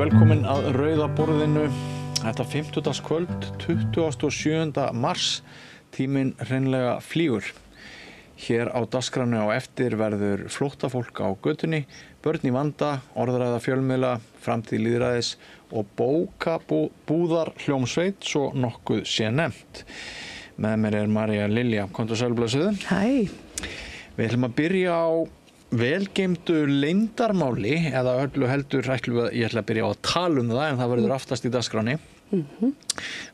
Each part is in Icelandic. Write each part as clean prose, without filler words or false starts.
Velkomin að Rauða borðinu. Þetta 50-dagskvöld, 27. mars. Tíminn hreinlega flýgur. Hér á dagskránni á eftir verður flóttafólk á götunni, börn í vanda, orðræða fjölmiðla, framtíð lýðræðis og bókabúðar hljómsveit, svo nokkuð sé nefnt. Með mér María Lilja. Komdu sæl blessuð. Hæ. Við ætlum að byrja á velgeymdu leyndarmáli, eða öllu heldur ég ætla að byrja á að tala það, en það verður aftast í dagskránni.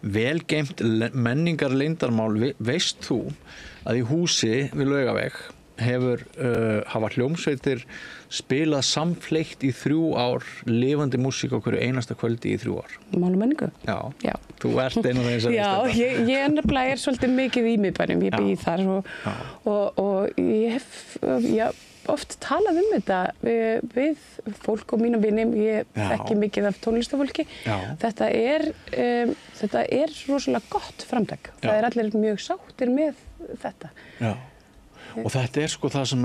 Velgeymt menningar leyndarmál, veist þú að í húsi við Laugaveg hafa hljómsveitir spilað samfleytt í 3 ár, lifandi músík á hverju einasta kvöldi í 3 ár. Mál og menningu? Já. Þú ert einu af þeim sem Já, ég nefnilega svolítið mikið í miðbænum, ég bý þar og ég hef oft talað þetta við fólk og mína vini, ég þekki mikið af tónlistafólki. Þetta er rosalega gott framtak. Það allir mjög sáttir með þetta. Já. Og þetta sko það sem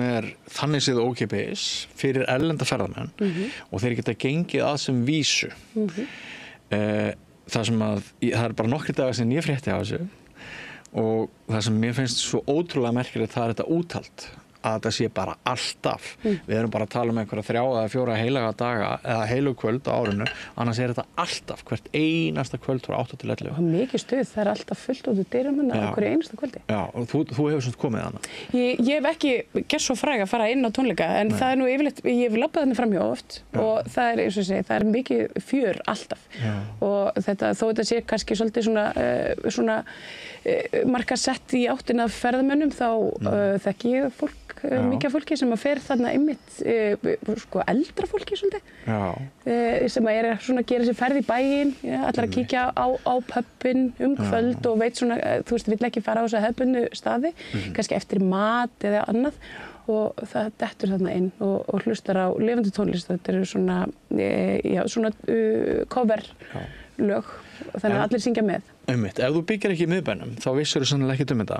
þannig séð ókeypis fyrir erlenda ferðamenn og þeir geta gengið að sem vísu. Það bara nokkrir dagar sem ég frétti af þessu og það sem mér finnst svo ótrúlega merkilegt, það þetta úthald. Að þetta sé bara alltaf. Við erum bara að tala einhverja 3 eða 4 heilaga daga eða heilugkvöld á árinu, annars þetta alltaf, hvert einasta kvöld frá 8 til 11. Og mikið stuð, það alltaf fullt út úr dyrum á hverju einasta kvöldi. Já, og þú hefur svona komið hana. Ég hef ekki gert svo fræg að fara inn á tónleika, en það nú yfirleitt, ég hef labbað þarna framhjá oft og það eins og ég segi, það mikið fjör alltaf. Og þó þetta sé kannski svolítið svona markasett í áttina af ferðamönnum, þá þekki ég fólk, mikið af fólki sem fer þarna einmitt eldra fólki svolítið, sem svona að gera sér ferð í bæinn, allar að kíkja á pubin kvöld og veit svona, þú veist, vill ekki fara á þessa hefðbundnu staði, kannski eftir mat eða annað, og það dettur þarna inn og hlustar á lifandi tónlist. Þetta eru svona coverlög, þannig að allir syngja með. Ef þú byggir ekki í miðbænum, þá vissirðu sannlega ekkert þetta.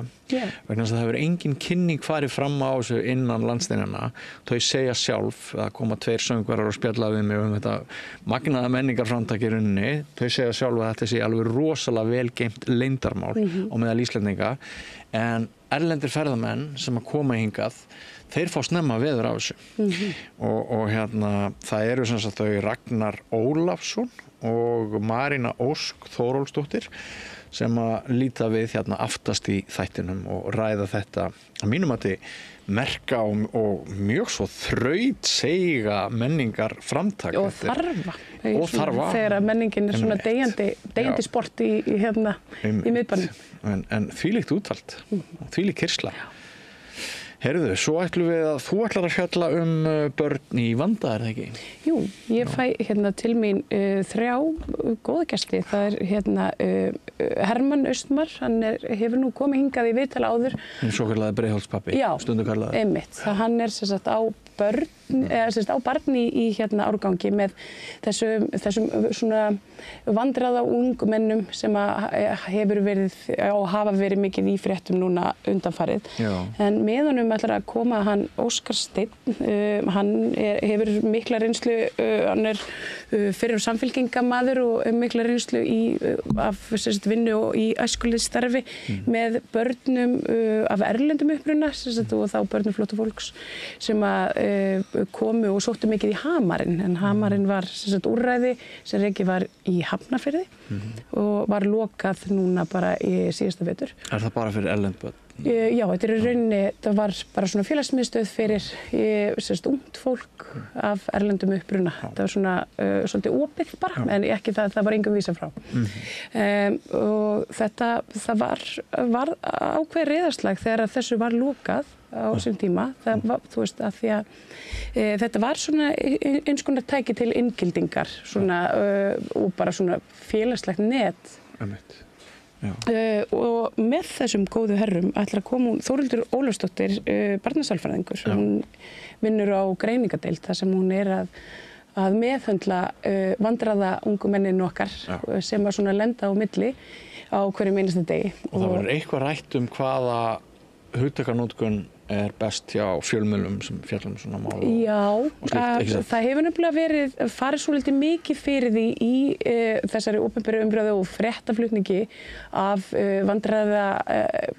Vegna þess að það hefur engin kynning farið fram á þessu innan landsteinanna. Þau segja sjálf, að koma 2 söngvarar og spjalla við mig þetta magnaða menningarframtak í rauninni. Þau segja sjálf að þetta sé alveg rosalega velgeymt leyndarmál og meðal Íslendinga. En erlendir ferðamenn sem að koma hingað, þeir fá snemma veður á þessu. Og það eru sem sagt þau Ragnar Ólafsson og Marína Ósk Þórólfsdóttir sem að líta við aftast í þættinum og ræða þetta að mínum mati merka og mjög svo þrautseiga menningar framtak. Og þarfa. Þegar menningin svona deyjandi sport í miðbænum. En þvílíkt úthald, þvílík kyrrsla. Heyrðu, svo ætlum við að þú ætlar að fjalla börn í vanda, það ekki? Jú, ég fæ til mín 3 góða gesti. Það Hermann Austmar, hann hefur nú komið hingað í viðtal áður. Svo kallaði Breiðholtspabbi, stundum kallaði. Já, einmitt. Hann sem sagt á barni í árgangi með þessum svona vandræða ungmennum sem hefur verið og hafa verið mikið í fréttum núna undanfarið. En með honum ætlar að koma hann Óskar Steinn. Hann hefur mikla reynslu, hann fyrrum samfylkingamaður og mikla reynslu af vinnu og í æskulýðsstarfi með börnum af erlendum uppruna og þá börnum flóttafólks sem komu og sóttu mikið í Hamarinn, en Hamarinn var úrræði sem rekið var í Hafnarfirði og var lokað núna bara í síðasta vetur. Það bara fyrir erlend börn? Já, þetta í rauninni, það var bara svona félagsmiðstöð fyrir ungt fólk af erlendum uppruna. Það var svona svolítið opið bara, en ekki það var engum vísa frá. Og það var ákveðið reiðarslag þegar þessu var lokað á þessum tíma. Það var, þú veist, að því að þetta var svona eins konar tæki til inngildingar svona, og bara svona félagslegt net. og með þessum góðu herrum ætlar að koma Þórhildur Ólafsdóttir, barnasálfræðingur. Hún vinnur á greiningadeild þar sem hún að meðhöndla vandraða ungu mennin okkar sem að svona lenda á milli á hverjum einasta degi. Og það verður eitthvað rætt hvaða hugtakanótkun best hjá fjölmiðlum sem fjallum svona mál það hefur nefnilega farið svo litið mikið fyrir því í þessari opinberu umræðu og fréttaflutningi af vandræða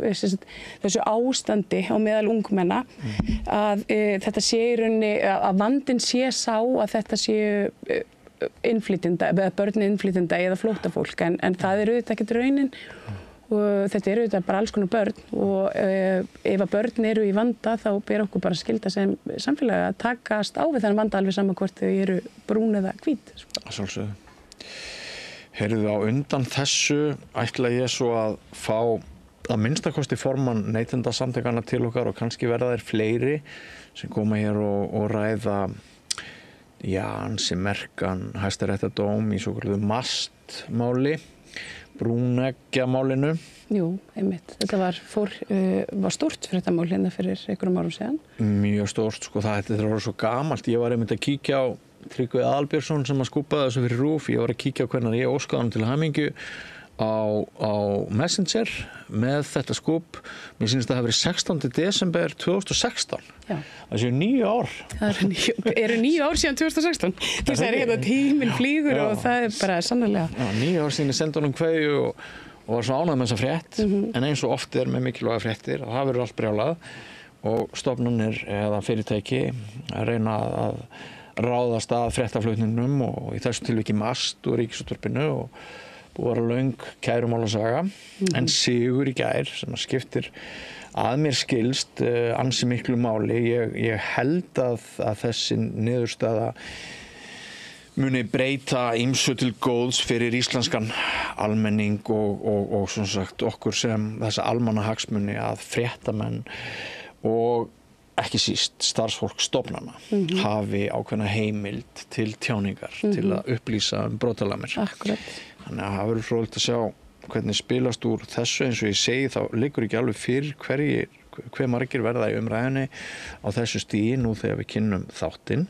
þessu ástandi á meðal ungmenna að þetta sé í rauninni að vandinn sé sá að þetta sé innflytjenda, börn innflytjenda eða flóttafólk en það auðvitað ekkert raunin. Og þetta auðvitað bara alls konar börn og ef að börn eru í vanda þá ber okkur bara skylda sem samfélagi að takast á við þennan vanda alveg saman hvort þau eru brún eða hvít. Sjálfsögðu. Heyrðu á undan þessu ætla ég svo að fá að minnstakosti formann neytendasamtökanna til okkar og kannski verða þeir fleiri sem koma hér og ræða ansi merkan hæstaréttardóm í svokölluðu MAST-máli. Brúneggjamálinu. Jú, einmitt. Þetta var stórt fréttamál hérna fyrir einhverjum árum síðan. Mjög stórt, þetta var svo gamalt. Ég var einmitt að kíkja á Tryggvi Aðalbjörnsson sem að skúpaði þessu fyrir RÚV. Ég var að kíkja á hvernig ég óskaði hann til hamingju á Messenger með þetta skúp. Mér sýnist að það hafi verið 16. desember 2016. Já. Það séu 9 ár. Það eru 9 ár síðan 2016. Þú segir hérna tíminn flýgur og það bara sannarlega. Já, 9 ár síðan ég sendi honum kveðju og var svo ánægð með þessa frétt. En eins og oft með mikilvæga fréttir, það verður allt brjálað og stofnanir eða fyrirtæki að reyna að ráðast að fréttaflutningnum og í þessu tilviki MAST og Ríkisútvarpinu og búið að vera löng kærumálasaga en sigur í gær sem að skiptir að mér skilst ansi miklu máli. Ég held að þessi niðurstaða muni breyta ýmsu til góðs fyrir íslenskan almenning og svona sagt okkur sem þessa almannahagsmuni að fréttamenn og ekki síst starfsfólk stofnana hafi ákveðna heimild til tjáningar til að upplýsa brotalamir. Akkurat. Þannig að það verður fróðlegt að sjá hvernig spilast úr þessu eins og ég segi þá liggur ekki alveg fyrir hve margir verða í umræðinni á þessu stigi nú þegar við kynnum þáttinn.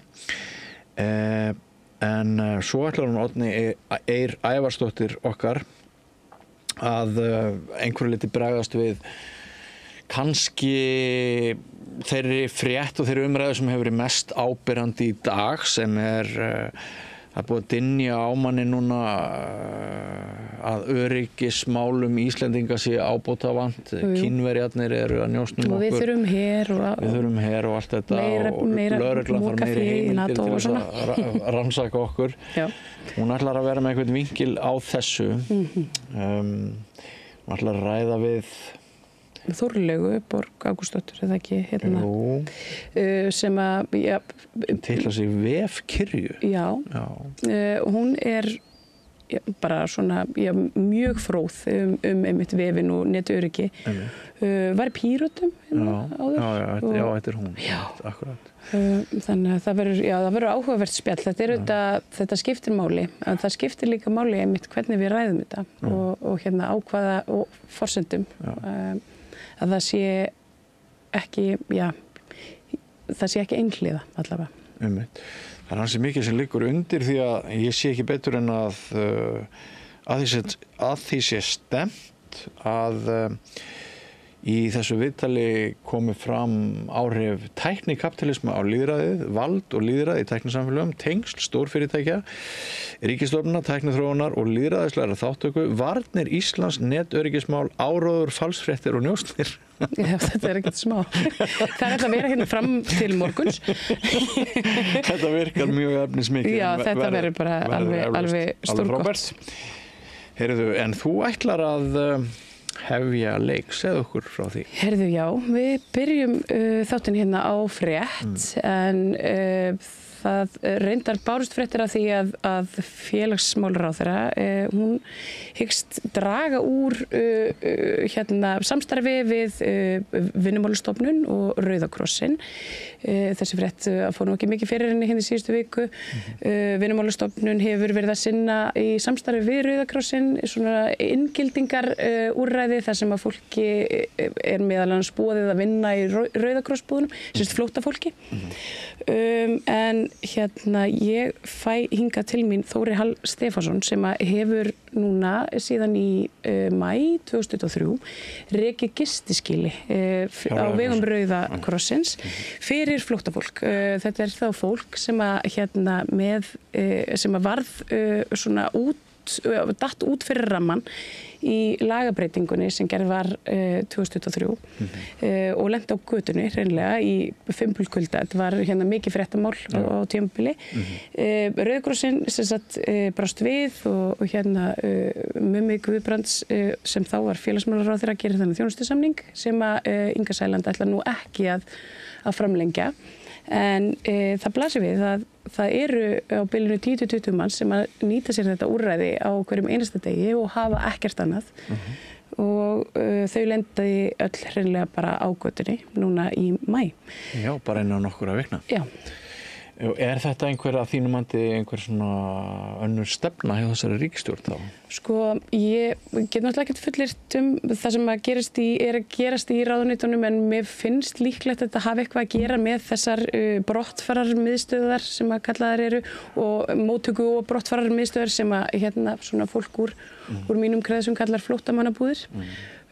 En svo ætlar hún Oddný Eir Ævarsdóttir okkar að einhverju liti bregðast við kannski þeirri frétt og þeirri umræðu sem hefur verið mest áberandi í dag sem það er búið að dynja á manni núna að öryggismálum Íslendinga sé ábótavant. Kínverjarnir eru að njósnum okkur. Og við þurfum her og allt þetta og lögreglan þarf meiri heimildir til þess að rannsaka okkur. Já. Hún ætlar að vera með einhvern vinkil á þessu. Hún ætlar að ræða við Þorlaugu Borg Ágústsdóttur, eða ekki, hérna, sem að, titla sig Vefkyrju. Já. Hún bara svona, mjög fróð einmitt vefin og netöryggi. Var í Pírötum áður. Já, þetta hún. Já. Akkurat. Þannig að það verður áhugavert spjall. Þetta skiptir máli. Það skiptir líka máli einmitt hvernig við ræðum þetta og hérna á hvaða og forsendum. Að það sé ekki, það sé ekki einhliða allavega. Það er ansi mikið sem liggur undir því að ég sé ekki betur en að því sé stemt að í þessu viðtali komi fram áhrif tæknikapitalisma á lýðræðið, vald og lýðræði í tæknisamfélögum, tengsl stórfyrirtækja, ríkisstofnana, tæknithróunar og lýðræðislegra þáttöku, varnir Íslands, netöryggismál, áróður, falsfréttir og njósnir. Já, þetta er ekkert smá. Það er að vera hérna fram til morguns. Þetta virkar mjög efnismikið. Já, þetta verður bara alveg stórgott. Heyrðu, en þú ætlar að hefja leik, segðu okkur frá því. Já, við byrjum þáttinn hérna á frétt en það reyndar bárust fréttir af því að félagsmálaráðherra, hún hyggst draga úr samstarfi við Vinnumálastofnun og Rauða krossinn. Þessi frétt fór nú ekki mikið fyrir henni í síðustu viku. Vinnumálastofnun hefur verið að sinna í samstarfi við Rauða krossinn svona inngildingar úrræði þar sem að fólki er meðal annars boðið að vinna í Rauða krossbúðunum, flóttafólki. En ég fæ hingað til mín Þóri Hall Stefánsson sem að hefur núna síðan í maí 2023 rekið gistiskýli á vegum Rauða krossins fyrir flóttafólk. Þetta er þá fólk sem að sem að varð svona datt út fyrir ramman í lagabreytingunni sem gerð var 2023 og lenti á götunni hreinlega í fimbulkulda. Þetta var mikið fréttamál á tímabili. Rauði krossinn brást við og Mummi Guðbrands sem þá var félagsmálaráðherra gerir þennan þjónustusamning sem að Inga Sæland ætlar nú ekki að framlengja. En það blasir við að það eru á bilinu 10-20 manns sem að nýta sér þetta úrræði á hverjum einasta degi og hafa ekkert annað og þau lendaði öll hreinlega bara á götunni núna í maí. Já, bara innan nokkurra vikna. Já. Er þetta einhver að þínum mati einhver svona önnur stefna hjá þessari ríkisstjórn þá? Sko, ég get náttúrulega ekkert fullyrt það sem að gerast í ráðuneytunum en mér finnst líklegt að þetta hafi eitthvað að gera með þessar brottfararmiðstöðvar sem að kallaðar eru og móttöku og brottfararmiðstöðvar sem að svona fólk úr mínum kreðsum kallar flóttamannabúðir.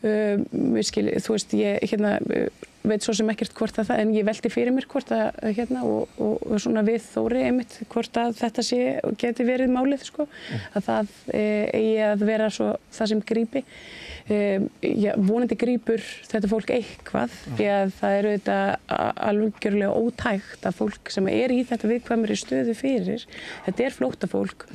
Þú veist, ég veit svo sem ekkert hvort að það, en ég velti fyrir mér hvort að og svona við Þóri einmitt hvort að þetta geti verið málið sko, að það eigi að vera svo það sem grípi. Vonandi grípur þetta fólk eitthvað því að það eru þetta algjörlega ótækt að fólk sem er í þetta viðkvæmri stöðu fyrir, þetta er flóttafólk.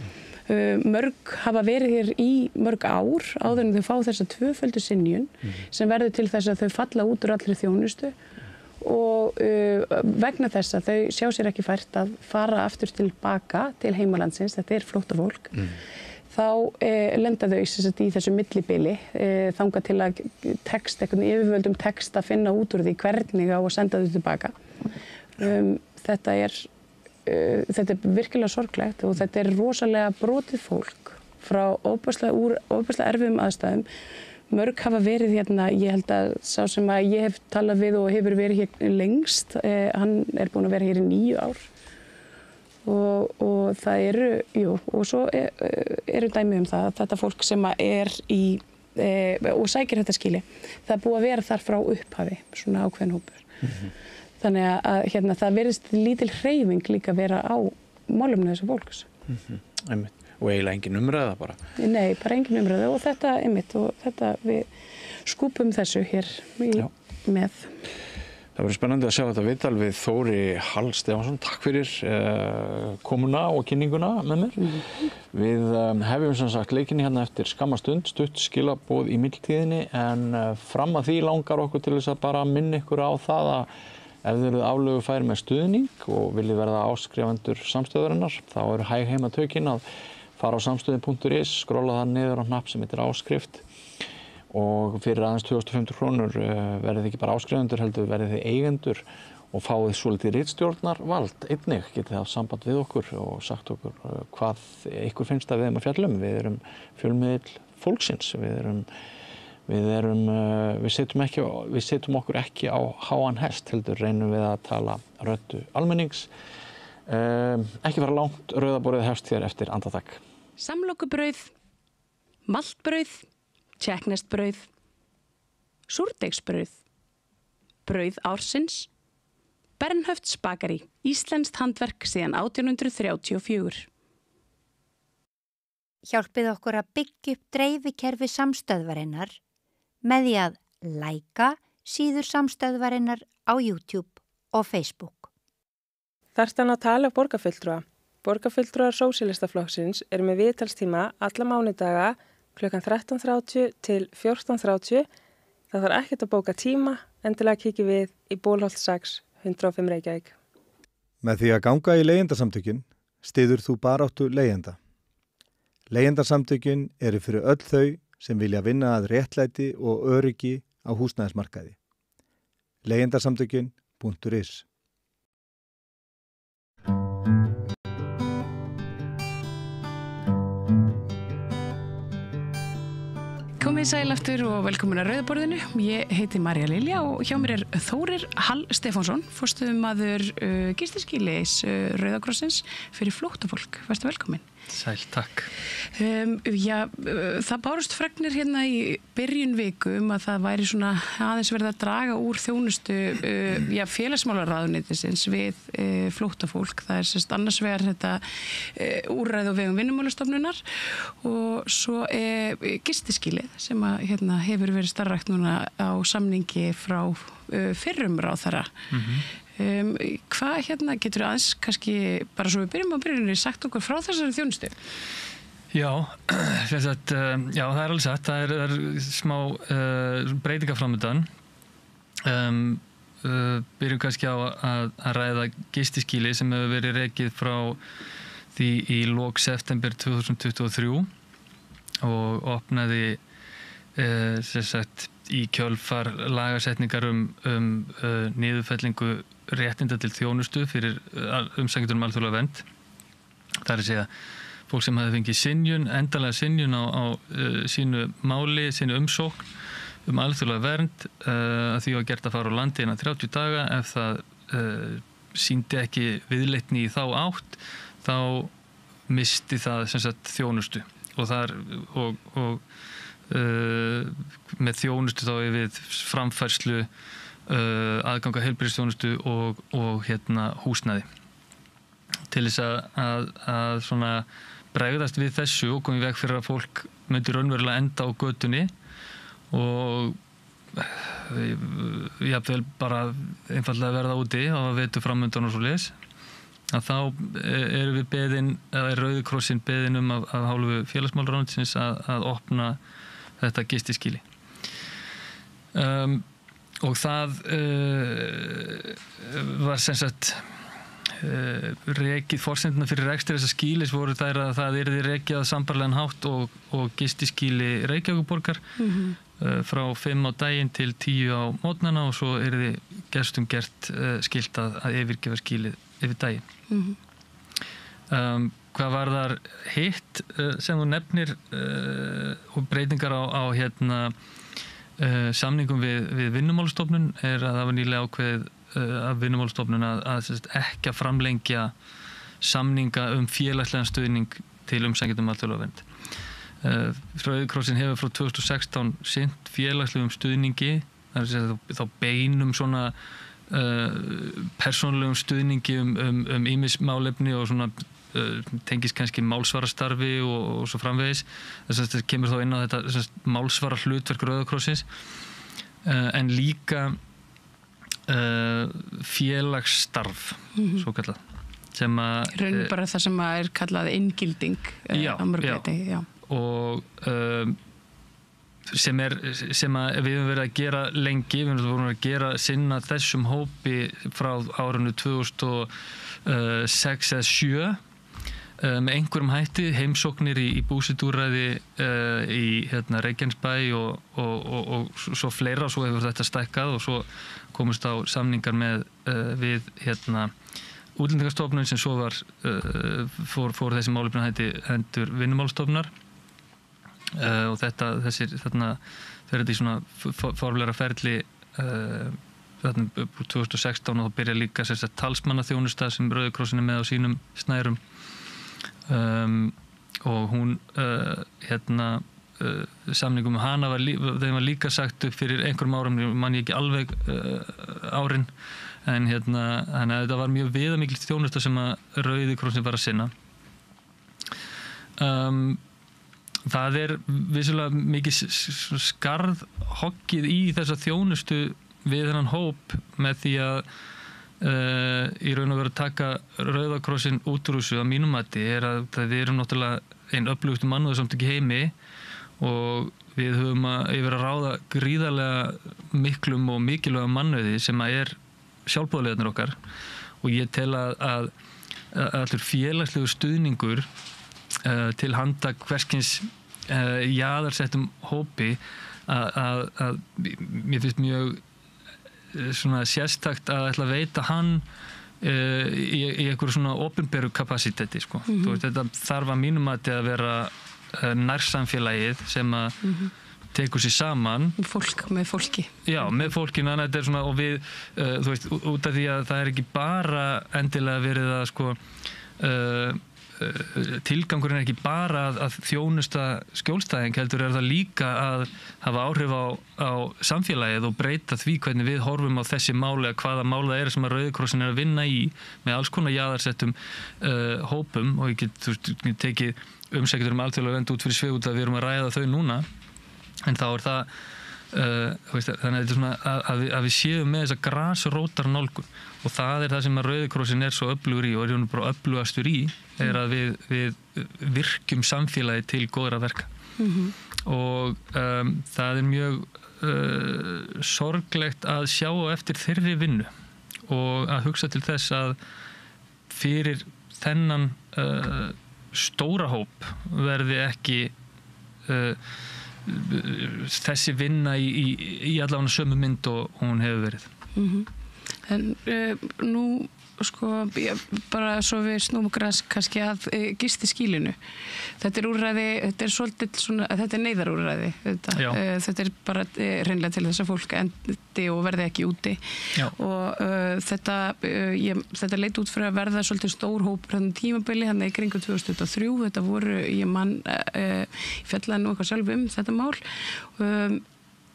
Mörg hafa verið hér í mörg ár áður en þau fá þessa tvöföldu synjun sem verður til þess að þau falla út úr allri þjónustu og vegna þess að þau sjá sér ekki fært að fara aftur tilbaka til heimalandsins, þetta er flóttafólk, þá lenda þau í þessu millibili þangað til að yfirvöldum tekst að finna út úr því hvernig á að senda þau tilbaka. Þetta er virkilega sorglegt og þetta er rosalega brotið fólk frá ofboðslega erfiðum aðstæðum. Mörg hafa verið hérna, ég held að sá sem að ég hef talað við og hefur verið hér lengst, hann er búinn að vera hér í 9 ár og það eru, og svo eru dæmi það að þetta fólk sem er í og sækir þetta skýli, það er búið að vera þar frá upphafi, svona ákveðin hópur. Þannig að það verðist lítil hreyfing líka vera á málumni þessu fólks. Og eiginlega engin umræða bara? Nei, bara engin umræða og þetta við skúpum þessu hér með. Það verður spennandi að sjá þetta viðtal við Þóri Hall Stefánsson. Takk fyrir komuna og kynninguna með mér. Við hefjum sem sagt leikinni hérna eftir skamma stund, stutt skilaboð í millitíðinni en fram að því langar okkur til þess að bara minna ykkur á það að ef þið eruð aflögufær með stuðning og viljið verða áskrifandur samstöðurinnar, þá eru hæg heima tökin að fara á samstöðin.is, skrolla það niður á hnapp sem heitir áskrift og fyrir aðeins 2.500 krónur verðið þið ekki bara áskrifandur heldur verðið þið eigendur og fáið svolítið ritstjórnarvald. Einnig getið þið haft samband við okkur og sagt okkur hvað ykkur finnst að við erum að fjalla um. Við erum fjölmiðill fólksins, við setjum okkur ekki á háan hest, heldur reynum við að tala röddu almennings. Ekki fara langt, rauðaborðið hefst hér eftir andartak. Samlokubrauð, maltbrauð, tékkneskt-brauð, súrdeigsbrauð, brauð ársins, Bernhöfts bakari, íslenskt handverk síðan 1834. Hjálpið okkur að byggja upp dreifikerfi samstöðvarinnar með því að læka síður samstöðvarinnar á YouTube og Facebook. Þarftu að tala borgarfulltrúa. Borgarfulltrúar Sósíalistaflokksins eru með viðtalstíma alla mánudaga klukkan 13:30 til 14:30. Það þarf ekkert að bóka tíma, endilega kíkið við í Bólholt 6, 105 Reykjavík. Með því að ganga í leigjendasamtökin styður þú baráttu leigjenda. Leigjendasamtökin eru fyrir öll þau sem vilja vinna að réttlæti og öryggi á húsnæðismarkaði. Leigjendasamtökin.is Komið sæl aftur og velkomin að Rauðaborðinu. Ég heiti María Lilja og hjá mér Þórir Hall Stefánsson, forstöðumaður gistiskýlis Rauðakrossins fyrir flóttafólk. Vertu velkomin. Sæl, takk. Það bárust fregnir hérna í byrjun viku að það væri svona aðeins verið að draga úr þjónustu félagsmálaráðuneytisins við flóttafólk. Það er annars vegar þetta úrræði á vegum Vinnumálastofnunar og svo gistiskýlið sem hefur verið starfrækt núna á samningi frá fyrrum ráðherra. Hvað getur aðeins kannski bara svo við byrjum á byrjunni sagt okkur frá þessari þjónustu? Já, það er alveg satt. Það er smá breytingar framöndan. Byrjum kannski á að ræða gistiskýli sem hefur verið rekið frá því í lok september 2023 og opnaði í kjölfar lagasetningar niðurfellingu réttinda til þjónustu fyrir umsækjendur alþjóðlega vernd. Það er að segja fólk sem hafi fengið synjun, endanlega synjun á sínu máli, sínu umsókn alþjóðlega vernd að því var gert að fara á landi innan 30 daga. Ef það sýndi ekki viðleitni í þá átt, þá misti það þjónustu með þjónustu þá við framfærslu, aðganga heilbrigðisþjónustu og húsnæði. Til þess að svona bregðast við þessu og komið í veg fyrir að fólk myndi raunverulega enda á götunni og jafnvel bara einfaldlega verða úti á vetur framöndan og svoleiðis, að þá erum við beðin, eða er Rauði krossinn beðin af hálfu félagsmálaráðuneytisins að opna þetta gistiskýli. Og það var sem sagt rekið, forsendurnar fyrir rekstur þessa skýlis voru þær að það yrði rekið að sambærilegan hátt og gistiskýli Reykjavíkurborgar frá 5 á daginn til 10 á mótnana og svo yrði gestum gert skylt að yfirgefa skýlið yfir daginn. Hvað var þar hitt sem þú nefnir og breytingar á samningum við Vinnumálastofnun er að það var nýlega ákveðið af Vinnumálastofnun að ekki að framlengja samninga félagslegan stuðning til umsækjendum alþjóðlega vernd. Rauði krossinn hefur frá 2016 sinnt félagslegum stuðningi, það er að segja þá beinum svona persónulegum stuðningi ýmis málefni og svona tengist kannski málsvarastarfi og svo framvegis. Þess að kemur þá inn á þetta málsvara hlutverk Rauða krossins en líka félagsstarf svo kallað sem að raun bara það sem er kallað inngilding og sem að við höfum verið að gera lengi. Við höfum verið að gera sinna þessum hópi frá árinu 2006 eða 2007 með einhverjum hætti, heimsóknir í búsetúrræði í Reykjanesbæ og svo fleira, svo hefur þetta stækkað og svo komust á samningar við Útlendingastofnun sem svo fór þessi málefni hætti hendur Vinnumálastofnunar og þarna fer þetta í svona formlegra ferli þarna 2016 og þá byrja líka talsmannaþjónusta sem Rauði krossinn er með á sínum snærum. Og hún samningum með hana þeim var líka sagt upp fyrir einhverjum árum, man ég ekki alveg árin, en þannig að þetta var mjög viðamikil þjónusta sem að Rauði krossinn var að sinna. Það er vissulega mikið skarð hoggið í þessa þjónustu við þennan hóp með því að í raun og veru að taka Rauða krossinn út úr þessu að mínum mati er að við erum náttúrulega einn öflugustu mannúðarsamtök í heimi og við höfum yfir að ráða gríðarlega miklum og mikilvægum mannauði sem að er sjálfboðaliðarnir okkar og ég tel að allur félagslegu stuðningur til handa hverskins jaðarsettum hópi að mér finnst mjög svona sérstakt að ætla að veita hann í einhverju svona opinberu kapasiteti sko. Þú veist, þetta þarf að mínum að vera nærsamfélagið sem að tekur sér saman. Fólk með fólki. Já, með fólkinu, þannig að þetta svona, og við, þú veist, út af því að það ekki bara endilega verið að sko tilgangurinn ekki bara að þjónusta skjólstæðing, heldur það líka að hafa áhrif á samfélagið og breyta því hvernig við horfum á þessi máli, að hvaða mála það sem að Rauði krossin að vinna í með alls konar jaðarsettum hópum, og ég get tekið umsækjendur alþjóðlega vernd út fyrir svið út að við erum að ræða þau núna, en þá það þannig að þetta svona að við séum með þessa grasrótar nálgun, og það það sem að Rauði krossin svo öflugur í og hún bara öflugastur í, að við virkjum samfélagi til góðra verka. Og það mjög sorglegt að sjá eftir þeirri vinnu og að hugsa til þess að fyrir þennan stóra hóp verði ekki þessi vinna í allavega sömu mynd og hún hefur verið. En nú sko, bara svo við snúum græs kannski að gistiskýlinu. Þetta úrræði, þetta svolítið svona, þetta neyðarúrræði. Þetta bara hreinlega til þess að fólk endi og verði ekki úti. Já. Og þetta leit út fyrir að verða svolítið stór hópur hann tímabili, hann í kringum 2023. Þetta voru, ég man, fjallaði nú eitthvað sjálf þetta mál.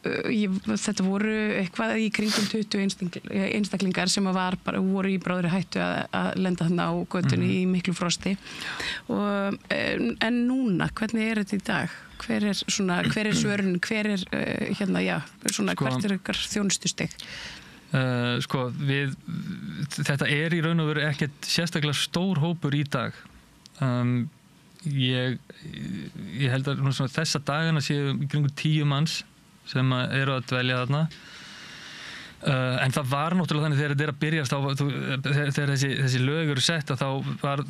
Þetta voru eitthvað í kringum 20 einstaklingar sem voru í bráðri hættu að lenda þarna á götunni í miklu frosti. En núna, hvernig þetta í dag? Hver er svörun? Hvert ykkar þjónustustig? Þetta í raun og veru ekkert sérstaklega stór hópur í dag. Ég held að þessa dagana séu í kringum 10 manns sem eru að dvelja þarna, en það var náttúrulega þannig þegar þetta að byrjast þegar þessi lög eru sett að þá var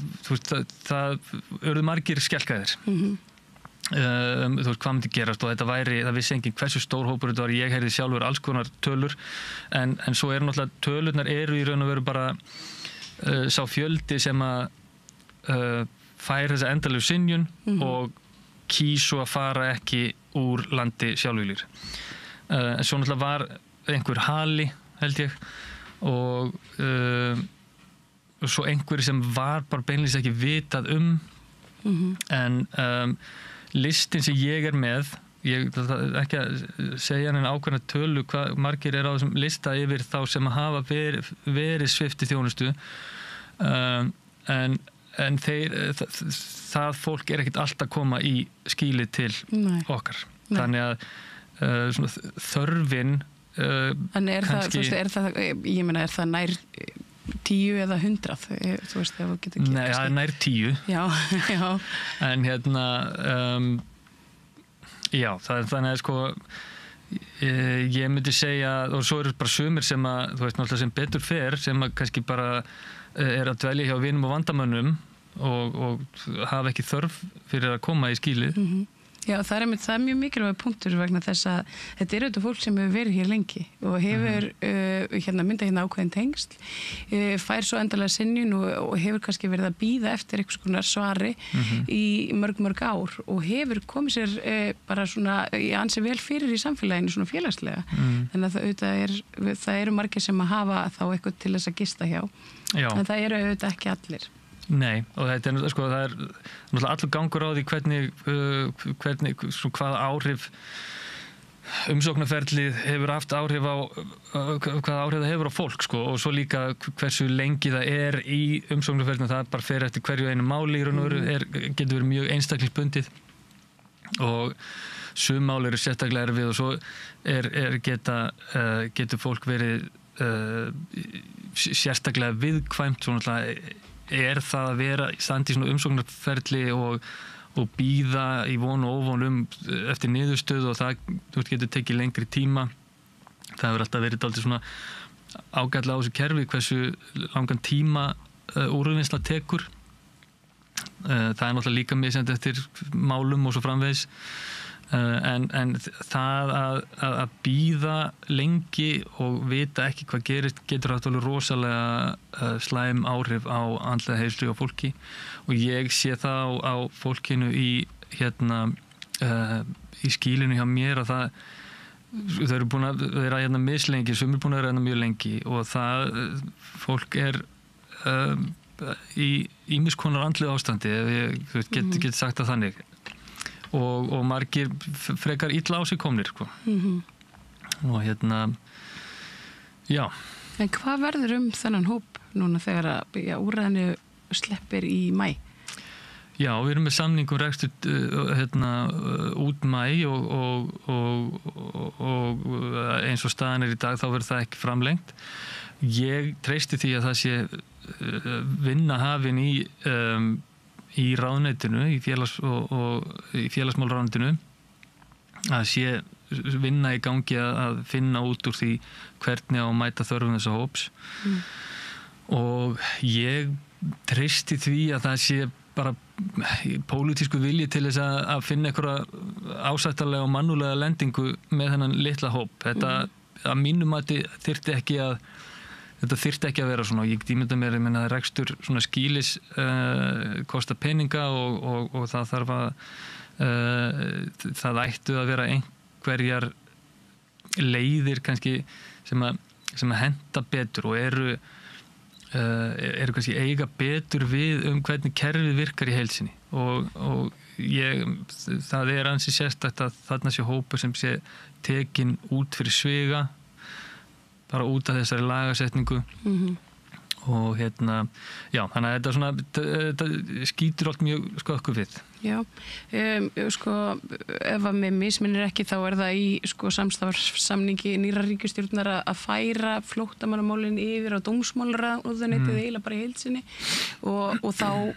það urðu margir skelkaðir. Þú veist hvað myndi gerast, og það vissi enginn hversu stór hópur þetta var. Ég heyrði sjálfur alls konar tölur, en svo náttúrulega tölurnar eru í raun og veru bara sá fjöldi sem að fær þessa endalegu synjun og kýs svo að fara ekki úr landi sjálfvílir. Svo náttúrulega var einhver hali, held ég, og svo einhver sem var bara beinlýs ekki vitað en listin sem ég með, ég ekki að segja en ákveðna tölu hvað margir á þessum lista yfir þá sem hafa verið svipti þjónustu, en það fólk ekkert alltaf koma í skýli til okkar. Þannig að þörfin kannski... Ég meina, er það nær 10 eða 100? Þú veist, það getur ekki... Nei, það nær 10. Já. En já, þannig að sko... Ég myndi segja, og svo eru bara sumir sem að, þú veist, náttúrulega sem betur fer, sem að kannski bara að dvelja hjá vinum og vandamönnum og hafa ekki þörf fyrir að koma í skýlið. Já, það er mjög mikilvæg punktur vegna þess að þetta auðvitað fólk sem hefur verið hér lengi og hefur myndað ákveðin tengsl, fær svo endalega synjun og hefur kannski verið að bíða eftir einhvers konar svari í mörg ár og hefur komið sér bara svona ansi vel fyrir í samfélaginu svona félagslega. Þannig að það eru margir sem að hafa þá eitthvað til þess að gista hjá. Já. En það eru auðvitað ekki allir. Nei, og þetta það er náttúrulega allur gangur á því hvernig hvaða áhrif umsóknarferlið hefur haft áhrif á hvaða áhrif það hefur á fólk og svo líka hversu lengi það í umsóknarferlinu, það bara fer eftir hverju einu máli í raun og veru getur verið mjög einstaklingsbundið og sum mál eru sérstaklega erfið og svo getur fólk verið sérstaklega viðkvæmt, svo náttúrulega það að vera standi í svona umsóknarferli og bíða í von og óvon eftir niðurstöðu og það getur tekið lengri tíma. Það hefur alltaf verið dálítið svona ágætlega á þessu kerfi hversu langan tíma úrvinnsla tekur. Það náttúrulega líka misjandi eftir málum og svo framvegis. En það að bíða lengi og vita ekki hvað gerist getur haft alveg rosalega slæm áhrif á andlega heilsu á fólki og ég sé það á fólkinu í skýlinu hjá mér að þau eru búin að vera mislengi, sumir búin að vera mjög lengi og það fólk í ýmis konar andlegu ástandi ef ég get sagt það þannig og margir frekar illa á sig komnir sko. Og já. En hvað verður þennan hóp núna þegar að úrræðinu sleppir í maí? Já, við erum með samning rekstur út maí og eins og staðan í dag þá verður það ekki framlengt. Ég treysti því að það sé vinna hafin í ráðuneytinu, í félagsmálráðuneytinu að sé vinna í gangi að finna út úr því hvernig á að mæta þörfum þessa hóps og ég treysti því að það sé bara pólitísku vilji til þess að finna einhverja ásættarlega og mannúðlega lendingu með þennan litla hóp. Þetta að mínum mati þyrfti ekki að vera svona. Ég ímynda mér að rekstur svona skýlis kostar peninga og það þarf það ættu að vera einhverjar leiðir kannski sem að henta betur og eru kannski eiga betur við hvernig kerfið virkar í heilsinni og það ansi sérstakt að þarna sé hópur sem sé tekin út fyrir sviga bara út af þessari lagasetningu og já, þannig að þetta skýtur allt mjög skökku við. Já, sko ef að mig misminnir ekki þá það í samstarfssamningi nýrrar ríkisstjórnar að færa flóttamannamálin yfir á dómsmálaráðuneytið eiginlega bara í heild sinni og þá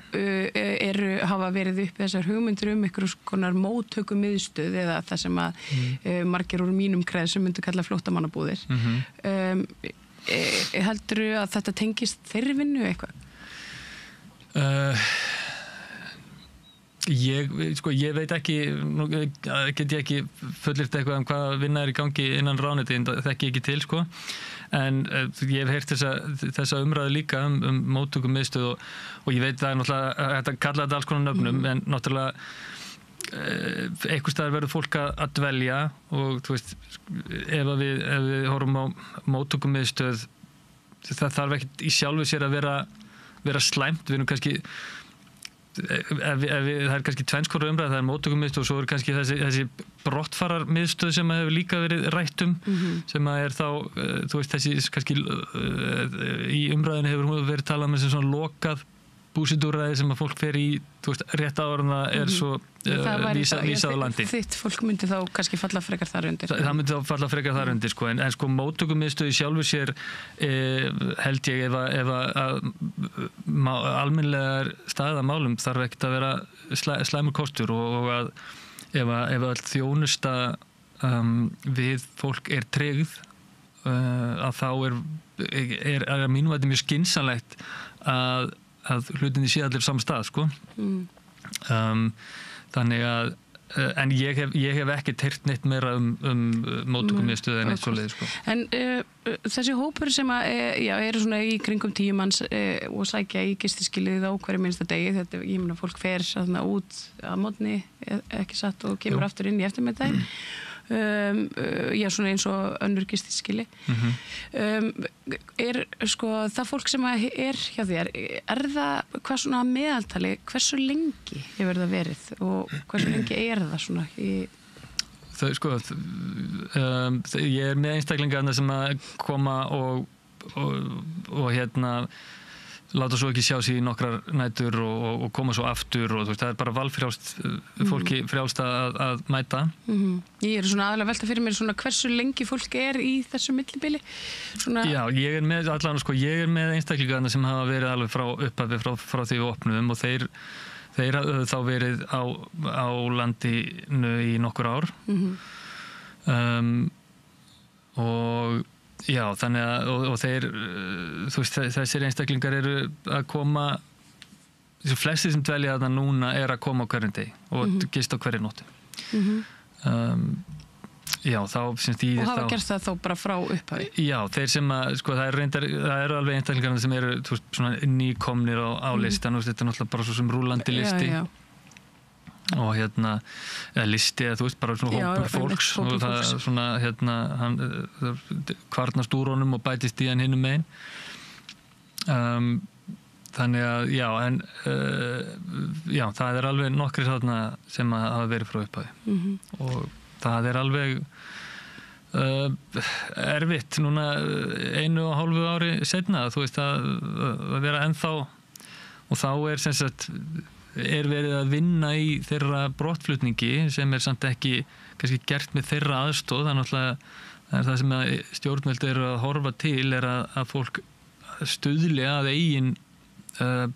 hafa verið upp þessar hugmyndir einhverjum konar móttökumiðstöð eða það sem að margir úr mínum kreðsum myndu kalla flóttamannabúðir. Heldurðu að þetta tengist þeirri vinnu eitthvað? Ég veit ekki, get ég ekki fullyrt eitthvað hvað vinna í gangi innan ráðuneytisins, þekki ég ekki til en ég hef heyrt þessa umræðu líka móttökumiðstöð og ég veit það náttúrulega þetta kalla þetta alls konar nöfnum en náttúrulega einhvers staðar verður fólk að dvelja og þú veist ef við horfum á móttökumiðstöð það þarf ekkert í sjálfu sér að vera slæmt við erum kannski það kannski tvenns konar umræða, það móttökumiðstöð og svo kannski þessi brottfararmiðstöð sem hefur líka verið rætt sem þá, þú veist þessi kannski í umræðinu hefur verið talað með sem svona lokað búsetúrræði sem að fólk fer í, þú veist, rétt áður en það svo vísað á landi. Þitt fólk myndi þá kannski falla frekar þar undir. Það myndi þá falla frekar þar undir, en móttökumiðstöð sjálfur sér held ég ef að almennilegar staða málum þarf ekkert að vera slæmur kostur og að ef öll þjónusta við fólk tryggð að þá að mínum að þetta mjög skynsamlegt að hlutinni sé allir saman stað þannig að en ég hef ekki heyrt neitt meira móttökumiðstöð en eitt svoleiðis En þessi hópur sem eru svona í kringum 10 manns og sækja í gistiskilið á hverju minnsta degi þetta, ég meina fólk fer út að mótni ekki satt og kemur aftur inn í eftirmiðdaginn já, svona eins og önnur gistiskili það fólk sem hjá þér það hvað svona meðaltali hversu lengi hefur það verið og hversu lengi það svona ég með einstaklingarna sem að koma og láta svo ekki sjá sig í nokkrar nætur og koma svo aftur og það bara valfrjálst fólki frjálst að mæta. Ég svona aðalega velta fyrir mér svona hversu lengi fólk í þessu millibili? Já, ég með allan ég með einstaklingarna sem hafa verið alveg frá upphafi frá því við opnuðum og þeir þá verið á landinu í nokkur ár og Já, þannig að, og þeir, þú veist, þessir einstaklingar eru að koma, þessu flestir sem dvelja þarna núna að koma á hverjum degi og gist á hverju nóttu. Já, þá sem þýðir þá... Og hafa gert það þó bara frá upphafi? Já, þeir sem að, sko, það eru alveg einstaklingarna sem eru, þú veist, svona nýkomnir á listan, og þetta er náttúrulega bara svo sem rúllandi listi. Já. Og eða listi, eða þú veist, bara svona hópur fólks, og það er svona, hann kvarnast úr honum og bætist í hann hinum megin. Þannig að, já, en já, það er alveg nokkrir þarna sem að hafa verið frá upphafi. Og það er alveg erfitt núna 1,5 ári seinna, þú veist, að vera ennþá, og þá sem sagt verið að vinna í þeirra brottflutningi sem samt ekki kannski gert með þeirra aðstoð. Það er náttúrulega það sem að stjórnvöld eru að horfa til að fólk stuðli að eigin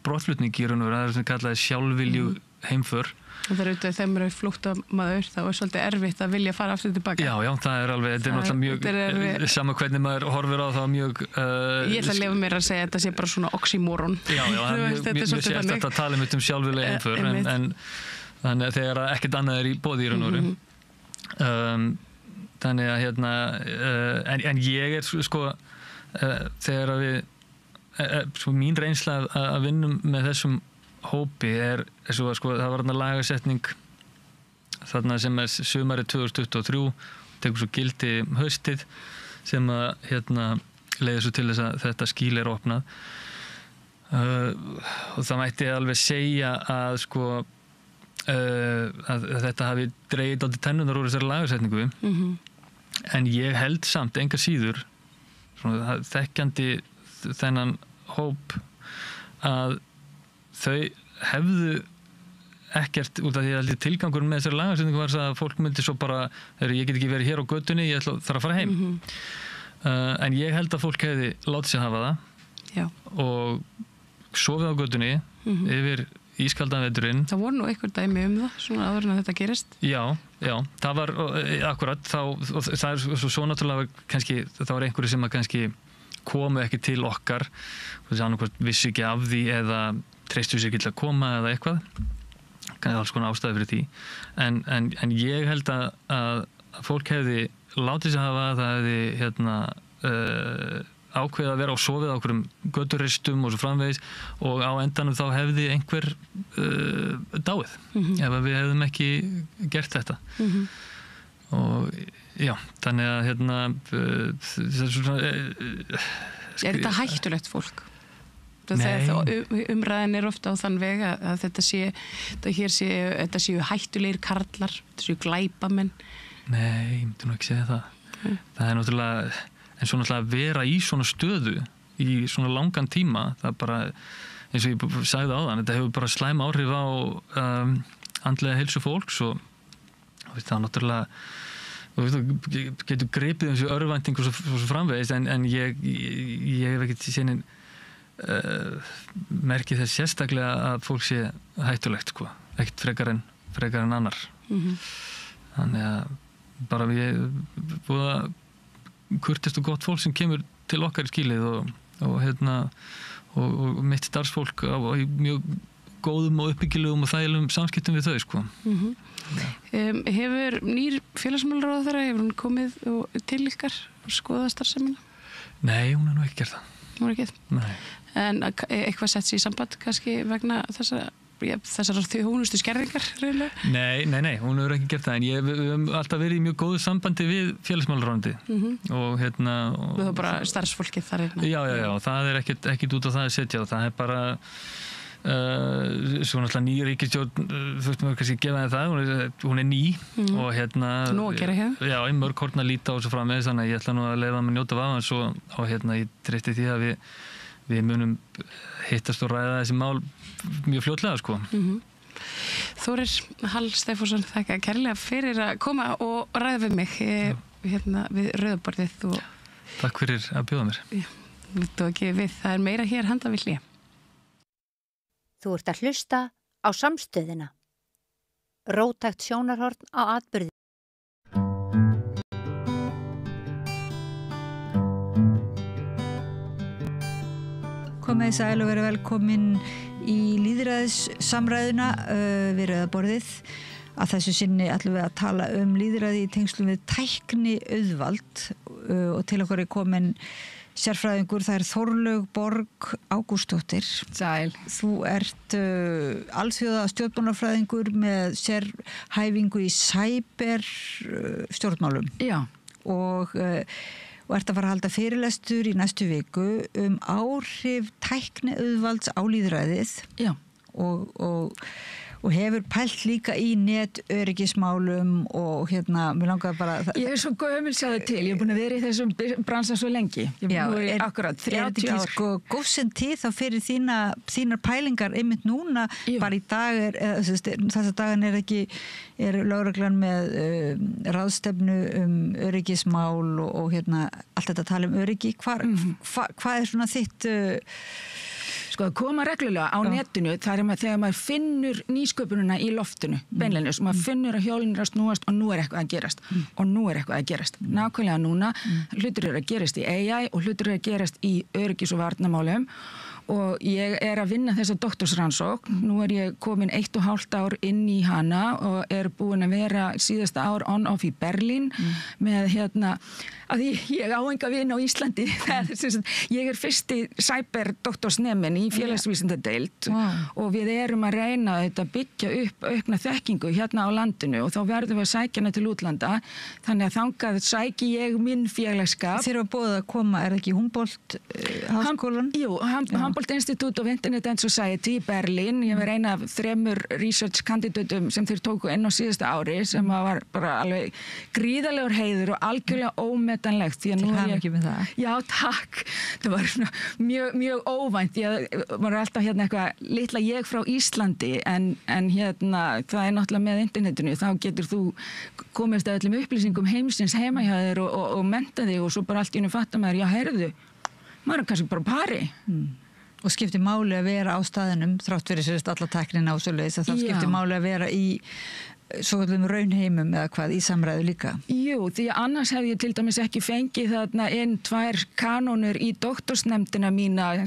brottflutningi í raun og veru, það er sem kallaði sjálfvilju heimför. Og það auðvitað þeim eru flóttamaður, þá svolítið erfitt að vilja fara aftur tilbaka. Já, það er alveg, þetta er náttúrulega mjög, sama hvernig maður horfir á það mjög... Ég ætla að lefa mér að segja að þetta sé bara svona oxymoron. Já, það er mjög sérst að tala sjálfvilja heimför, en þannig að þegar ekkert annað er í boði í raun og veru. Þannig að en ég sko, þegar að við, sko mín reynsla að vinnum með þessum hópi er svo að sko, það var þarna lagasetning þarna sem sumarið 2023, tekur svo gildi haustið, sem að leiðir svo til þess að þetta skýli er opnað. Og það mætti alveg segja að sko að þetta hafi dregið dálítið tennunar úr þessari lagasetningu. En ég held samt enga síður, svona, þekkjandi þennan hóp, að þau hefðu ekkert, út af því að tilgangurinn með þessari lagasetningu var að fólk myndi svo bara, ég get ekki verið hér á götunni, ég þarf að fara heim. En ég held að fólk hefði látið sig hafa það og sofið á götunni yfir ískaldan veturinn. Það voru nú einhver dæmi það, svona áður en að þetta gerist. Já, það var akkurat, og það er svo náttúrulega kannski, það var einhverju sem að kannski komu ekki til okkar, þessi annarkvæmt vissi ekki af því eða treystu sér ekki til að koma eða eitthvað, alls konar ástæði fyrir því, en ég held að fólk hefði látið sig hafa, það hefði ákveðið að vera á sofið á okkurum göturistum og svo framvegis, og á endanum þá hefði einhver dáið ef við hefðum ekki gert þetta. Og já, þannig að er þetta hættulegt fólk? Umræðin er ofta á þann veg að þetta séu hættulegir karlar, þetta séu glæpamenn. Nei, ég myndi nú ekki segja það. Það er náttúrulega, en svo náttúrulega að vera í svona stöðu í svona langan tíma, það er bara, eins og ég sagði áðan, þetta hefur bara slæm áhrif á andlega heilsu fólks, og það er náttúrulega, getur gripið þessu örvænting og svo framvegist, en ég hef ekkert sénin merkið þess sérstaklega að fólk sé hættulegt, sko, ekkert frekar en annar. Þannig að bara við búið að kurteist og gott fólk sem kemur til okkar í skýlið og mitt starfsfólk í mjög góðum og uppbyggilegum og þægilegum samskiptum við þau, sko. Hefur nýr félagsmálaráðherra, hefur hún komið til ykkar og skoðað starfsemina? Nei, hún er nú ekki gert það. Hún er ekki? Nei. En eitthvað sett sér í samband kannski vegna þessar þjónustu skerðingar, reyðilega? Nei, hún hefur ekki gert það, en við höfum alltaf verið í mjög góðu sambandi við félagsmálaráðuneytið og Við höfum bara starfsfólkið þar hérna. Já, það er ekkit út á það að setja, og það er bara svo náttúrulega ný ríkisstjórn, þú veist maður kannski gefa það, hún er ný og Nú að gera hér? Já, í mörg horn að líta á þessu framvegis, þannig að ég ætla nú að leyfa mig njóta vafans og ég treysti því að við munum hittast og ræða þessi mál mjög fljótlega, sko. Þórir Hall Stefánsson, þakka kærlega fyrir að koma og ræða við mig við rauðaborðið. Takk fyrir að bjóða mér. Það er meira hér handa við hlé. Þú ert að hlusta á Samstöðina. Róttækt sjónarhorn á atburði. komið sæl og verið velkomin í lýðræðissamræðuna við Rauðaborðið. Að þessu sinni ætlum við að tala lýðræði í tengslum við tækni auðvald og til okkur komin sérfræðingur, það Þorlaug Borg Ágústsdóttir. Sæl. Þú ert alþjóða stjórnmálafræðingur með sérhæfingu í cyber stjórnmálum. Já. Og ert að fara að halda fyrirlestur í næstu viku áhrif tækni auðvalds á lýðræðið. Já. Og hefur pælt líka í netöryggismálum og mér langar bara... Ég svo gömul sjáðu til, ég búin að vera í þessum bransa svo lengi. Já, akkurat 30 ár. Er þetta ekki góðsinn tíð þá fyrir þínar pælingar einmitt núna, bara í dag þessa dagan er lögreglan með ráðstefnu öryggismál og allt þetta tala öryggi. Hvað svona þitt... Sko, koma reglulega á netinu, það þegar maður finnur nýsköpunina í loftinu, beinleinis, og maður finnur að hjólinn að snúast og nú er eitthvað að gerast. Og nú er eitthvað að gerast. Nákvæmlega núna, hlutir eru að gerast í AI og hlutir eru að gerast í öryggis- og varnarmálum. Og ég er að vinna þessa doktorsrannsókn. Nú er ég komin 1,5 ár inn í hana og er búin að vera síðasta ár on-off í Berlín með að ég á enga vin á Íslandi. Ég er fyrsti cyberdoktorsnemin í félagsvísindadeild og við erum að reyna að byggja upp aukna þekkingu hérna á landinu og þá verðum við að sækja hana til útlanda. Þannig að þangað sæki ég minn félagskap. Þér var boðið að koma, er það ekki Humboldt háskólan? Jú, Humboldt Institute of Internet and Society í Berlín. Ég var eina af 3 research kandidatum sem þeir tóku inn á síðasta ári sem var bara alveg gríðarlegur heiður og algjörlega ómetanlegt. Til hamingju með það. Já, takk. Það var svona mjög óvænt. Maður er alltaf eitthvað litla ég frá Íslandi en það er náttúrulega með internetinu. Þá getur þú komist að öllum upplýsingum heimsins heima hjá þér og mennta þig og svo bara allt í einu fattar maður, já, heyrðu, maður er kannski bara pari. Og skiptir máli að vera á staðinum þrátt fyrir alla tæknina og svoleiðis að það skiptir máli að vera í svo kallum raunheimum eða hvað í samræðu líka? Jú, því annars hef ég til dæmis ekki fengið þarna 2 kanónur í doktorsnefndina mína,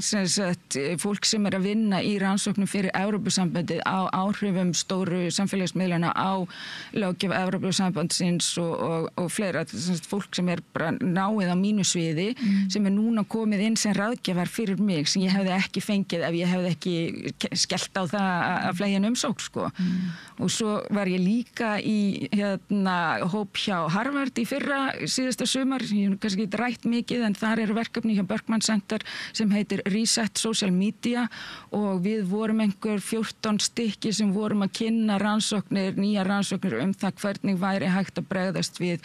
fólk sem er að vinna í rannsóknum fyrir Evrópusambandið á áhrifum stóru samfélagsmiðlana á löggjöf Evrópusambandsins og fleira, fólk sem er bara náið á mínu sviði, sem er núna komið inn sem ráðgjafar fyrir mig, sem ég hefði ekki fengið ef ég hefði ekki skellt á það að flegja umsókn, sko. Og svo var ég líka í hóp hjá Harvard í fyrra síðasta sumar, ég hef kannski ekki rætt mikið en þar eru verkefni hjá Berkman Center sem heitir Reset Social Media og við vorum einhver 14 stykki sem vorum að kynna nýja rannsóknir það hvernig væri hægt að bregðast við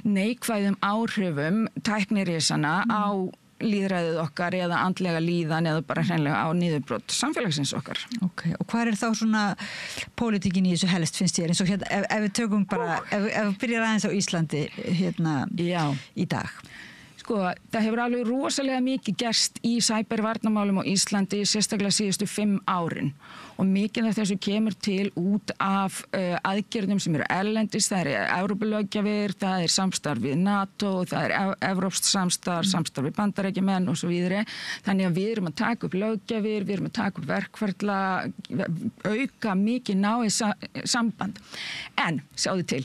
neikvæðum áhrifum tæknirisana á líðræðið okkar eða andlega líðan eða bara hreinlega á niðurbrot samfélagsins okkar. Ok, og hvað er þá svona pólitíkin í þessu helst finnst þér? Eins og ef við tökum bara, ef við byrjar aðeins á Íslandi í dag. Sko, það hefur alveg rosalega mikið gerst í cybervarnarmálum á Íslandi sérstaklega síðustu 5 árin og mikið af þessu kemur til út af aðgerðum sem eru erlendis, það er Evrópulöggjafir, það er samstarf við NATO, það er evrópskt samstarf við Bandaríkjamenn og svo vidare. Þannig að við erum að taka upp löggjafir, við erum að taka upp verkferla, auka mikið náið samband. En, sjáðu til,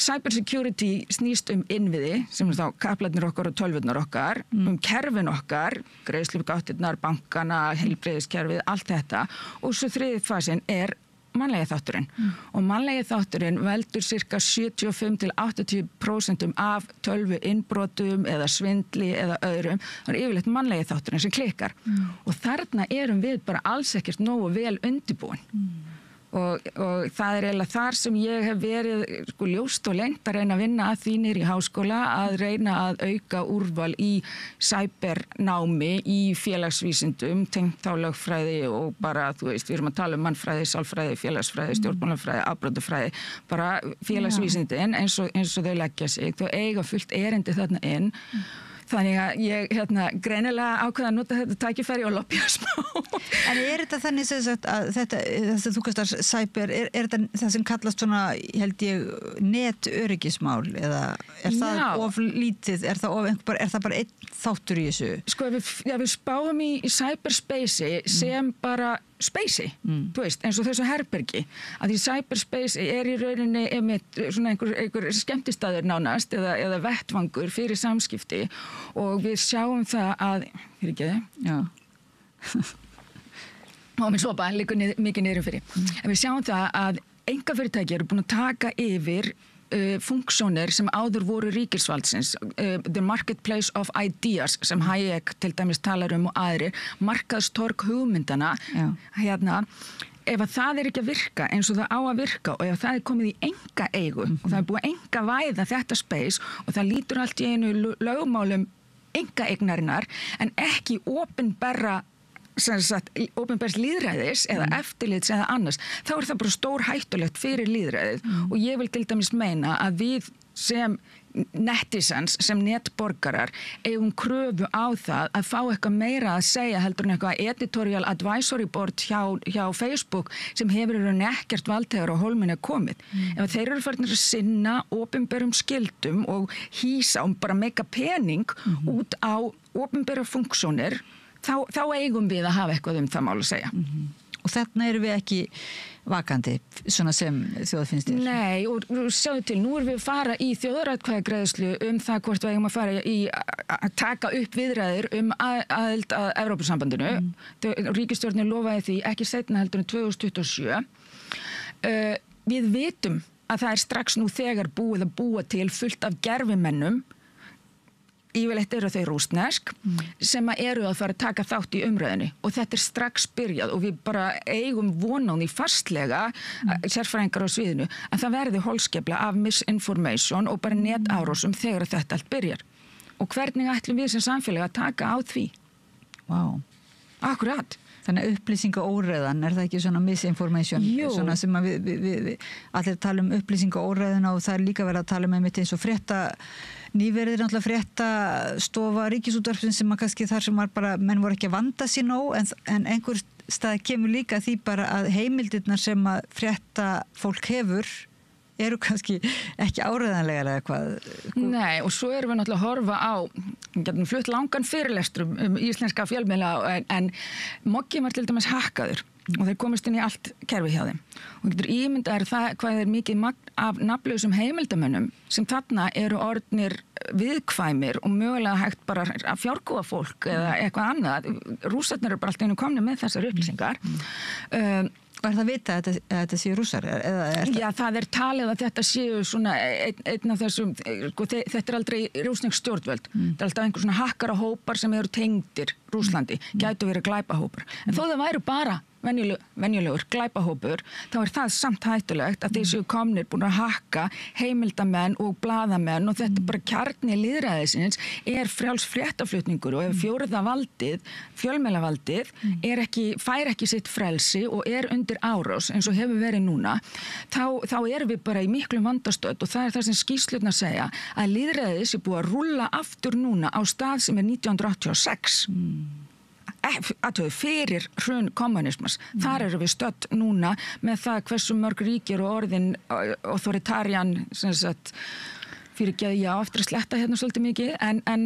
cybersecurity snýst innviði, sem er þá kaplarnir okkar og tölvurnar okkar, kerfin okkar, greiðslugáttirnar, bankana, heilbrigðiskerfið, allt þetta. Og svo þriðji fasin er mannlegi þátturinn. Og mannlegi þátturinn veldur cirka 75-80% af tölvu innbrotum eða svindli eða öðrum. Það er yfirleitt mannlegi þátturinn sem klikkar. Og þarna erum við bara alls ekkert nógu vel undirbúin. Og það er eiginlega þar sem ég hef verið ljóst og lengt að reyna að vinna að því niður í háskóla, að reyna að auka úrval í cybernámi í félagsvísindum, tengt þá lögfræði og bara, við erum að tala mannfræði, sálfræði, félagsfræði, stjórnmálafræði, afbrotafræði, bara félagsvísindin eins og þau leggja sig, þau eiga fullt erindi þarna inn. Þannig að ég greinilega ákveða að nota þetta tækifæri og lobbya smá. En þetta þannig að þetta þú kastar cyber, þetta það sem kallast svona, held ég, netöryggismál eða það of lítið, er það bara einn þáttur í þessu? Sko, ef við spáum í cyberspace sem bara spacey, þú veist, eins og þessu herbergi, að því cyberspace í rauninni svona einhver skemmtistaður nánast eða vettvangur fyrir samskipti og við sjáum það að, og minn sopa liggur mikið niður fyrir, en við sjáum það að einkafyrirtæki eru búin að taka yfir funksjónir sem áður voru ríkisvaldsins, the marketplace of ideas sem Hayek til dæmis talar og aðrir, markaðstorg hugmyndana, ef að það ekki að virka eins og það á að virka og ef það komið í enga eigu og það búið enga væða þetta space og það lítur allt í einu lögmálum enga eignarinnar en ekki opinberra opinbers lýðræðis eða eftirlits eða annars, þá það bara stór hættulegt fyrir lýðræðið og ég vil til dæmis meina að við sem netizens, sem netborgarar eigum kröfu á það að fá eitthvað meira að segja heldur en eitthvað editorial advisory board hjá Facebook sem hefur ekkert valdhegar á hólminni komið. Ef þeir eru farnir að sinna opinberum skildum og hýsa og bara meika pening út á opinbera funksjónir þá eigum við að hafa eitthvað það mál að segja. Og þarna erum við ekki vakandi, svona sem þjóðfinnst þér? Nei, og sjáðu til, nú erum við að fara í þjóðaratkvæðagreiðslu það hvort við eigum að fara í að taka upp viðræður aðild að Evrópusambandinu. Ríkisstjórnin lofaði því ekki seinna heldur en 2027. Við vitum að það strax nú þegar búið að búa til fullt af gervimennum yfirleitt eru þau rússnesk sem eru að fara að taka þátt í umræðinni og þetta strax byrjað og við bara eigum von á því fastlega sérfræðingar á sviðinu að það verði holskefla af misinformation og bara netárásum þegar þetta allt byrjar og hvernig ætlum við sem samfélag að taka á því? Vá. Akkurat. Þannig að upplýsingaóreiðan, það ekki svona misinformation? Jú. Svona sem að við allir tala upplýsingaóreiðuna og það líka verið að tala með eins og nýverið náttúrulega fréttastofa Ríkisútvarpsins sem að kannski þar sem var bara, menn voru ekki að vanda sér nóg en einhver stað kemur líka því bara að heimildirnar sem að fréttafólk hefur eru kannski ekki áreiðanlegar eða hvað? Nei, og svo erum við náttúrulega að horfa á flutt langan fyrirlestrum íslenska fjölmiðla en Moggi var til dæmis hakkaður og þeir komist inn í allt kerfi hjá þeim og getur ímyndað það hvað mikið magn af nafnlausum heimildamönnum sem þarna eru orðnir viðkvæmir og mögulega hægt bara að fjárkúa fólk eða eitthvað annað. Rússarnir eru bara alltaf einu komni með þessar upplýsingar. Var það vita að þetta séu rússar? Já, það talið að þetta séu svona einn af þessum, þetta aldrei rússnesk stjórnvöld. Það alltaf einhver svona hakkarahópar sem eru tengdir Rússlandi, gætu verið glæpahópar. En þó það væru bara venjulegur glæpahópur, þá það samt hættulegt að þeir séu komnir búin að hakka heimildamenn og blaðamenn og þetta bara kjarni lýðræðisins frjáls fréttaflutningur og ef fjórða valdið, fjölmiðlavaldið fær ekki sitt frelsi og undir árás eins og hefur verið núna, þá erum við bara í miklum vandastödd og það það sem skýrslurnar segja að lýðræðis búið að rúlla aftur núna á stað sem 1986. Fyrir hrun kommunismas. Þar eru við stödd núna með það hversu mörg ríkir og orðin authoritarian eftir að sletta hérna svolítið mikið en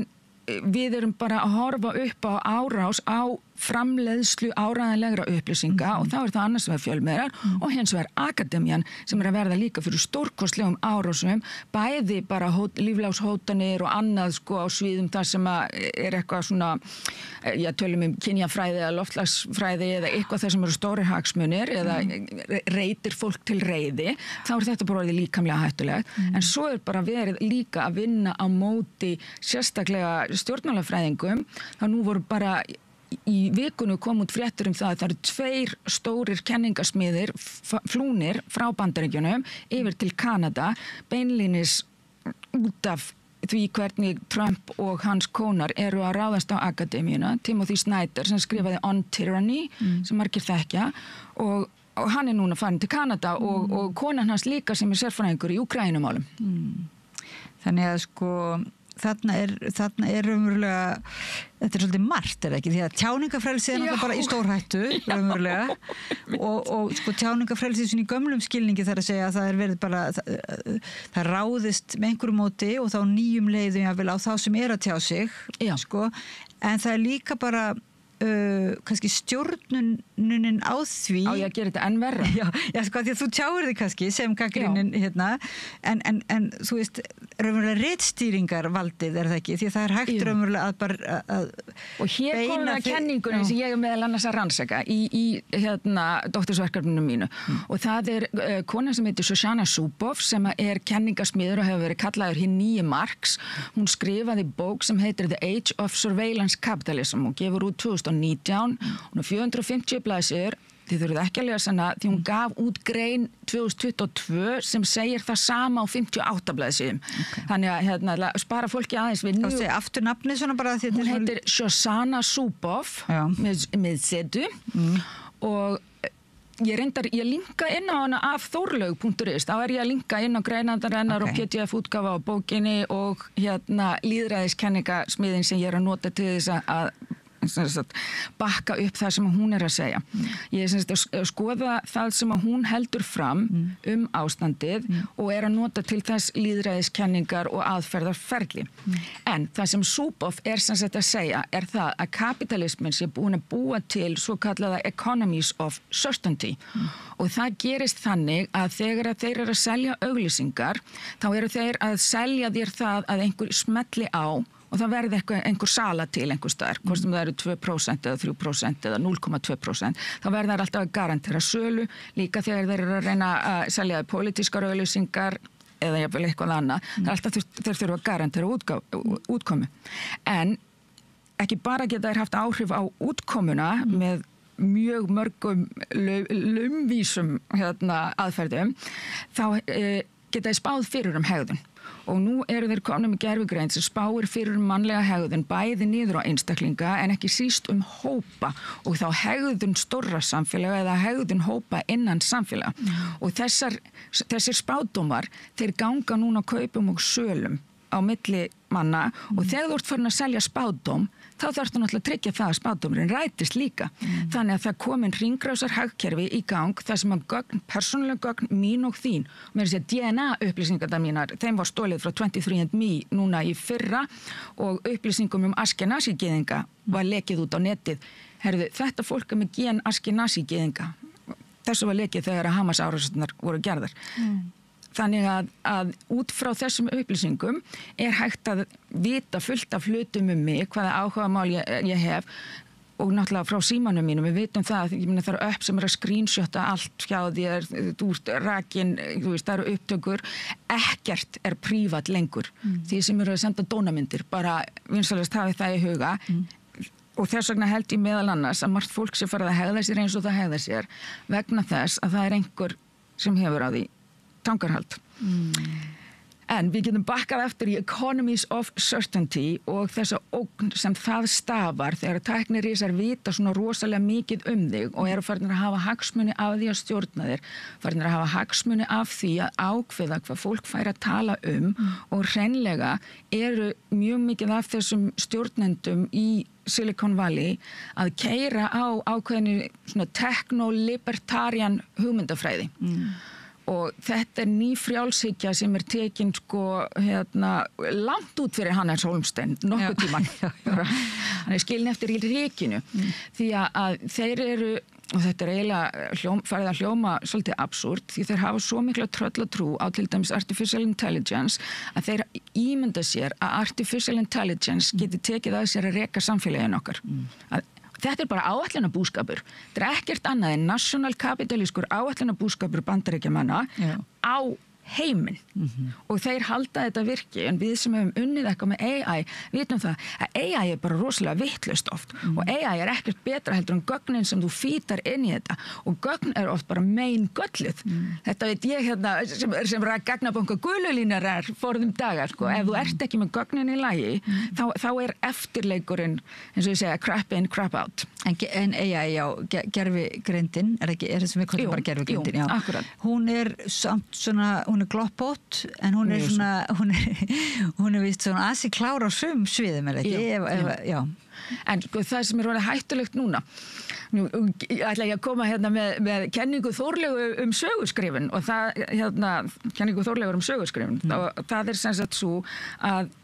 við erum bara að horfa upp á árás á framleiðslu áræðanlegra upplýsinga og þá það annars vegar fjölmiðlar og hins vegar akademían sem að verða líka fyrir stórkostlegum árásum, bæði bara líflagshótanir og annað á sviðum þar sem að eitthvað svona, tölum kynjafræði eða loftslagsfræði eða eitthvað þar sem eru stórir hagsmunir eða reytir fólk til reiði, þá þetta bara orðið líkamlega hættulegt, en svo bara verið líka að vinna á móti sérstaklega stjórnmálafræðingum, þá nú voru bara í vikunni kom út fréttur það eru 2 stórir kenningasmiðir flúnir frá Bandaríkjunum yfir til Kanada beinlínis út af því hvernig Trump og hans konar eru að ráðast á akademíuna. Timothy Snyder sem skrifaði On Tyranny sem margir þekkja og hann núna farin til Kanada og konan hans líka sem sérfræðingur í Úkraínumálum. Þannig að þarna er raunverulega, þetta svolítið margt, ekki? Því að tjáningafrelsi náttúrulega bara í stórhættu, raunverulega, og sko tjáningafrelsi í gömlum skilningi þar að segja að það verið bara, það ráðist með einhverju móti og þá nýjum leiðum jafnvel á þá sem að tjá sig, sko, en það líka bara kannski stjórnunin á því á ég að gera þetta enn verra já sko, því að þú tjáir þig kannski sem gagnrýnin hérna, en þú veist, raunverulega ritstýringar valdið það ekki, því að það hægt raunverulega að bara og hér komum við að kenningunum sem ég meðal annars að rannsaka í hérna doktorsverkefninu mínu og það kona sem heitir Shoshana Zuboff sem er kenningasmiður og hefur verið kallaður hinn nýji Marx, hún skrifaði bók sem heitir The Age of Surveillance Capitalism og gefur út 2019, hún 450 blaðsíður, þið þurfið ekki að lesa hana því hún gaf út grein 2022 sem segir það sama á 58 blaðsíðum. Þannig að hérna, spara fólki aðeins vinnu. Þá segir aftur nafnið svona bara því hún heitir Shoshana Zuboff með setu og ég linka inn á hana af þorlaug.is, þá ég að linka inn á greinandarinnar og PDF-útgáfa á bókinni og hérna lýðræðiskenningasmiðin sem ég að nota til þess að bakka upp það sem hún að segja. Ég að skoða það sem hún heldur fram ástandið og að nota til þess lýðræðiskenningar og aðferðarferli. En það sem Zuboff að segja það að kapitalismin sé búin að búa til svo kallaða economies of certainty og það gerist þannig að þegar að þeir að selja auglýsingar þá þeir að selja þér það að einhver smelli á og það verði einhver sala til einhver staðar, hvort sem það 2% eða 3% eða 0,2%, þá verða þær alltaf að garantera sölu, líka þegar þeir að reyna að selja pólitískar auglýsingar eða jafnvel eitthvað annað, það alltaf þeir þurfa að garantera útkomu. En ekki bara geta þeir haft áhrif á útkomuna með mjög mörgum laumvísum aðferðum, þá geta þeir spáð fyrir hegðun. Og nú þeir komnir með gervigreind sem spáir fyrir mannlega hegðun bæði niður á einstaklinga en ekki síst hópa og þá hegðun stórra samfélaga eða hegðun hópa innan samfélaga. Og þessir spádómar, þeir ganga núna á kaupum og sölum á milli manna og þegar þú ert farin að selja spádóm þá þarftu náttúrulega að tryggja það að spádómurinn rætist líka. Þannig að það komin hringrásar hagkerfi í gang þar sem að gögn, persónuleg gögn mín og þín, og mér að DNA upplýsingarnar mínar, þeim var stólið frá 23andMe núna í fyrra og upplýsingum Ashkenazi-gyðinga var lekið út á netið. Herðu, þetta fólk með gen Ashkenazi-gyðinga, þessu var lekið þegar að Hamas-árásirnar voru gerðar. Þannig að út frá þessum upplýsingum hægt að vita fullt af hlutum mig, hvaða áhugamál ég hef og náttúrulega frá símanum mínum. Við vitum það, það eru upp sem að screenshotta allt hjá þér, þú ert rakin, þú veist, það eru upptökur. Ekkert prívat lengur. Því sem eru að senda dónamyndir, bara vinsalast hafi það í huga. Og þess vegna held ég meðal annars að margt fólk sem farið að hegða sér eins og það hegða sér vegna þess að það einhver sem hefur á því tangarhald. En við getum bakkað eftir í economies of certainty og þessa ógn sem það stafar þegar tæknirísar vita svona rosalega mikið þig og eru farnir að hafa hagsmuni af því að stjórna þér, farnir að hafa hagsmuni af því að ákveða hvað fólk fær að tala og hreinlega eru mjög mikið af þessum stjórnendum í Silicon Valley að keyra á ákveðinu svona techno-libertarian hugmyndafræði. Og þetta ný frjálshyggja sem tekin langt út fyrir Hannes Holmstein nokkuð tímann. Hann skilin eftir í ríkinu. Því að þeir eru, og þetta eiginlega farið að hljóma svolítið absúrt, því þeir hafa svo mikla tröllatrú á til dæmis artificial intelligence að þeir ímynda sér að artificial intelligence geti tekið að sér að reka samfélagin okkar. Þetta bara áætlunarbúskapur. Þetta ekkert annað en nationalkapitalískur áætlunarbúskapur Bandaríkjamanna á heiminn. Og þeir halda þetta virki, en við sem hefum unnið eitthvað með AI, vitum það að AI bara rosalega vitlaust oft og AI ekkert betra heldur en gögnin sem þú fítar inn í þetta og gögn oft bara meingölluð. Þetta veit ég sem gagnabanka gululínarar forðum dagar, ef þú ert ekki með gögnin í lagi, þá eftirleikurinn, eins og ég segja, crap in, crap out. En AI, gervigreindin, það sem við kallum bara gervigreindin, akkurat. Hún samt svona, hún hún er gloppótt en hún er svona, hún er vist svona asi klár á sviðum, ekki? Já. En sko, það sem er orðið hættulegt núna, nú ætla ég að koma hérna með kenningu Þórlegu sögurskrifun og það, kenningu Þórlegur sögurskrifun, og það er sem sagt svo að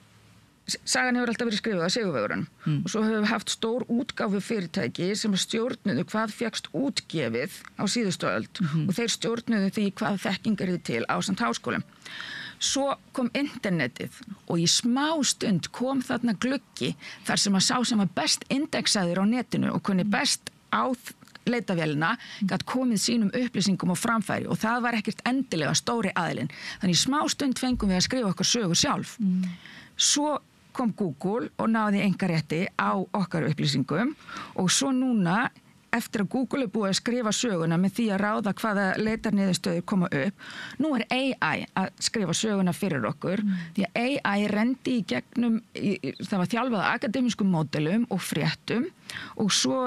sagan hefur alltaf verið skrifuð af sigurvegurum og svo hefur við haft stór útgáfu fyrirtæki sem stjórnuðu hvað fékkst útgefið á síðustu öld og þeir stjórnuðu því hvað þekking er til ásamt háskólum. Svo kom internetið og í smá stund kom þarna gluggi þar sem að sá sem var best indexaður á netinu og kunni best á leitavélina gat komið sínum upplýsingum og framfæri og það var ekkert endilega stóri aðilinn. Þannig í smá stund fengum við að skrifa okkar sögu sjálf. Svo kom Google og náði einkarétti á okkar upplýsingum og svo núna eftir að Google er búið að skrifa söguna með því að ráða hvaða leitarniðurstöður koma upp, nú er AI að skrifa söguna fyrir okkur því að AI rendi í gegnum, það var þjálfað akademískum módelum og fréttum og svo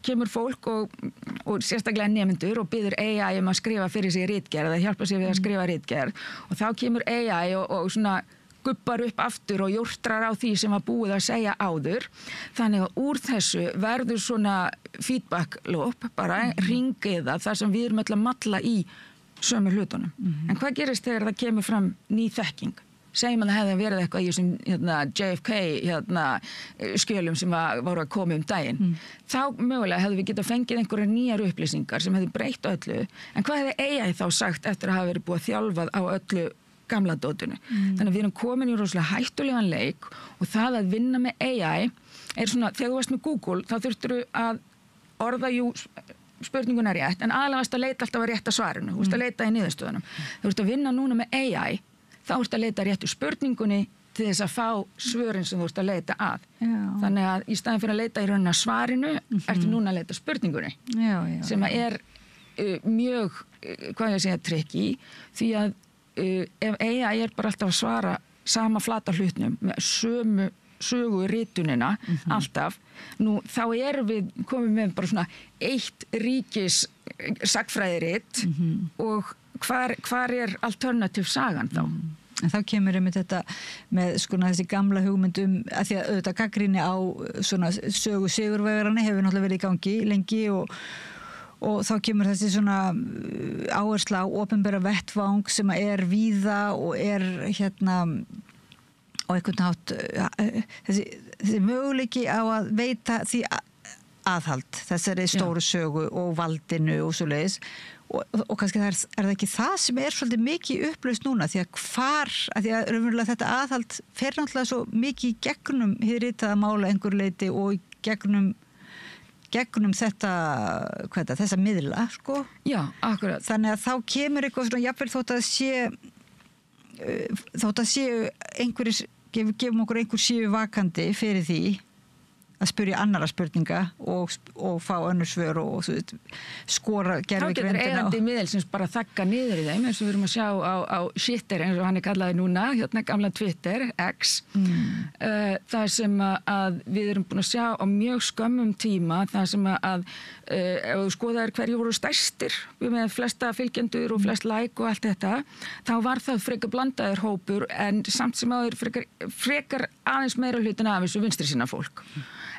kemur fólk og sérstaklega nemendur og biður AI að skrifa fyrir sig ritgerð eða hjálpa sér við að skrifa ritgerð og þá kemur AI og svona gubbar upp aftur og jórtrar á því sem var búið að segja áður. Þannig að úr þessu verður svona feedback loop, bara ringiða þar sem við erum öll að malla í sömu hlutunum. En hvað gerist þegar það kemur fram ný þekking? Segjum að það hefði verið eitthvað í þessum JFK skjölum sem voru að koma daginn. Þá mögulega hefðu við getað fengið einhverjar nýjar upplýsingar sem hefðu breytt öllu. En hvað hefði AI þá sagt eftir að hafa verið búið að þjálfað á öllu gamla dótinu. Þannig að við erum komin í rosalega hættulegan leik og það að vinna með AI er svona, þegar þú varst með Google þá þurftur að orða spurninguna rétt en aðalega varst að leita alltaf að rétta svarinu, þú varst að leita í niðurstöðunum. Þú varst að vinna núna með AI, þá varst að leita réttu spurningunni til þess að fá svörin sem þú varst að leita að. Þannig að í staðin fyrir að leita í rauninni að svarinu, ertu núna að leita spurningunni sem að er mjög, hvað ég að segja, tricky því að ef AI er bara alltaf að svara sama flata hlutnum með sömu sögu ritunina alltaf, nú þá erum við komið með bara svona eitt ríkis sagfræðiritt og hvar er alternativ sagan þá? En þá kemur einmitt þetta með skona þessi gamla hugmyndum að því að auðvitað gagnrýni á svona sögu sigurvegarana hefur náttúrulega verið í gangi lengi og þá kemur þessi svona áhersla á opinbera vettvang sem er víða og er á einhvern hátt þessi möguleiki á að veita því aðhald þessari stóru sögu og valdinu og svoleiðis og kannski er það ekki það sem er svolítið mikið upplaust núna því að raunverulega þetta aðhald fer náttúrulega svo mikið í gegnum hið ritaða mála einhver leiti og gegnum þessa miðla, sko. Já, akkurat. Þannig að þá kemur eitthvað svona, jafnvel þótt að séu einhverjir, gefum okkur einhver séu vakandi fyrir því að spyrja annara spurninga og fá önnur svör og skora gervigreindina. Þá getur eigandi miðilsins bara þagga niður í þeim eins og við erum að sjá á Twitter eins og hann er kallaði núna, gamla Twitter, X. Það sem að við erum búin að sjá á mjög skömmum tíma, það sem að ef þú skoðaðir hverju voru stærstir með flesta fylgjendur og flest like og allt þetta, þá var það frekar blandaður hópur en samt sem áður frekar aðeins meira hlutin af þessu vinstri sinna fólk.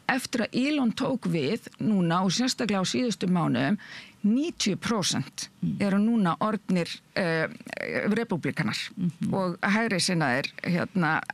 Eftir að Elon tók við núna og sérstaklega á síðustu mánuðum 90% eru núna orðnir republikanar og hægri sinnaðir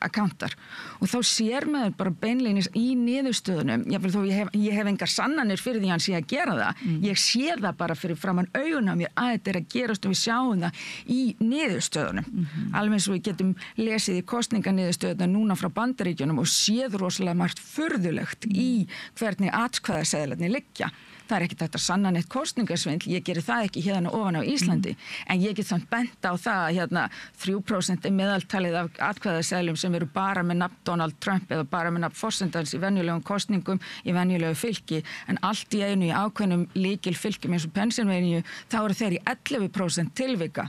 akkántar og þá sér maður bara beinleinis í niðurstöðunum, jáfnvel þó ég hef engar sannanir fyrir því hann sé að gera það, ég sé það bara fyrir framan augun á mér að þetta er að gerast og við sjáum það í niðurstöðunum alveg eins og við getum lesið í kosninganiðurstöðuna núna frá Bandaríkjunum og séð rosalega margt furðulegt í hvernig atkvæðaseðlarnir liggja. Það er ekkert hægt að sanna neitt kosningasvindl, ég gerir það ekki hérna ofan á Íslandi, en ég get samt bent á það að 3% er meðaltalið af atkvæðaseðlum sem eru bara með nafn Donald Trump eða bara með nafn forsetans í venjulegum kosningum, í venjulegu fylki, en allt í einu í ákveðnum lykil fylkjum eins og Pennsylvania, þá eru þeir í 11% tilvika.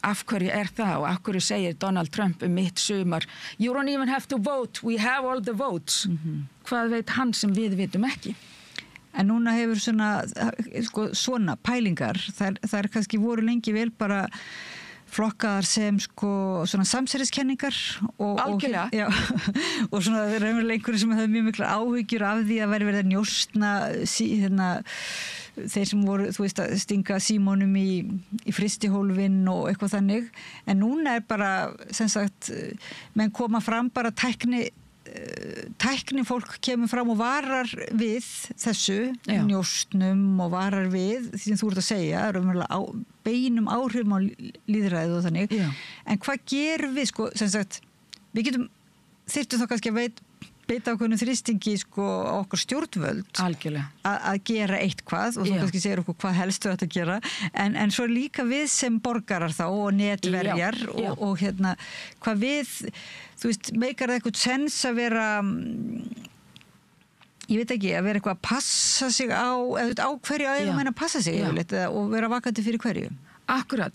Af hverju er það og af hverju segir Donald Trump mitt sumar You don't even have to vote, we have all the votes. Hvað veit hann sem við vitum ekki? En núna hefur svona pælingar, þær kannski voru lengi vel bara flokkaðar sem sko svona samsæriskenningar og svona raunverulega einhverju sem höfðu mjög miklar áhyggjur af því að væri verið að njósna þeir sem voru, þú veist, að stinga símónum í frystihólfin og eitthvað þannig, en núna bara sem sagt, menn koma fram bara tækni fólk kemur fram og varar við þessu njóstnum og varar við því sem þú ert að segja, raunverulega beinum áhrifum á lýðræðið og þannig. En hvað gerum við sko, sem sagt, við þyrftum þá kannski að beita ákveðnu þrýstingi sko á okkur stjórnvöld að gera eitthvað og þú kannski segir okkur hvað helst þú ætti að gera en svo líka við sem borgarar þá og netverjar og hérna hvað við, þú veist, meikar það eitthvað sens að vera ég veit ekki, að vera eitthvað að passa sig á hverju að meina passa sig yfirleitt og vera vakandi fyrir hverju. Akkurat,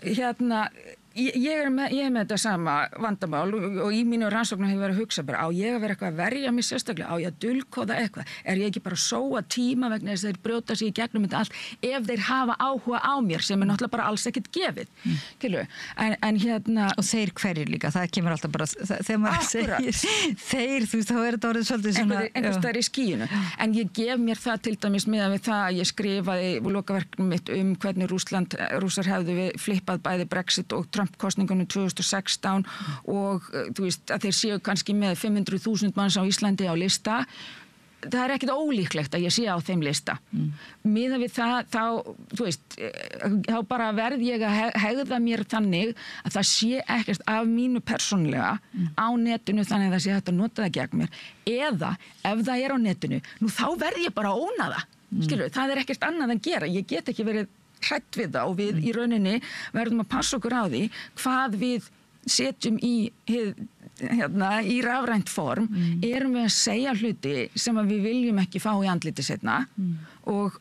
hérna ég er með þetta sama vandamál og í mínu rannsóknum hefur verið að hugsa bara á ég að vera eitthvað að verja mig sérstaklega, á ég að dulkóða eitthvað, ég ekki bara að sóa tíma vegna þess að þeir brjóta sig í gegnum þetta allt ef þeir hafa áhuga á mér sem náttúrulega bara alls ekkert gefið. En hérna og þeir hverjir líka, það kemur alltaf bara þegar maður segir þeir, þú veist, þá þetta orðið svolítið svona einhvers staðar í skýinu, en ég gef mér það til dæmis miðað við það að ég skrifaði lokaverkinu mitt hvernig Rússar hefðu flippað bæði Brexit og Trump-kosningunum 2016 og þú veist að þeir séu kannski með 500.000 manns á Íslandi á lista. Það er ekkert ólíklegt að ég sé á þeim lista. Miðað við það, þú veist, þá bara verð ég að hegða mér þannig að það sé ekkert af mínu persónlega á netinu þannig að það sé hægt að nota það gegn mér. Eða ef það er á netinu, nú þá verð ég bara að óna það. Skilur, það er ekkert annað en gera. Ég get ekki verið hrætt við það og við í rauninni verðum að passa okkur á því hvað við setjum í rafrænt form, erum við að segja hluti sem að við viljum ekki fá í andliti seinna og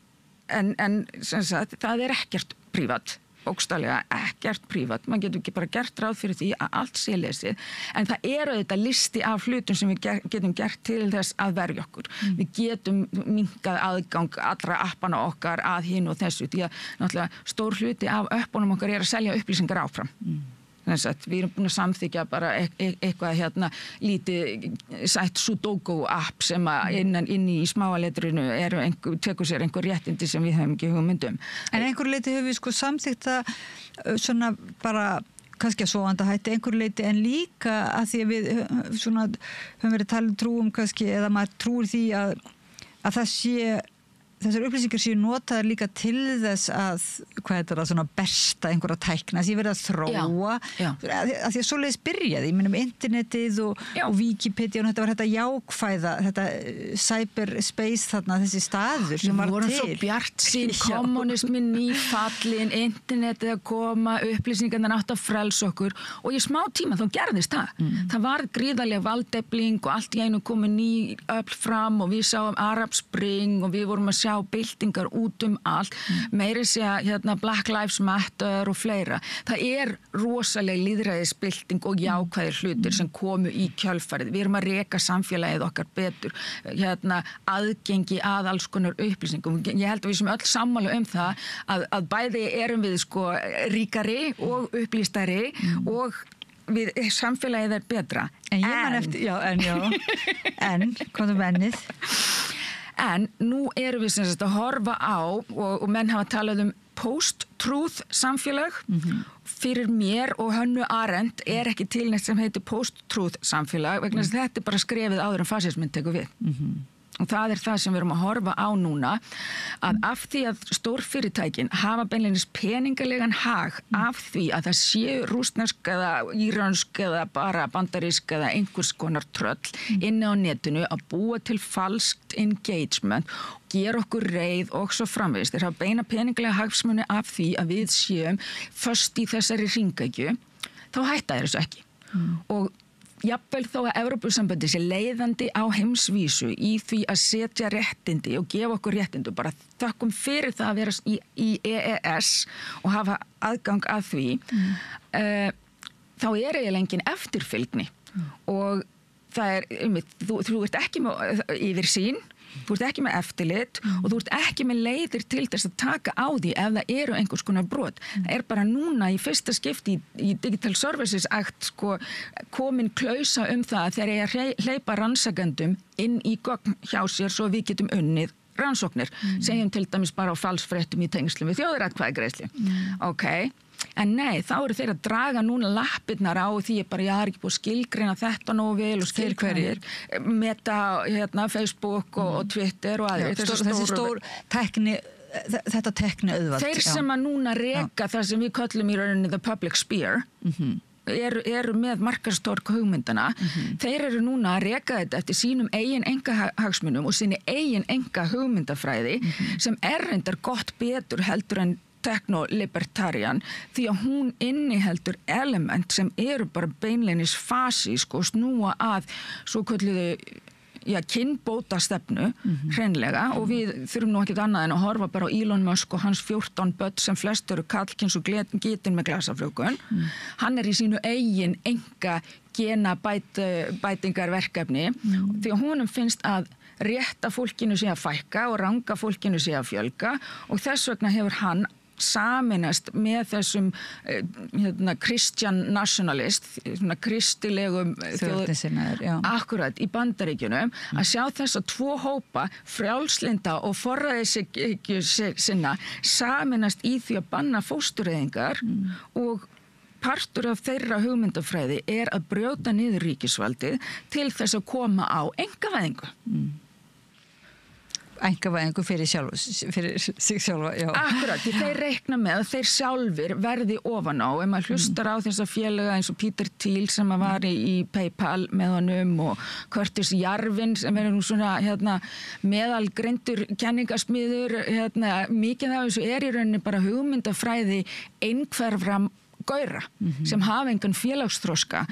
en sem sagt, það er ekkert prívat, bókstaflega ekkert prívat, maður getur ekki bara gert ráð fyrir því að allt sé lesið, en það eru þetta listi af hlutum sem við getum gert til þess að verja okkur. Við getum minnkað aðgang allra appana okkar að hinn og þessu, því að náttúrulega stór hluti af appunum okkar er að selja upplýsingar áfram. Þess að við erum búin að samþykja bara eitthvað lítið sætt Sudoku app sem að inn í smáaletrinu tekur sér einhver réttindi sem við hefum ekki hugmyndum. En einhver leiti höfum við sko samþykkt það svona bara kannski að sofanda hætti einhver leiti en líka að því að við svona höfum verið talið trúum kannski eða maður trúir því að það sé þessar upplýsingar séu notaðar líka til þess að, hvað heitir það, svona bersta einhverja tækna, þess að ég verið að þróa að því að svoleiðis byrjaði, ég minnum internetið og Wikipedia og þetta var þetta jákvæða, þetta cyberspace þarna, þessi staður sem var til. Við vorum svo bjartsýn, kommunismin nýfallin, internetið að koma, upplýsingarnar átt að frelsa okkur og í smá tíma þá gerðist það. Það var gríðarlega valdefling og allt í einu komið ný öfl fram og við sáum Arab Spring og við vorum að sjá byltingar út allt, meiri segja Black Lives Matter og fleira. Það er rosaleg lýðræðisbylting og jákvæðir hlutir sem komu í kjölfarið. Við erum að reka samfélagið okkar betur, aðgengi að alls konar upplýsingum. Ég held að við sem öll sammála það að bæði erum við sko ríkari og upplýstari og við samfélagið er betra. En ég man eftir, en komum ennið. En nú erum við sem sagt að horfa á og menn hafa talað post-truth samfélag. Fyrir mér og Hönnu Arendt er ekki til neitt sem heitir post-truth samfélag vegna þess að þetta er bara skrefið áður en fasisminn tekur við. Og það er það sem við erum að horfa á núna að af því að stórfyrirtækin hafa beinleinis peningalegan hag af því að það séu rússnesk eða írönsk eða bara bandarísk eða einhvers konar tröll inni á netinu að búa til falskt engagement, gera okkur reið og svo framvegis. Þeir hafa beina peningalega hagsmuni af því að við séum föst í þessari hringekju, þá hætta þeir þessu ekki. Og jafnvel þó að Evrópusambandið sé leiðandi á heimsvísu í því að setja réttindi og gefa okkur réttindi og bara þökkum fyrir það að vera í EES og hafa aðgang að því, þá er eiginlega engin eftirfylgni og það er, þú ert ekki með yfirsýn þú ert ekki með eftirlit og þú ert ekki með leiðir til þess að taka á því ef það eru einhvers konar brot. Það bara núna í fyrsta skipti í Digital Services Act sko, komin klausa það þegar ég hleypa rannsakendum inn í gögn hjá sér svo við getum unnið rannsóknir. Segjum til dæmis bara á falsfréttum í tengslum við þjóðaratkvæðagreiðslu. Ok, en nei, þá eru þeir að draga núna lappirnar á því ég er ekki búið að skilgreina þetta nógu vel og skilgreinir Meta, Facebook og Twitter og aðrir. Þessi stór tekni þetta tekni auðvald. Þeir sem að núna reka það sem við köllum í rauninni the public sphere eru með markaðstorg hugmyndana, þeir eru núna að reka þetta eftir sínum eigin engahagsmunum og síni eigin enga hugmyndafræði sem reyndar gott betur heldur en techno-libertarian því að hún inniheldur element sem eru bara beinleinis fasísk og snúa að svo kölluðu kynbótastefnu hreinlega og við þurfum nú ekkert annað en að horfa bara á Elon Musk og hans 14 börn sem flest eru kallkyns og getin með glasafrjókun. Hann í sínu eigin enga genabætingarverkefni því að honum finnst að rétta fólkinu sé að fækka og ranga fólkinu sé að fjölga og þess vegna hefur hann saminast með þessum Christian nationalist, kristilegum akkurat í Bandaríkjunum að sjá þess að tvo hópa frjálslynda og forræðishyggju sinna saminast í því að banna fóstureyðingar og partur af þeirra hugmyndafræði að brjóta niður ríkisvaldið til þess að koma á einkavæðingu. Einkavæðingu fyrir sig sjálfa, já. Akkurat, því þeir reikna með að þeir sjálfir verði ofan á, ef maður hlustar á þessa félaga eins og Peter Thiel sem var í PayPal með honum og Curtis Jarvin sem nú svona meðalgreindur kenningasmiður, mikið af þessu í rauninni bara hugmyndafræði einhverfra gaura sem hafa engan félagsþroska,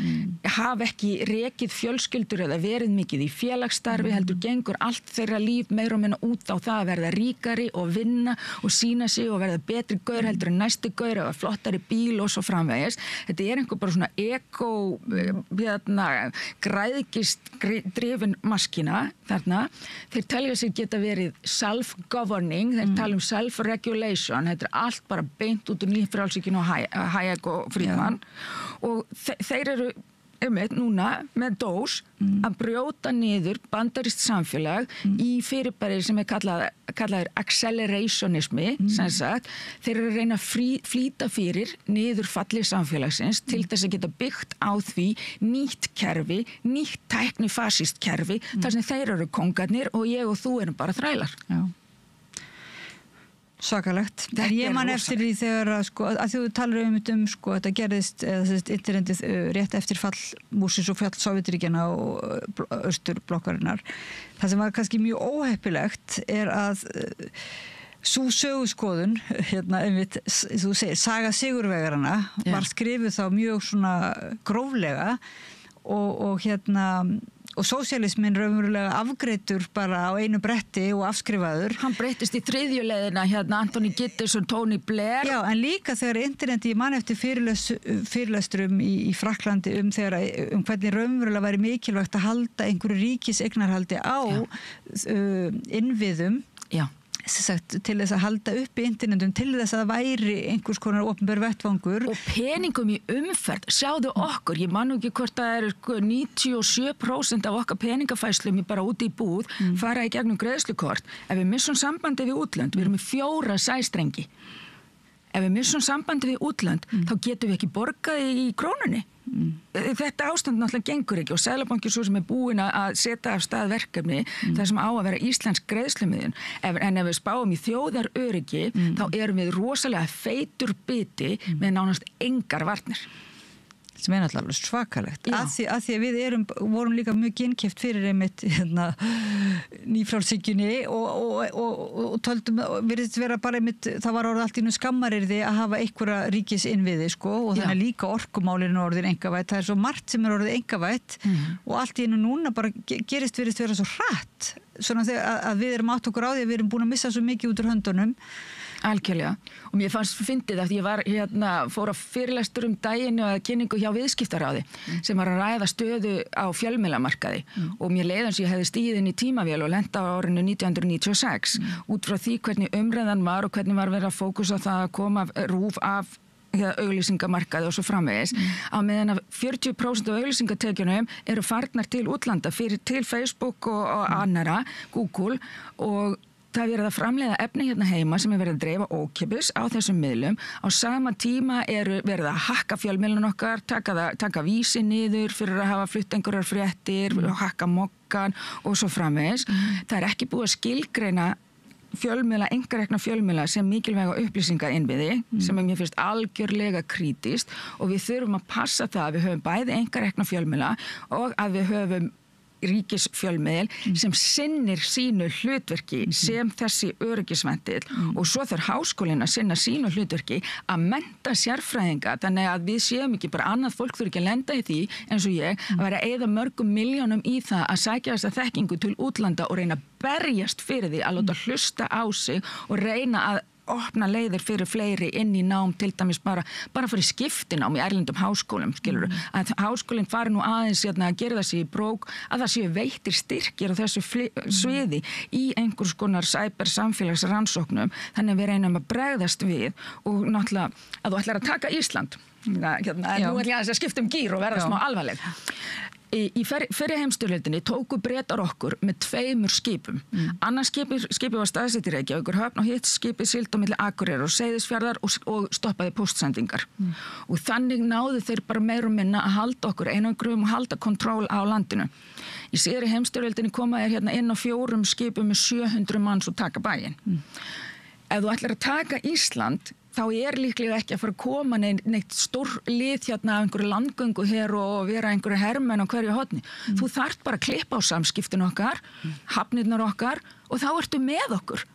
hafa ekki rekið fjölskyldur eða verið mikið í félagsstarfi, heldur gengur allt þeirra líf meira og minna út á það að verða ríkari og vinna og sína sig og verða betri gaur heldur en næsti gaur eða flottari bíl og svo framvegis. Þetta einhver bara svona græðgist drifin maskína þarna. Þeir telja sig geta verið self-governing, þeir tala self-regulation, þetta allt bara beint út úr nýfrjálshyggju og Hayek og Friedman og þeir eru núna með dós að brjóta niður bandarískt samfélag í fyrirbæri sem kallaður accelerationismi, sem sagt, þeir eru að reyna að flýta fyrir niðurfalli samfélagsins til þess að geta byggt á því nýtt kerfi, nýtt tæknifasískt kerfi, þar sem þeir eru kongarnir og ég og þú erum bara þrælar. Já. Svakalegt. Ég man eftir því þegar að þú talar þetta gerðist internetið rétt eftir fall múrsins og fall Sovétríkjanna og austurblokkarinnar. Það sem var kannski mjög óheppilegt að sú söguskoðun, þú segir, saga sigurvegarana var skrifuð þá mjög svona gróflega og sósíalismin raunverulega afgreiddur bara á einu bretti og afskrifaður. Hann breyttist í þriðjuleiðina Anthony Giddens og Tony Blair. Já, en líka þegar interneti, ég man eftir fyrirlesturum í Frakklandi hvernig raunverulega væri mikilvægt að halda einhverju ríkiseignarhaldi á innviðum. Já. Sagt, til þess að halda upp í internetum, til þess að það væri einhvers konar opinber vettvangur. Og peningum í umferð, sjáðu okkur, ég man ekki hvort það 97% af okkar peningafæslum bara úti í búð, fara í gegnum greiðslukort. Ef við missum sambandi við útlönd, við erum með 4 sæstrengi. Ef við missum sambandi við útlönd, þá getum við ekki borgað í krónunni. Þetta ástand náttúrulega gengur ekki og Seðlabankinn svo sem búinn að setja af stað verkefni þar sem á að vera íslensk greiðslumiðjun en ef við spáum í þjóðaröryggi þá erum við rosalega feitur biti með nánast engar varnir. Sem náttúrulega svakalegt. Að því að við vorum líka mjög ginnkeypt fyrir einmitt nýfrjálshyggjunni og töldum, virðist vera bara einmitt, það var orðið allt í nú skammarirði að hafa einhverja ríkisinnviði og þannig líka orkumálin orðin einkavætt. Það svo margt sem orðið einkavætt og allt í nú núna bara virðist vera svo hratt svona að við erum átt okkur á því að við erum búin að missa svo mikið út úr höndunum. Algjörlega. Og mér fannst fyndið að ég var fór á fyrirlestur daginn og kynningu hjá viðskiptaráði sem var að ræða stöðu á fjölmiðlamarkaði og mér leið eins og ég hefði stigið inn í tímavél og lent á árinu 1996 út frá því hvernig umræðan var og hvernig var verið að fókusa það að koma RÚV af auglýsingamarkaði og svo framvegis á meðan að 40% af auglýsingatekjunum eru farnar til útlanda til Facebook og annara, Google og það er verið að framleiða efni hérna heima sem er verið að dreifa ókeypis á þessum miðlum. Á sama tíma er verið að hakka fjölmiðlun okkar, taka Vísi niður fyrir að hafa flutt einhverjar fréttir, hakka Mokkan og svo framvegis. Það er ekki búið að skilgreina fjölmiðla, einkarekna fjölmiðla sem mikilvæga upplýsingainnviði sem mér finnst algjörlega krítískt og við þurfum að passa það að við höfum bæði einkarekna fjölmiðla og að við höfum ríkisfjölmiðil sem sinnir sínu hlutverki sem þessi öryggisventil og svo þarf háskólinn að sinna sínu hlutverki að mennta sérfræðinga þannig að við séum ekki bara annað fólk þurfi ekki að lenda í því eins og ég að vera að eyða mörgum milljónum í það að sækja þessa þekkingu til útlanda og reyna að berjast fyrir því að láta hlusta á sig og reyna að opna leiðir fyrir fleiri inn í nám til dæmis bara fyrir skiptinám í erlendum háskólum, skilur að háskólinn fari nú aðeins að gera þessi í brók að það séu veittir styrkir á þessu sviði í einhvers konar cybersamfélagsrannsóknum þannig að við reynum að bregðast við og náttúrulega að þú ætlar að taka Ísland nú ætla ég að skipta gír og verða smá alvarleg Í fyrri heimsstyrjöldinni tóku Bretar okkur með 2 skipum. Annars skipið var staðsett í Reykjavíkur höfn og hitt skipið sigldi á milli Akureyrar og Seyðisfjarðar og stoppaði póstsendingar. Og þannig náðu þeir bara meira og minna að halda okkur einangrum og halda kontról á landinu. Í síðari heimsstyrjöldinni koma þeir hérna inn á 4 skipum með 700 manns og taka bæinn. Ef þú ætlar að taka Ísland þá er líklega ekki að fara að koma neitt stór lið hérna af einhverju landgöngu hér og vera einhverju hermenn á hverju horni. Þú þarft bara að klippa á samskiptin okkar, hafnirnar okkar og þá ertu með okkur.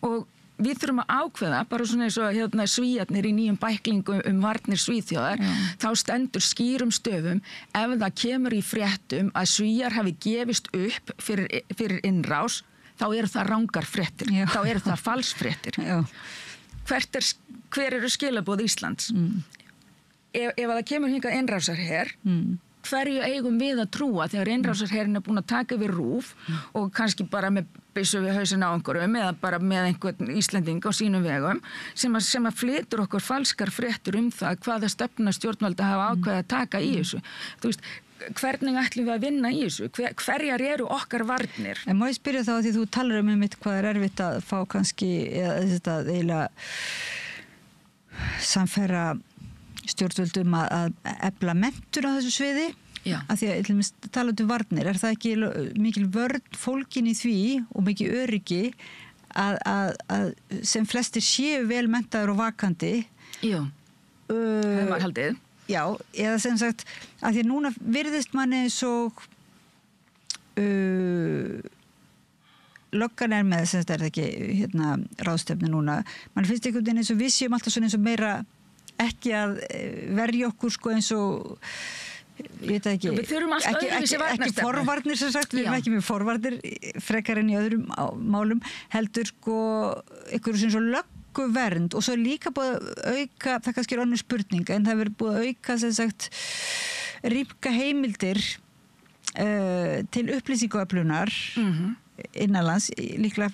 Og við þurfum að ákveða, bara svona eins og hérna Svíarnir í nýjum bæklingu varnir Svíþjóðar, þá stendur skýrum stöfum ef það kemur í fréttum að Svíar hafi gefist upp fyrir innrás, þá eru það rangar fréttir, þá eru það falsfréttir. Hver eru skilaboð Íslands? Ef það kemur hingað innrásarher, hverju eigum við að trúa þegar innrásarherinn er búin að taka við RÚV og kannski bara með byssu við hausinn á einhverjum eða bara með einhvern Íslending á sínum vegum sem að flytur okkur falskar fréttur það hvaða stefna stjórnvalda hafa ákveðið að taka í þessu. Þú veist, hvernig ætlum við að vinna í þessu? Hverjar eru okkar varnir? En má ég spyrja þá að því þú talar einmitt hvað er erfitt að fá kannski eða þetta eiginlega samfæra stjórnvöldum að efla menntun á þessu sviði af því að talandi varnir, er það ekki mikil vörn fólkin í því og mikil öryggi að sem flestir séu vel menntaður og vakandi? Já, það var haldið. Já, eða sem sagt að því að núna virðist manni eins og löggan er með sem þetta er ekki ráðstefnu núna mann finnst einhvern veginn eins og við séum alltaf svona eins og meira ekki að verja okkur sko eins og ég veit ekki ekki forvarnir sem sagt, við erum ekki með forvarnir frekar en í öðrum málum heldur sko einhverju sem svo vernd og svo er líka búið að auka, það kannski er önnur spurning en það verið búið að auka sem sagt rýmka heimildir til upplýsingaöflunar innanlands, líklega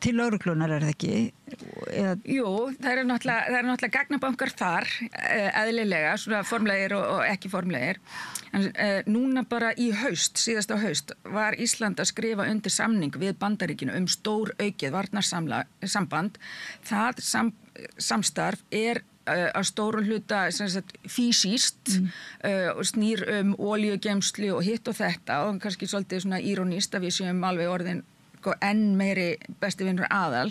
til lögreglunar er það ekki? Jú, það eru náttúrulega gagnabankar þar, eðlilega, svona formlegir og ekki formlegir. En núna bara í haust, síðasta haust, var Ísland að skrifa undir samning við Bandaríkinu stór aukið varnarsamband. Það samstarf er að stórum hluta físíst og snýr olíugeymslu og hitt og þetta og kannski svolítið svona írónist að við séum alveg orðin enn meiri besti vinur aðal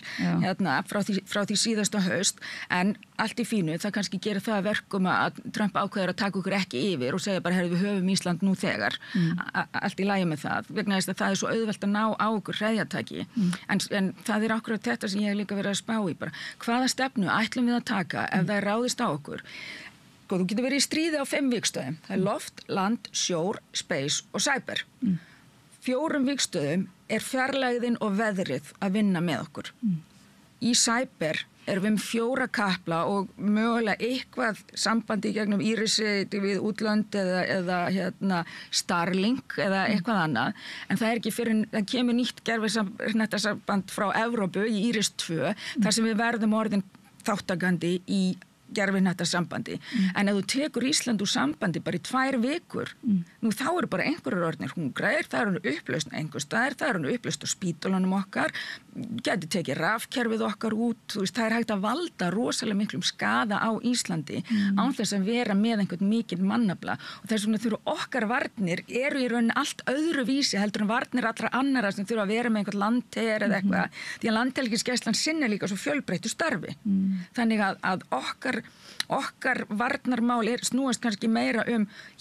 frá því síðasta haust en allt í fínu, það kannski gerir það verkum að Trump ákveður að taka okkur ekki yfir og segja bara, við höfum Ísland nú þegar allt í lagi með það vegna þess að það er svo auðvelt að ná á okkur hreðjataki en það er akkurat þetta sem ég hef líka verið að spá í bara, hvaða stefnu ætlum við að taka ef það er ráðist á okkur þú getur verið í stríði á 5 vígstöðum það er loft, land, sjór, space og cyber 4 vígstöðum fjarlægðin og veðrið að vinna með okkur. Í Cyber erum við 4 kapla og mögulega eitthvað sambandi gegnum Írisi við útlönd eða Starlink eða eitthvað annað. En það ekki fyrir, það kemur nýtt gervisnettasamband frá Evrópu í Íris 2, þar sem við verðum orðin þáttakandi í gerfinættasambandi. En ef þú tekur Ísland úr sambandi bara í 2 vikur, nú þá eru bara einhverjur orðnir hungræðir, það eru upplausn einhvers staðar, það eru upplausn á spítulunum okkar, gæti tekið rafkerfið okkar út, þú veist, það hægt að valda rosalega miklum skaða á Íslandi án þess að vera með einhvern mikinn mannafla. Og þess vegna þurfa okkar varnir eru í rauninni allt öðru vísi heldur en varnir allra annara sem þurfa að vera með einhvern landher eða eitthvað, því að landhelgisgæslan sinnir líka svo fjölbreyttu starfi. Þannig að okkar varnarmál snúast kannski meira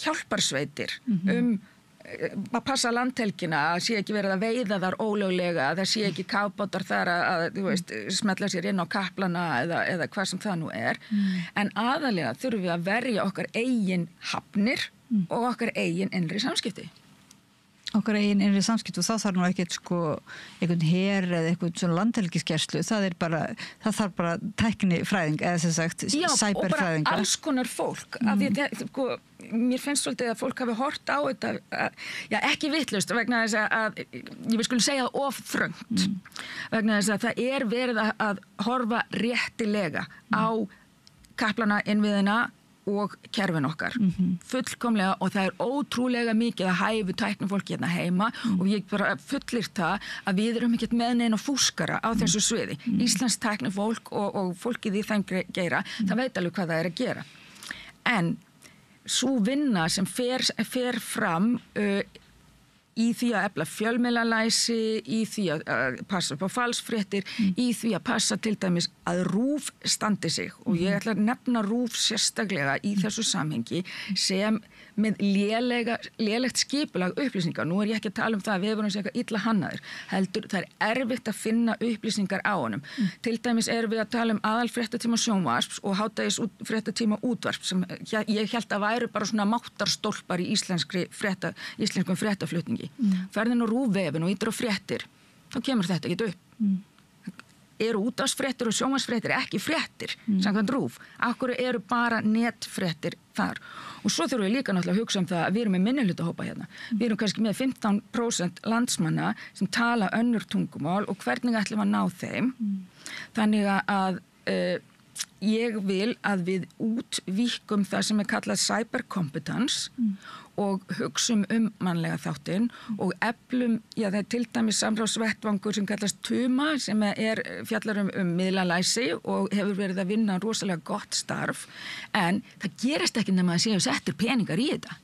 hjálparsveitir, að passa landhelgina, að sé ekki verið að veiða þar ólöglega, að það sé ekki kafbátar þar að þú veist, smetla sér inn á kaplana eða hvað sem það nú er. En aðalega þurfum við að verja okkar eigin hafnir og okkar eigin innri samskipti. Okkar eigin innri samskipti og þá þarf nú ekkert einhvern her eða einhvern svona landhelgisgæslu, það þarf bara tæknifræðing eða sem sagt cyberfræðinga. Já, og bara alls konar fólk. Af því mér finnst svolítið að fólk hafi hort á þetta, ekki vitlaust vegna þess að ég vil segja það of þröngt, vegna þess að það verið að horfa réttilega á kaplana innviðina og kerfin okkar, fullkomlega, og það ótrúlega mikið að hæfu tæknifólki hérna heima og ég bara fullyrt það að við erum ekkert með neina fúskara á þessu sviði. Íslands tæknifólk og fólkið í þeim geira, það veit alveg hvað það að gera. En sú vinna sem fer fram í því að efla fjölmiðlalæsi, í því að passa upp á falsfréttir, í því að passa til dæmis að RÚV standi sig og ég ætla að nefna RÚV sérstaklega í þessu samhengi sem með lélegt skipulag upplýsingar. Nú ég ekki að tala það að við erum eitthvað illa hannaðir, heldur það erfitt að finna upplýsingar á honum. Til dæmis erum við að tala aðalfréttatíma sjónvarps og hádegisfréttatíma útvarps sem ég held að væru bara svona máttarstólpar í íslenskum fréttaflutningi. Ferðin á RÚV-vefinn og ítir á fréttir, þá kemur þetta ekki upp. Eru útvarpsfréttir og sjónvarpsfréttir ekki fréttir, samkvæmt RÚV. Akkur eru bara netfréttir þar. Og svo þurfum við líka náttúrulega að hugsa það að við erum með minnihlutahópa hérna. Við erum kannski með 15% landsmanna sem tala önnur tungumál og hvernig ætlum að ná þeim. Þannig að ég vil að við útvíkkum það sem kallað cyberkompetence og hugsum mannlega þáttinn og eflum, það til dæmis samráðsvettvangur sem kallast TUMA sem fjallar miðlalæsi og hefur verið að vinna rosalega gott starf, en það gerist ekki nema að séu settir peningar í þetta.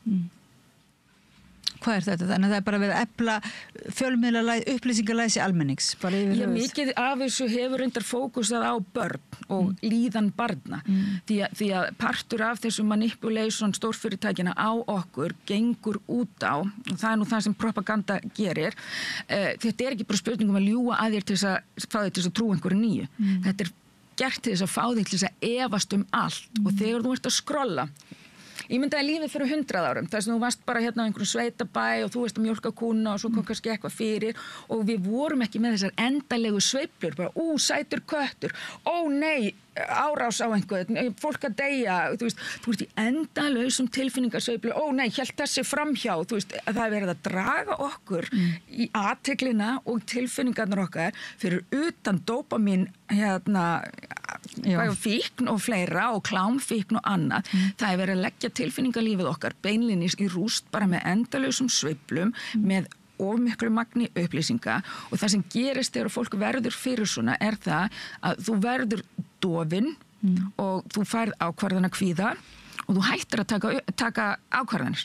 Hvað þetta? Þannig að það bara verið að efla fjölmiðlalæsi, upplýsingalæsi almennings. Já, mikið af þessu hefur reyndar fókusað á börn og líðan barna. Því að partur af þessu manipulation stórfyrirtækina á okkur gengur út á, og það nú það sem propaganda gerir. Þetta ekki bara spurningum að ljúga að þér til þess að fá þér til þess að trú einhverju nýju. Þetta gert til þess að fá þér til þess að efast allt og þegar þú ert að skrolla. Ég myndaði lífið fyrir 100 árum, þess að þú varst bara hérna á einhverjum sveitabæ og þú veist að mjólka kúna og svo kom kannski eitthvað fyrir og við vorum ekki með þessar endalegu sveiflur, bara sætur köttur, nei, árás á einhvern, fólk að deyja, þú ert í endalausum tilfinningarsveiflu, nei, hélt þessi framhjá, þú veist, að það verið að draga okkur í athyglina og tilfinningarnar okkar fyrir utan dópamin fíkn og fleira og klámfíkn og annað. Það verið að leggja tilfinningarlífið okkar beinlínis í rúst bara með endalausum sveiflum, með of miklu magni upplýsinga og það sem gerist þegar fólk verður fyrir svona það að þú verður dofinn og þú færð ákvarðanakvíða og þú hættir að taka ákvarðanir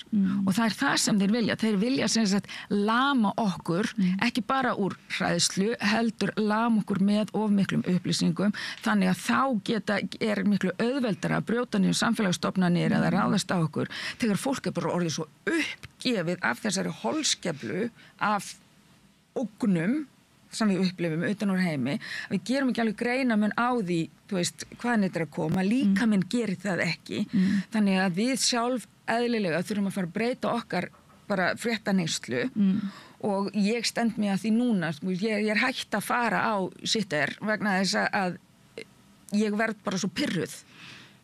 og það það sem þeir vilja sem sagt lama okkur ekki bara úr hræðslu heldur lama okkur með of miklum upplýsingum þannig að þá miklu auðveldara að brjóta niður samfélagsstofnanir eða ráðast á okkur þegar fólk bara orðið svo uppgefið af þessari holskeflu af ógnum sem við upplifum utan úr heimi, við gerum ekki alveg greinamun á því, þú veist, hvaðan þetta að koma, líkaminn gerir það ekki, þannig að við sjálf eðlilega þurfum að fara að breyta okkar bara fréttaneyslu og ég stend mig að því núna, ég hætt að fara á Twitter vegna þess að ég verð bara svo pirruð.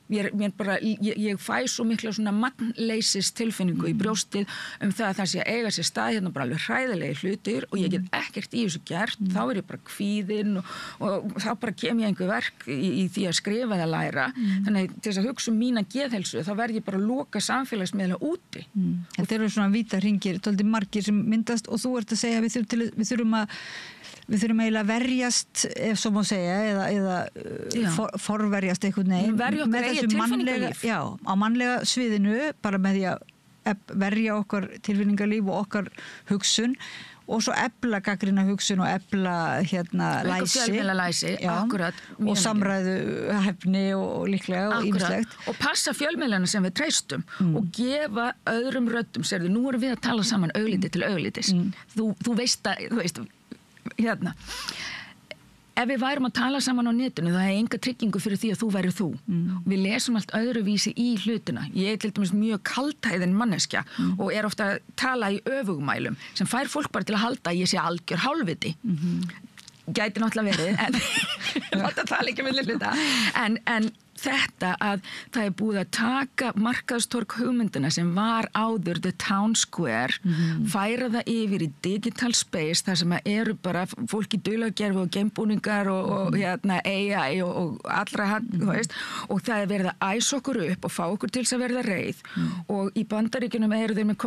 Ég fæ svo mikla svona magnleysis tilfinningu í brjóstið það að það sé að eiga sér stað hérna bara alveg hræðilegi hlutir og ég get ekkert í þessu gert, þá ég bara kvíðin og þá bara kem ég einhver verk í því að skrifa eða læra þannig til þess að hugsa mína geðheilsu þá verð ég bara að loka samfélagsmiðla úti. Þetta eru svona vítarhringir, dálítið margir sem myndast og þú ert að segja við þurfum eiginlega að verjast, ef svo má segja, eða forverjast einhvern veginn. Verja okkar eigið tilfinningalíf. Já, á mannlega sviðinu, bara með því að verja okkar tilfinningalíf og okkar hugsun og svo efla gagnrýna hugsun og efla læsi. Fjölmiðlalæsi, akkurat. Og samræðuhæfni og líklega og ýmislegt. Og passa fjölmiðlana sem við treystum og gefa öðrum röddum. Sérðu, nú erum við að tala saman augliti til auglitis. Þú veist, ef við værum að tala saman á netinu það enga tryggingu fyrir því að þú væri þú við lesum allt öðruvísi í hlutina ég til dæmis mjög kaldhæðin manneskja og ofta að tala í öfugmælum sem fær fólk bara til að halda að ég sé algjör hálfviti gæti náttúrulega verið en láta tala ekki með hluta en þetta að það búið að taka markaðstorg hugmyndina sem var áður The Town Square færa það yfir í digital space þar sem eru bara fólk í dulargerfi og geimbúningar og AI og allra þú veist og það verið að æsa okkur upp og fá okkur til þess að verða reið og í Bandaríkjunum eru þeir með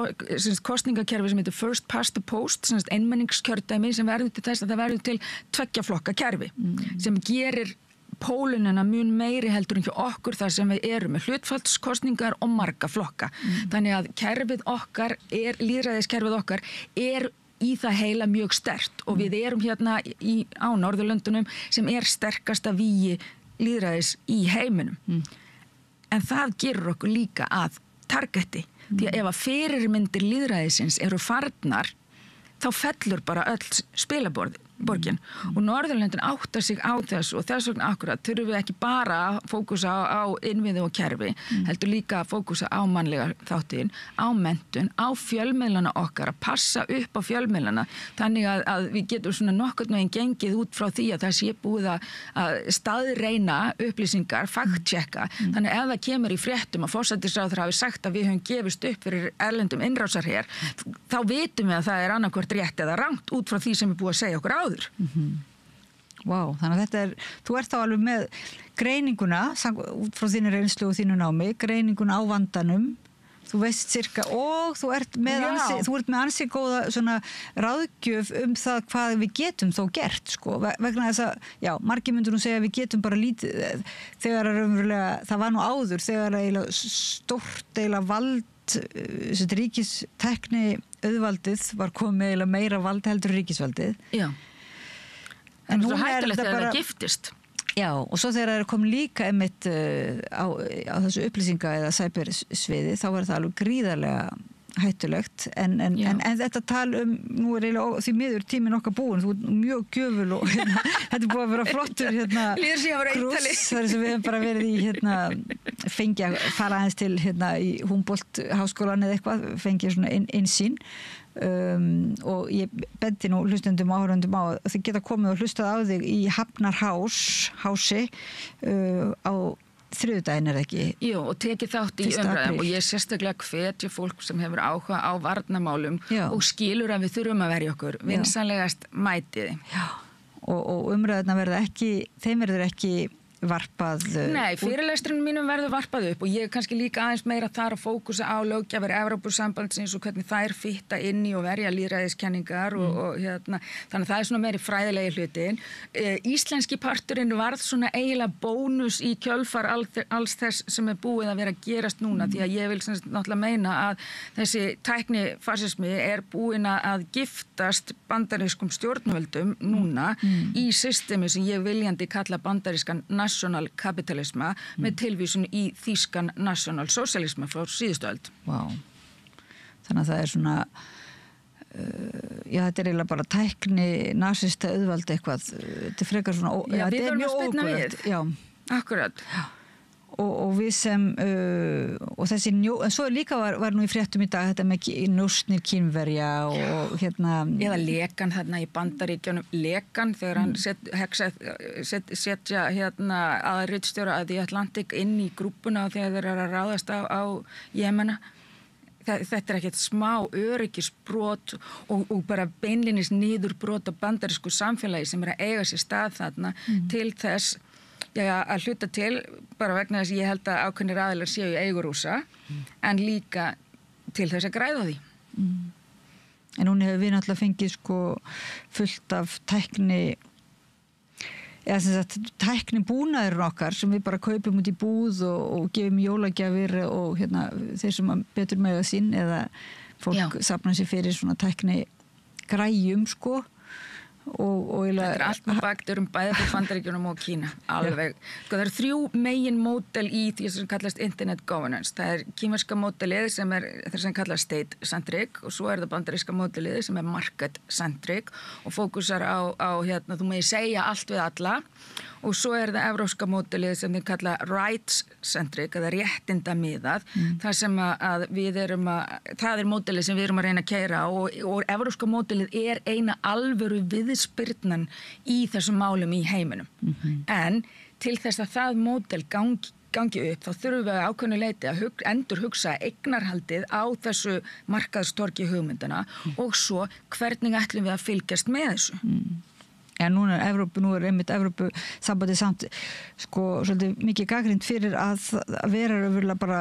kosningakerfi sem heitir First Past the Post einmenningskjördæmi sem verður til þess að það verður til 2 flokka kerfi sem gerir pólunina mun meiri heldur en hjá okkur þar sem við erum með hlutfallskostningar og marga flokka. Þannig að kerfið okkar lýðræðiskerfið okkar í það heila mjög sterkt og við erum hérna á Norðurlöndunum sem sterkasta vígi lýðræðis í heiminum. En það gerur okkur líka að targeti. Því að ef að fyrirmyndir lýðræðisins eru farnar þá fellur bara öll spilaborgin og Norðurlöndin áttar sig á þessu og þess vegna akkurat þurfum við ekki bara að fókusa á innviði og kerfi heldur líka að fókusa á mannlega þáttin, á menntun, á fjölmiðlana okkar, að passa upp á fjölmiðlana þannig að við getum svona nokkurn veginn gengið út frá því að það sé búið að staðreina upplýsingar, fact-checka þannig ef það kemur í fréttum að forsætisráðherra hafi sagt að við höfum gefist upp fyrir erlendum innrásarher, þá vitum við að það annarkvort rétt eða rangt út frá því sem er búið að segja okkur áður. Vá, þannig að þú ert þá alveg með greininguna út frá þínu reynslu og þínu námi, greininguna á vandanum, þú veist cirka og þú ert með ansi góða svona ráðgjöf það hvað við getum þó gert sko, vegna þess að, já, margir myndur nú segja að við getum bara lítið, þegar það var nú áður, þegar stórt vald ríkistekni auðvaldið var komið meira vald heldur ríkisvaldið. Já. En það er hættulegt þegar það giftist. Já, og svo þegar það kom líka einmitt á þessu upplýsinga eða cybersviði, þá var það alveg gríðarlega hættulegt en þetta nú eiginlega því miður tíminn okkar búin, þú ert mjög gjöful og þetta búið að vera flottur krús, þar sem við hefum bara verið í fengi að fara aðeins til í Humboldt háskólan eða eitthvað, fengi svona innsýn og ég bendi nú hlustendum og áhörendum á að þið geta komið og hlustað á þig í Hafnarhási á þriðjudaginn ekki? Jú, og tekið þátt í umræðum og ég sérstaklega hvetja fólk sem hefur áhuga á varnarmálum og skilur að við þurfum að verja okkur vinsamlegast mætiði. Já, og umræðuna þeim verður ekki varpað Nei, fyrirlestrinu mínum verður varpað upp og ég kannski líka aðeins meira þar að fókusa á löggjafir Evrópusambandsins og hvernig þær fitta inn í og verja lýðræðiskenningar og þannig að það er svona meiri fræðilegi hlutin. Íslenski parturinn varð svona eiginlega bónus í kjölfar alls þess sem er búið að vera að gerast núna því að ég vil náttúrulega meina að þessi tæknifasismi er búin að giftast bandarískum stjórnvöldum núna í systemi sem ég viljandi kalla bandarískan national kapitalisma með tilvísun í þýskan national socialisma frá síðustu öld. Vá. Þannig að það er svona já, þetta er eiginlega bara tækni nasista auðvaldi eitthvað. Þetta er frekar svona já, við vorum að spilna við. Já. Akkurat. Já. og við sem og þessi svo líka var nú í fréttum í dag þetta með njósnir Kínverja og eða lekan þarna í Bandaríkjunum lekan þegar hann setja aðritstjóra að The Atlantic inn í grúppuna þegar þeir eru að ráðast á Jemena. Þetta er ekkert smá öryggisbrot og bara beinlinis niðurbrot á bandarísku samfélagi sem er að eiga sér stað þarna til þess að hluta til bara vegna þess að ég held að ákveðnir aðilar séu í eigu Rússa en líka til þess að græða því. En núna hefur við náttúrulega fengið fullt af tækni eða sem sagt tækni búnaður okkar sem við bara kaupum út í búð og gefum jólagjafir og þeir sem betur mega sín eða fólk safnar sér fyrir svona tækni græjum og þetta er allt með bakterum bæði fyrir Bandaríkjunum og Kína alveg. Það eru 3 megin módel í því sem kallast Internet Governance. Það er kínverska módelið sem er það sem kallast State-centric og svo er það bandaríska módelið sem er Market-centric og fókusar á þú megir segja allt við alla og svo er það evrópska módelið sem þið kalla Rights-centric eða réttindamiðað þar sem að við erum það er módelið sem við erum að reyna að keyra og evrópska módelið er eina alvöru viðspyrnan í þessum málum í heiminum. En til þess að það módel gangi upp þá þurfum við ákveðnu leyti að endurhugsa eignarhaldið á þessu markaðstorgi hugmyndana og svo hvernig ætlum við að fylgjast með þessu. En nú er einmitt Evrópusambandið samt svolítið mikið gagnrýnt fyrir að vera öfurlega bara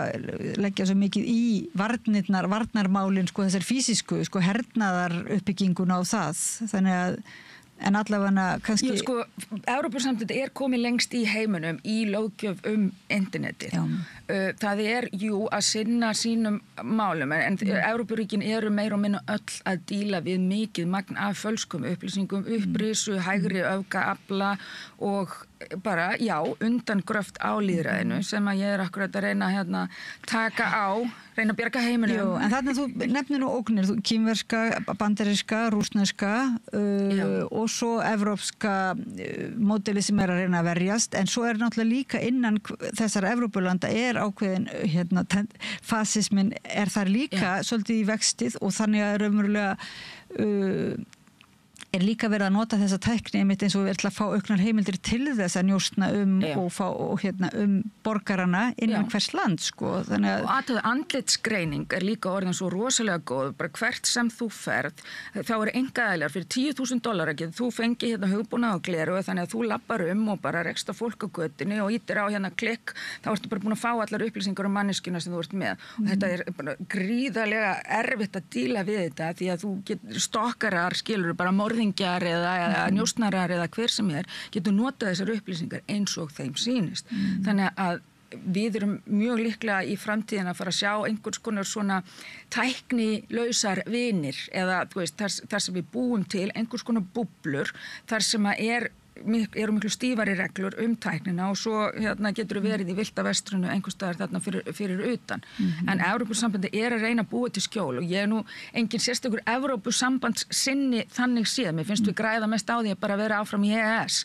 leggja svo mikið í varnarmálin þessar físísku hernaðar uppbygginguna á það. Þannig að en allavega kannski Evrópusambandið er komið lengst í heiminum í löggjöf internetið. Það er að sinna sínum málum en Evrópuríkin eru meira og minna öll að díla við mikið magn af fölskum upplýsingum, upprisu, hægri öfgaafla og bara, undan gröft á lýðræðinu sem að ég er akkurat að reyna taka á, reyna að bjarga heiminum. En þarna þú nefnir nú ógnir, kínverska, bandaríska, rússneska og svo evrópska módeli sem er að reyna að verjast, en svo er náttúrulega líka innan þessar Evrópulanda er ákveðin fasismin er þar líka svolítið í vextið og þannig að raunverulega er líka verið að nota þessa tækni einmitt eins og við ætlum að fá auknar heimildir til þess að njósna og fá borgarana innan hvers land Þannig að og andlitsgreining er líka orðin svo rosalega góð, bara hvert sem þú ferð þá eru einkaaðilar fyrir $10,000 getur þú fengið hugbúnað og gleru þannig að þú lappar og bara rekst á fólk á götunni og ítir á klikk þá ertu bara búin að fá allar upplýsingar manneskjuna sem þú ert með og þetta er bara gríðarlega erfitt að díla við þetta því að þú getur stokkarar skilur bara morðingjar eða njósnarar eða hver sem getur notað þessar upplýsingar eins og þeim sýnist. Þannig að við erum mjög líklega í framtíðina að fara að sjá einhvers konar svona tæknilausar vinir eða þar sem við búum til einhvers konar búblur þar sem eru miklu stífari reglur tæknina og svo getur verið í villta vestrinu einhvers staðar þarna fyrir utan. En Evrópusambandi er að reyna að búa til skjól og ég nú engin sérstakur Evrópusambands sinni þannig séð. Mér finnst við græða mest á því að bara vera áfram í EES.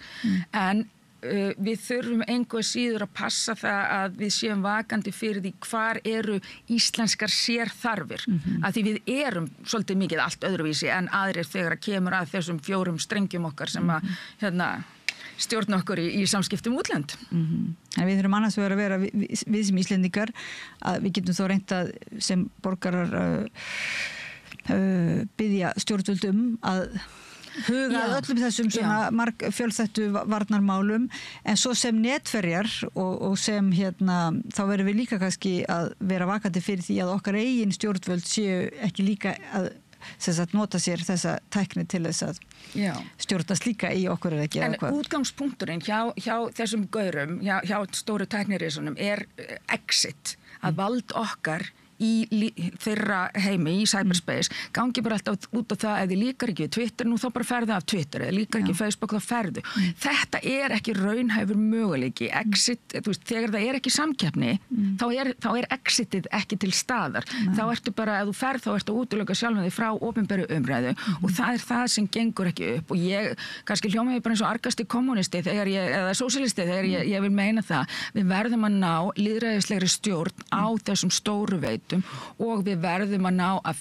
En við þurfum engu síður að passa það að við séum vakandi fyrir því hvar eru íslenskar sérþarfir að því við erum svolítið mikið allt öðruvísi en aðrir þegar að kemur að þessum 4 strengjum okkar sem að stjórna okkur í samskiptum útlönd. En við þurfum annars vegar að vera við sem Íslendingar að við getum þó reynt að sem borgarar biðja stjórnvöldum að huga að öllum þessum svona fjölþættu varnarmálum en svo sem netverjar og sem þá verðum við líka kannski að vera vakandi fyrir því að okkar eigin stjórnvöld séu ekki líka að nota sér þessa tækni til þess að stjórnast líka í okkur er ekki. En útgangspunkturinn hjá þessum gaurum, hjá stóru tæknirisunum er exit, að vald okkar í þeirra heimi, í cyberspace, gangi bara alltaf út á það ef þið líkar ekki Twitter, nú þá bara ferðu af Twitter, eða líkar ekki Facebook, þá ferðu. Þetta ekki raunhæfur möguleiki. Exit, þegar það ekki samkeppni, þá exitið ekki til staðar. Þá ertu bara, ef þú ferð, þá ertu að útiloka sjálfum þig frá opinberu umræðu og það það sem gengur ekki upp og ég, kannski hljóma ég bara eins og argasti kommunisti eða sósíalisti þegar ég vil meina það. Við verðum að ná lýðræðislegri stjórn á þessum stóru veitum og við verðum að ná að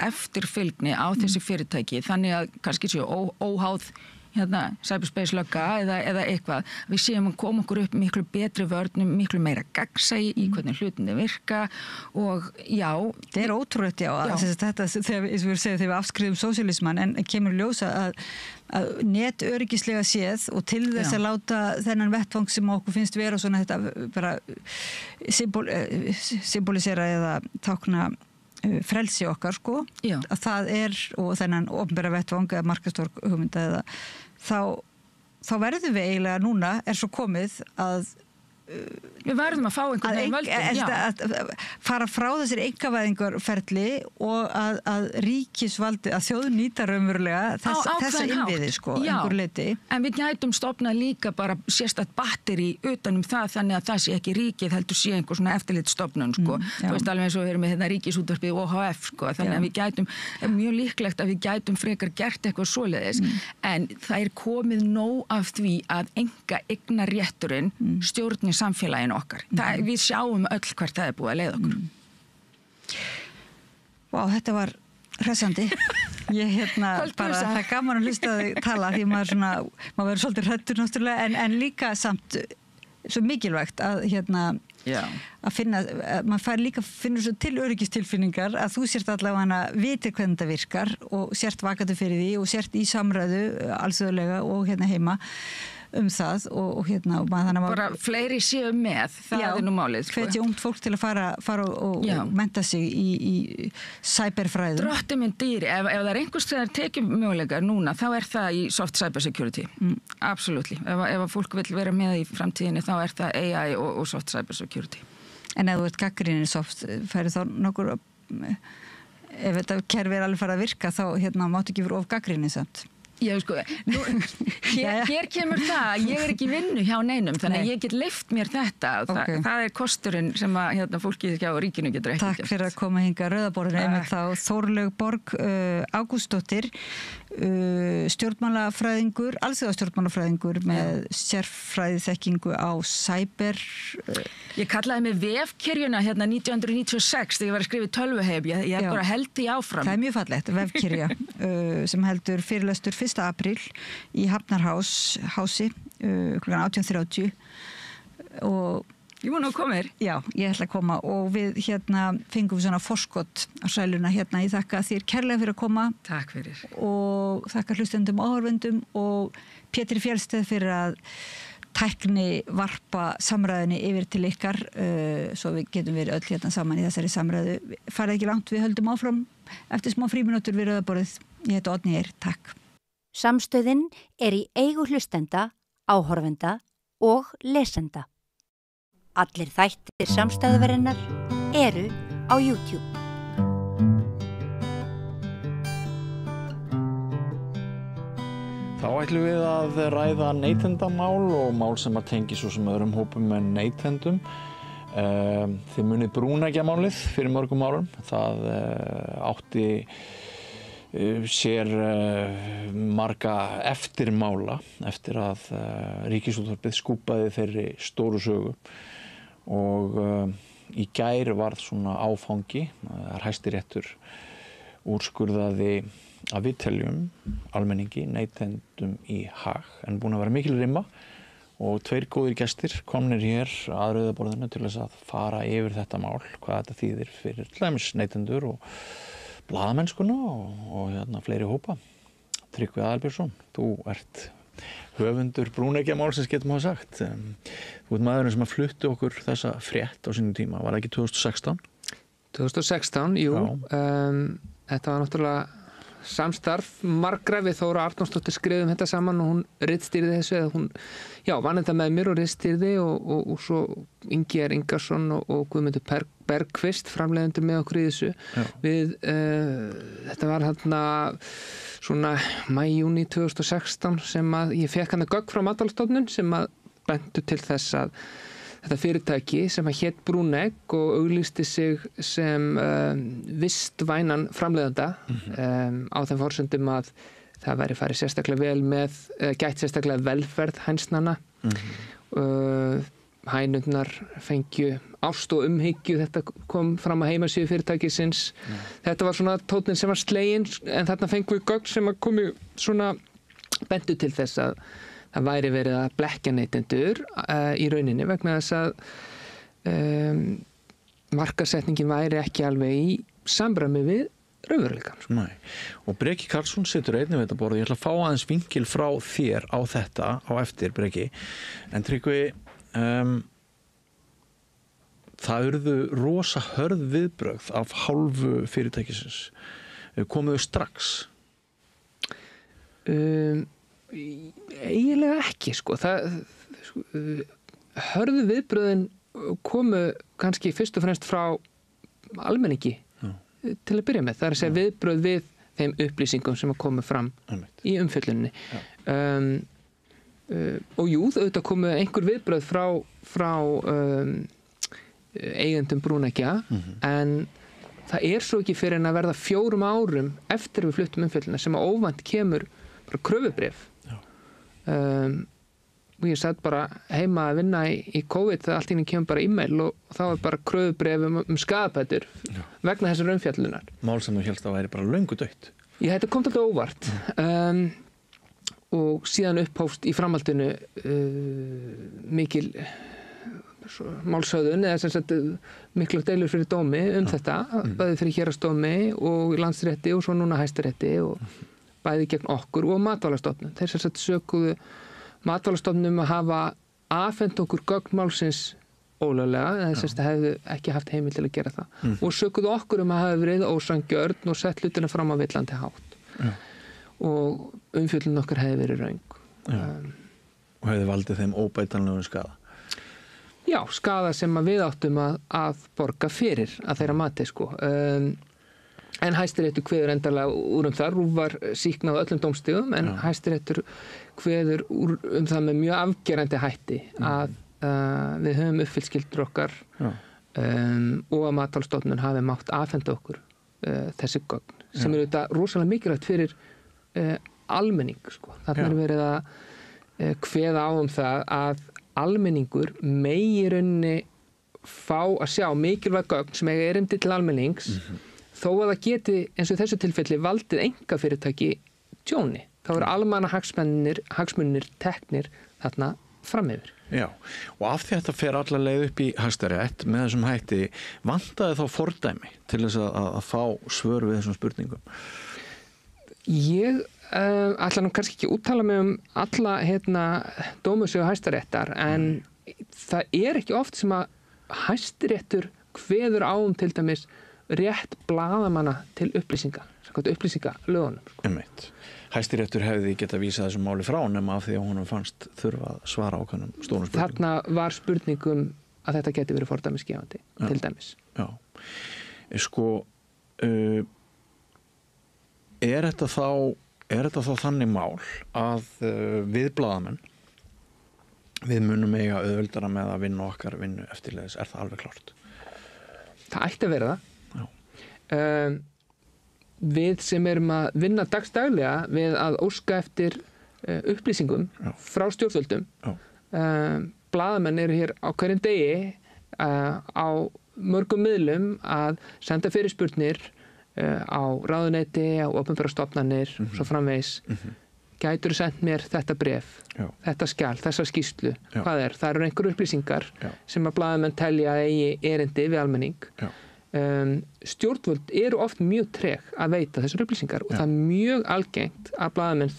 eftirfylgni á þessi fyrirtæki þannig að kannski séu óháð cyberspace lögga eða eitthvað. Við séum að koma okkur upp miklu betri vörnum, miklu meira gagnsæi í hvernig hlutinni virka og já. Það ótrúlegt, já. Þetta, þegar við afskriðum sósíalismann en kemur ljósa að netöryggislega séð og til þess að láta þennan vettvang sem okkur finnst vera svona þetta bara symbolisera eða tákna frelsi okkar, sko. Já. Að það og þennan opinbera vettvang eða markastórk hugmynda eða þá verðum við eiginlega núna svo komið að við verðum að fá einhvern veginn völdin að fara frá þessir einkavæðingarferli og að ríkisvaldi, að þjóðin nýta raunverulega þessa innviði sko, einhver leiti. En við gætum stofnað líka bara sérstætt batteri utanum það þannig að það sé ekki ríkið heldur sé einhver svona eftirlitsstofnun sko. Þú veist alveg eins og við erum með ríkisútvarpið OHF sko, þannig að við gætum mjög líklegt að við gætum frekar gert eitthvað svoleiðis en það komið nóg af því að einkaeignarrétturinn stjórni samfélaginu okkar. Við sjáum öll hvert það búið að leiða okkur. Vá, þetta var hressandi. Ég bara, það gaman að hlusta þig tala því maður verður svolítið hræddur náttúrulega en líka samt svo mikilvægt að að finna, maður fær líka finnur svo til öryggistilfinningar að þú sért allavega vitir hvernig það virkar og sért vakandi fyrir því og sért í samræðu alþjóðlega og heima það og þannig að bara fleiri séu með, það nú málið sko. Hvetja ungt fólk til að fara og mennta sig í cyberfræðum. Drottinn minn dýri, ef það einhvers þegar tekið möguleikar núna, þá það í soft cyber security. Absolutely. Ef fólk vil vera með í framtíðinni, þá það AI og soft cyber security. En ef þú ert gagnrýninn soft, færi þá nokkur ef þetta kerfi alveg farið að virka, þá máttu ekki vera of gagnrýninn samt. Já, sko, hér kemur það, ég ekki í vinnu hjá neinum, þannig að ég get leyft mér þetta og það kosturinn sem að fólkið hjá ríkinu getur ekki. Takk fyrir að koma hingað Rauðaborðinu einmitt þá Þórlaug Borg Ágústsdóttir, stjórnmálafræðingur, alþjóðastjórnmálafræðingur með sérfræðiþekkingu á cyber. Ég kallaði mig vefkyrjuna 1996 þegar ég var að skrifa tölvuheim, ég bara held því áfram. Það mjög fallegt, vefkyrja sem heldur fyrirlestur 1. apríl í Hafnarhási klukkan 18:30 og ég mun að koma þér. Já, ég ætla að koma og við fengum svona forskot á sæluna ég þakka þér kærlega fyrir að koma. Takk fyrir. Og þakka hlustendum og áhorfendum og Pétri Fjellsteð fyrir að tækni varpa samræðinni yfir til ykkar svo við getum verið öll saman í þessari samræðu. Farið ekki langt, við höldum áfram eftir smá frímínútur við Rauðaborðið. Ég heiti Oddný Eir, takk. Samstöðin í eigu hlustenda, áhorfenda og lesenda. Allir þættir samstæðuverinnar eru á YouTube. Þá ætlum við að ræða neytendamál og mál sem að tengi svo sem öðrum hópum en neytendum. Þið munið brúnækjamálið fyrir mörgum árum. Það átti sér marga eftirmála eftir að Ríkisútvarpið skúpaði þeirri stóru sögu og í gær varð svona áfangi, Hæstiréttur úrskurðaði að við teljum almenningi, neytendum í hag en búin að vera mikil rimma og 2 góðir gestir komnir hér að Rauðaborðinu til þess að fara yfir þetta mál, hvað þetta þýðir fyrir til dæmis neytendur og blaðamennskuna og fleiri hópa. Tryggvi Aðalbjörnsson, þú ert höfundur brúnækjamálsins getum við sagt. Þú ert maðurinn sem að flutti okkur þessa frétt á sínum tíma, var það ekki 2016? 2016, jú. Þetta var náttúrulega samstarf margra við Þóra Arnórsdóttir skrifum þetta saman og hún ritstýrði þessu eða hún, vann þetta með mér og ritstýrði og svo Ingi Ingarsson og Guðmundur Bergqvist framleiðendur með okkur í þessu við, þetta var hérna svona maí-júní 2016 sem að ég fekk hana gögn frá Matvælastofnun sem að bentu til þess að þetta fyrirtæki sem að hét Brúnegg og auglýsti sig sem vistvænan framleiðanda á þeim forsendum að það væri farið sérstaklega vel með, gætt sérstaklega velferð hænsnanna. Hænurnar fengju ást og umhyggju, þetta kom fram að heimasíðu fyrirtækisins. Þetta var svona tónninn sem var sleginn en þarna fengum við gögn sem að komi svona bentu til þess að það væri verið að blekkja neytendur í rauninni vegna þess að markasetningin væri ekki alveg í samræmi við raunveruleikann. Nei. Og Breki Karlsson situr einnig við þetta borð. Ég ætla að fá aðeins vinkil frá þér á þetta á eftir, Breki. En Tryggvi, það urðu rosa hörð viðbrögð af hálfu fyrirtækisins. Komuðu strax? Eiginlega ekki, sko. Hörðu viðbröðin komu kannski fyrst og fremst frá almenningi til að byrja með. Það er að segja viðbröð við þeim upplýsingum sem að komu fram í umfjölluninni. Og jú, auðvitað komu einhver viðbröð frá eigendum Brúneggja, en það er svo ekki fyrir en að verða 4 árum eftir við fluttum umfjölluna sem að óvænt kemur bara kröfubréf. Og ég satt bara heima að vinna í COVID þegar allt í einu kemur bara e-mail og þá er bara kröfubréf skaðabætur vegna þessar umfjöllunar. Mál sem þú hélst að væri bara löngu dautt. Þetta kom alltaf óvart. Og síðan upphófst í framhaldinu mikil málshöfðun eða sem sagt miklu deilur fyrir dómi þetta, bæði fyrir héraðsdómi og landsrétti og svo núna Hæstarétti og bæði gegn okkur og Matvælastofnun. Þeir sem sagt sökuðu Matvælastofnun að hafa afhent okkur gögn málsins ólöglega, eða sem sagt hefðu ekki haft heimild til að gera það. Og sökuðu okkur að hafa verið ósanngjörn og sett hlutina fram á villandi hátt. Og umfjöllun okkar hefði verið röng. Og hefði valdið þeim óbætanlegum skaða? Já, skaða sem að við áttum að borga fyrir að þeirra mati, sko. En Hæstiréttur kveður endanlega úr það. RÚV var sýknað á öllum dómstigum, en Hæstiréttur kveður úr það með mjög afgerandi hætti að við höfum uppfyllt skyldur okkar og að Matvælastofnun hafi mátt afhenda okkur þessi gögn, sem eru þetta rosalega mikilvægt fyrir almenning, sko. Þarna er verið að kveða á það að almenningur megi rauninni fá að sjá mikilvæg gögn sem eiga erindi til almennings þó að það geti, eins og í þessu tilfelli, valdið einkafyrirtæki tjóni. Þá eru almanna hagsmunir teknir þarna fram yfir. Já, og af því að þetta fer alla leið upp í Hæstarétt með þessum hætti, vantaði þá fordæmi til þess að fá svör við þessum spurningum? Ég ætla nú kannski ekki úttala mig alla dómusögu Hæstaréttar, en það er ekki oft sem að Hæstiréttur kveður á til dæmis rétt blaðamanna til upplýsinga, upplýsingalögunum. Einmitt. Hæstiréttur hefði geta vísað þessum máli frá nema af því að honum fannst þurfa að svara ákveðnum stórum spurningum. Þarna var spurningum að þetta geti verið fordæmisgefandi, til dæmis. Já. Sko, er þetta þá þannig mál að við blaðamenn við munum eiga auðveldara með að vinna okkar vinnu eftirleiðis, er það alveg klárt? Það ætti að vera það. Við sem erum að vinna dagsdaglega við að óska eftir upplýsingum frá stjórnvöldum. Blaðamenn eru hér á hverjum degi á mörgum miðlum að senda fyrirspurnir á ráðuneyti, á opinberar stofnanir, svo framvegis. Gætirðu sent mér þetta bréf, þetta skjal, þessa skýrslu, hvað er? Það eru einhverjum upplýsingar sem að blaðamenn telja að eigi erindi við almenning. Stjórnvöld eru oft mjög treg að veita þessar upplýsingar og það er mjög algengt að blaðamenn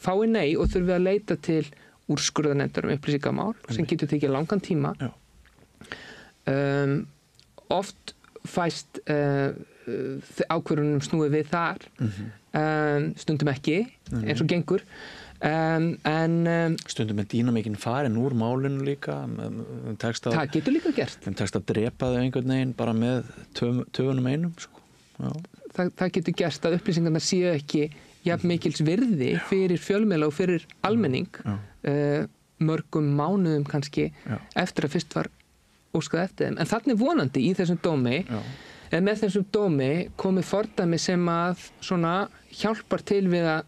fái nei og þurfi að leita til úrskurðarnefndar upplýsingamál sem getur tekið langan tíma. Oft fæst ákvörðunum snúið við þar, stundum ekki, eins og gengur. Stundum dýnamíkin farin úr málinu líka, það getur líka gert. Tekst að drepa þau einhvern veginn bara með töfunum einum, sko. Það getur gerst að upplýsingarnar séu ekki jafn mikils virði fyrir fjölmiðla og fyrir almenning mörgum mánuðum kannski eftir að fyrst var óskað eftir þeim. En þannig vonandi í þessum dómi með þessum dómi komið fordæmi sem að svona hjálpar til við að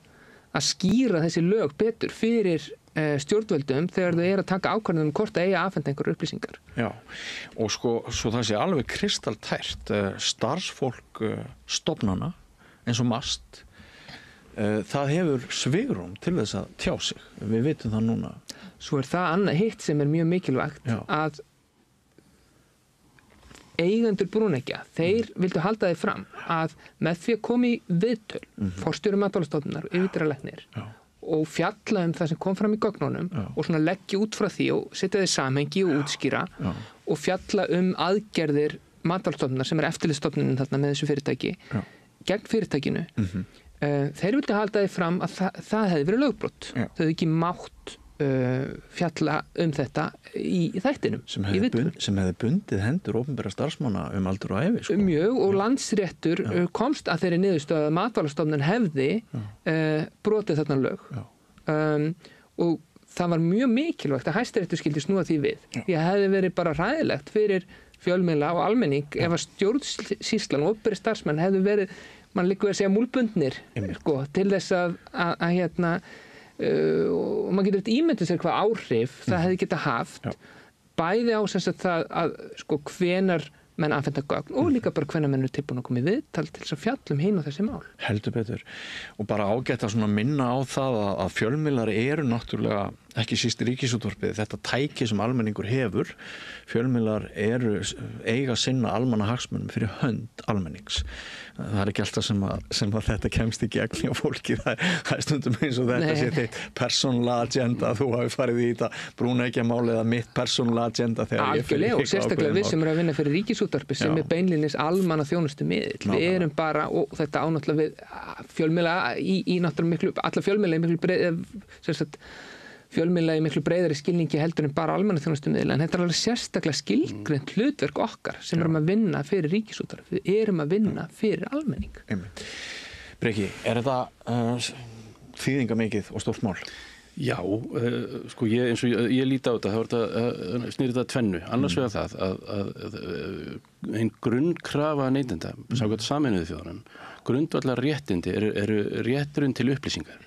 skýra þessi lög betur fyrir stjórnvöldum þegar þau að taka ákvörðun hvort að eiga afhenda einhverjar upplýsingar. Já, og sko svo það sé alveg kristaltært starfsfólk stofnana eins og MAST það hefur svigrúm til þess að tjá sig. Við vitum það núna. Svo það annað hitt sem mjög mikilvægt að eigendur brúneggja, þeir vildu halda því fram að með því að koma í viðtöl forstjóri Matvælastofnunar og yfirlæknir og fjalla það sem kom fram í gögnunum og svona leggja út frá því og setja þið samhengi og útskýra og fjalla aðgerðir Matvælastofnunar sem eftirlitsstofnunin þarna með þessu fyrirtæki gegn fyrirtækinu. Þeir vildu halda því fram að það hefði verið lögbrot. Þau hefði ekki mátt fjalla þetta í þættinum. Sem hefði bundið hendur opinberra starfsmanna aldur og ævi. Sko. Mjög, og Landsréttur komst að þeirri niðurstöðu að Matvælastofnun hefði brotið þarna lög. Og það var mjög mikilvægt að Hæstiréttur skyldi snúa því við. Því að hefði verið bara hræðilegt fyrir fjölmiðla og almenning ef að stjórnsýslan og opinberir starfsmenn hefðu verið mann líka að segja múlbundnir sko, til þess að og maður getur eitthvað ímyndið sér hvað áhrif það hefði getað haft bæði á það að sko hvenar menn afhenda gögn og líka bara hvenar menn tilbúin að koma í viðtal til þess að fjalla hin og þessi mál. Heldur betur. Og bara ágætt að minna á það að fjölmiðlar eru náttúrulega ekki síst Ríkisútvarpið, þetta tæki sem almenningur hefur. Fjölmiðlar eiga sinna almannahagsmunum fyrir hönd almennings. Það er ekki alltaf sem að þetta kemst í gegn hjá fólki. Það er stundum eins og þetta sé þitt persónulega agenda, þú hafi farið í þetta brúneggjamáli eða mitt persónulega agenda þegar ég fyrir og sérstaklega við sem að vinna fyrir Ríkisútvarpið sem beinlínis almanna þjónustu miðill. Við erum bara, og þetta ánáttúrulega við fjölmiðla í náttúrulega miklu, alla fjölmiðla í miklu fjölmiðla í miklu breiðari skilningi heldur en bara almannaþjónustumiðla, en þetta alveg sérstaklega skilgreint hlutverk okkar sem erum að vinna fyrir Ríkisútvarpið. Við erum að vinna fyrir almenning. Breki, þetta þýðingamikið og stórt mál? Já, sko eins og ég líti á þetta, þá snýr þetta tvennu. Annars vegar það að ein grunnkrafa neytenda, samkvæmt Sameinuðu þjóðunum, grundvallar réttindi eru rétturinn til upplýsingar.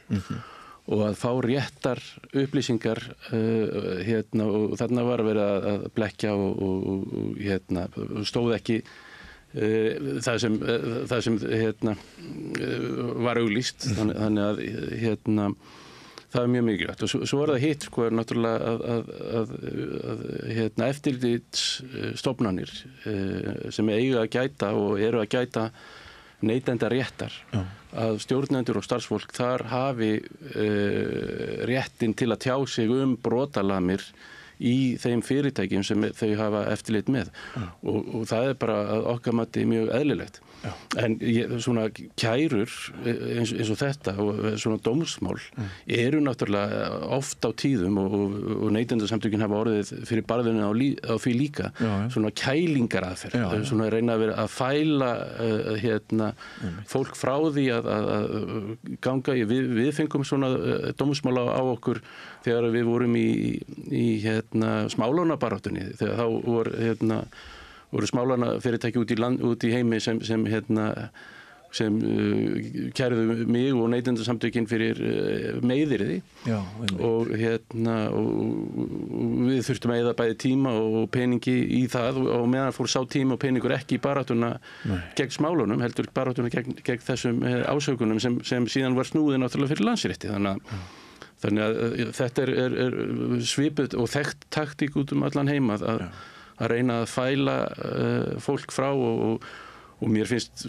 Og að fá réttar upplýsingar og þarna var verið að blekkja og stóð ekki það sem var auglýst þannig að það er mjög mikilvægt og svo er það hitt sko náttúrulega að eftirlitsstofnanir sem eiga að gæta og eru að gæta neytenda réttar að stjórnendur og starfsfólk þar hafi réttin til að tjá sig brotalamir í þeim fyrirtækjum sem þau hafa eftirlit með og það er bara að okkar mati mjög eðlilegt. En svona kærur eins og þetta og svona dómsmál eru náttúrulega oft á tíðum og neytendasamtökin hafa orðið fyrir barðinu á því líka svona kælingaraðferð, svona reyna að fæla fólk frá því að ganga við fengum svona dómsmál á okkur þegar við vorum í smálánabaráttunni þegar þá voru smálánafyrirtæki út í heimi sem kærðu mig og neytendasamtökin fyrir meiðyrði og við þurftum að eyða bæði tíma og peningi í það og meðan fór sá tíma og peningur ekki í baráttuna gegn smálunum, heldur baráttuna gegn þessum ásökunum sem síðan var snúið náttúrulega fyrir Landsrétti þannig að þetta er svipuð og þekkt taktík út allan heim að reyna að fæla fólk frá og mér finnst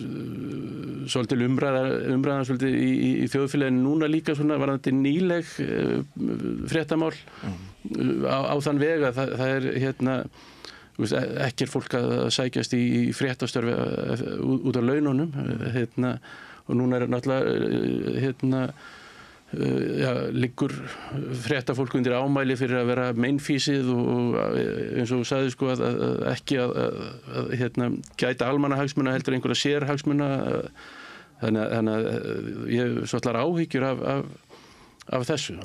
svolítið umræðan svolítið í þjóðfélaginu núna líka svona varðandi nýleg fréttamál á þann veg að það er ekki fólk að sækjast í fréttastörfi út af laununum og núna náttúrulega liggur fréttafólk undir ámæli fyrir að vera meinfísið og eins og þú sagði sko að ekki að gæta almannahagsmuna heldur einhverja sérhagsmuna þannig að ég svolítið áhyggjur af þessu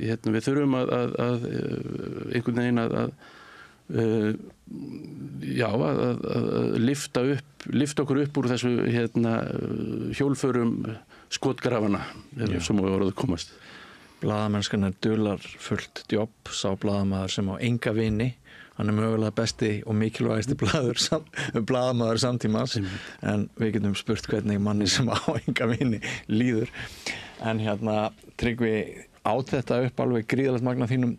við þurfum að einhvern veginn að lyfta okkur upp úr þessu hjólförum skotgrafana sem við voruð að komast. Blaðamennskan dular fullt jobb, sá blaðamaður sem á enga vini, hann mögulega besti og mikilvægasti blaðamaður samtímans, en við getum spurt hvernig manni sem á enga vini líður. En Tryggvi, át þetta upp alveg gríðalegt magna þínum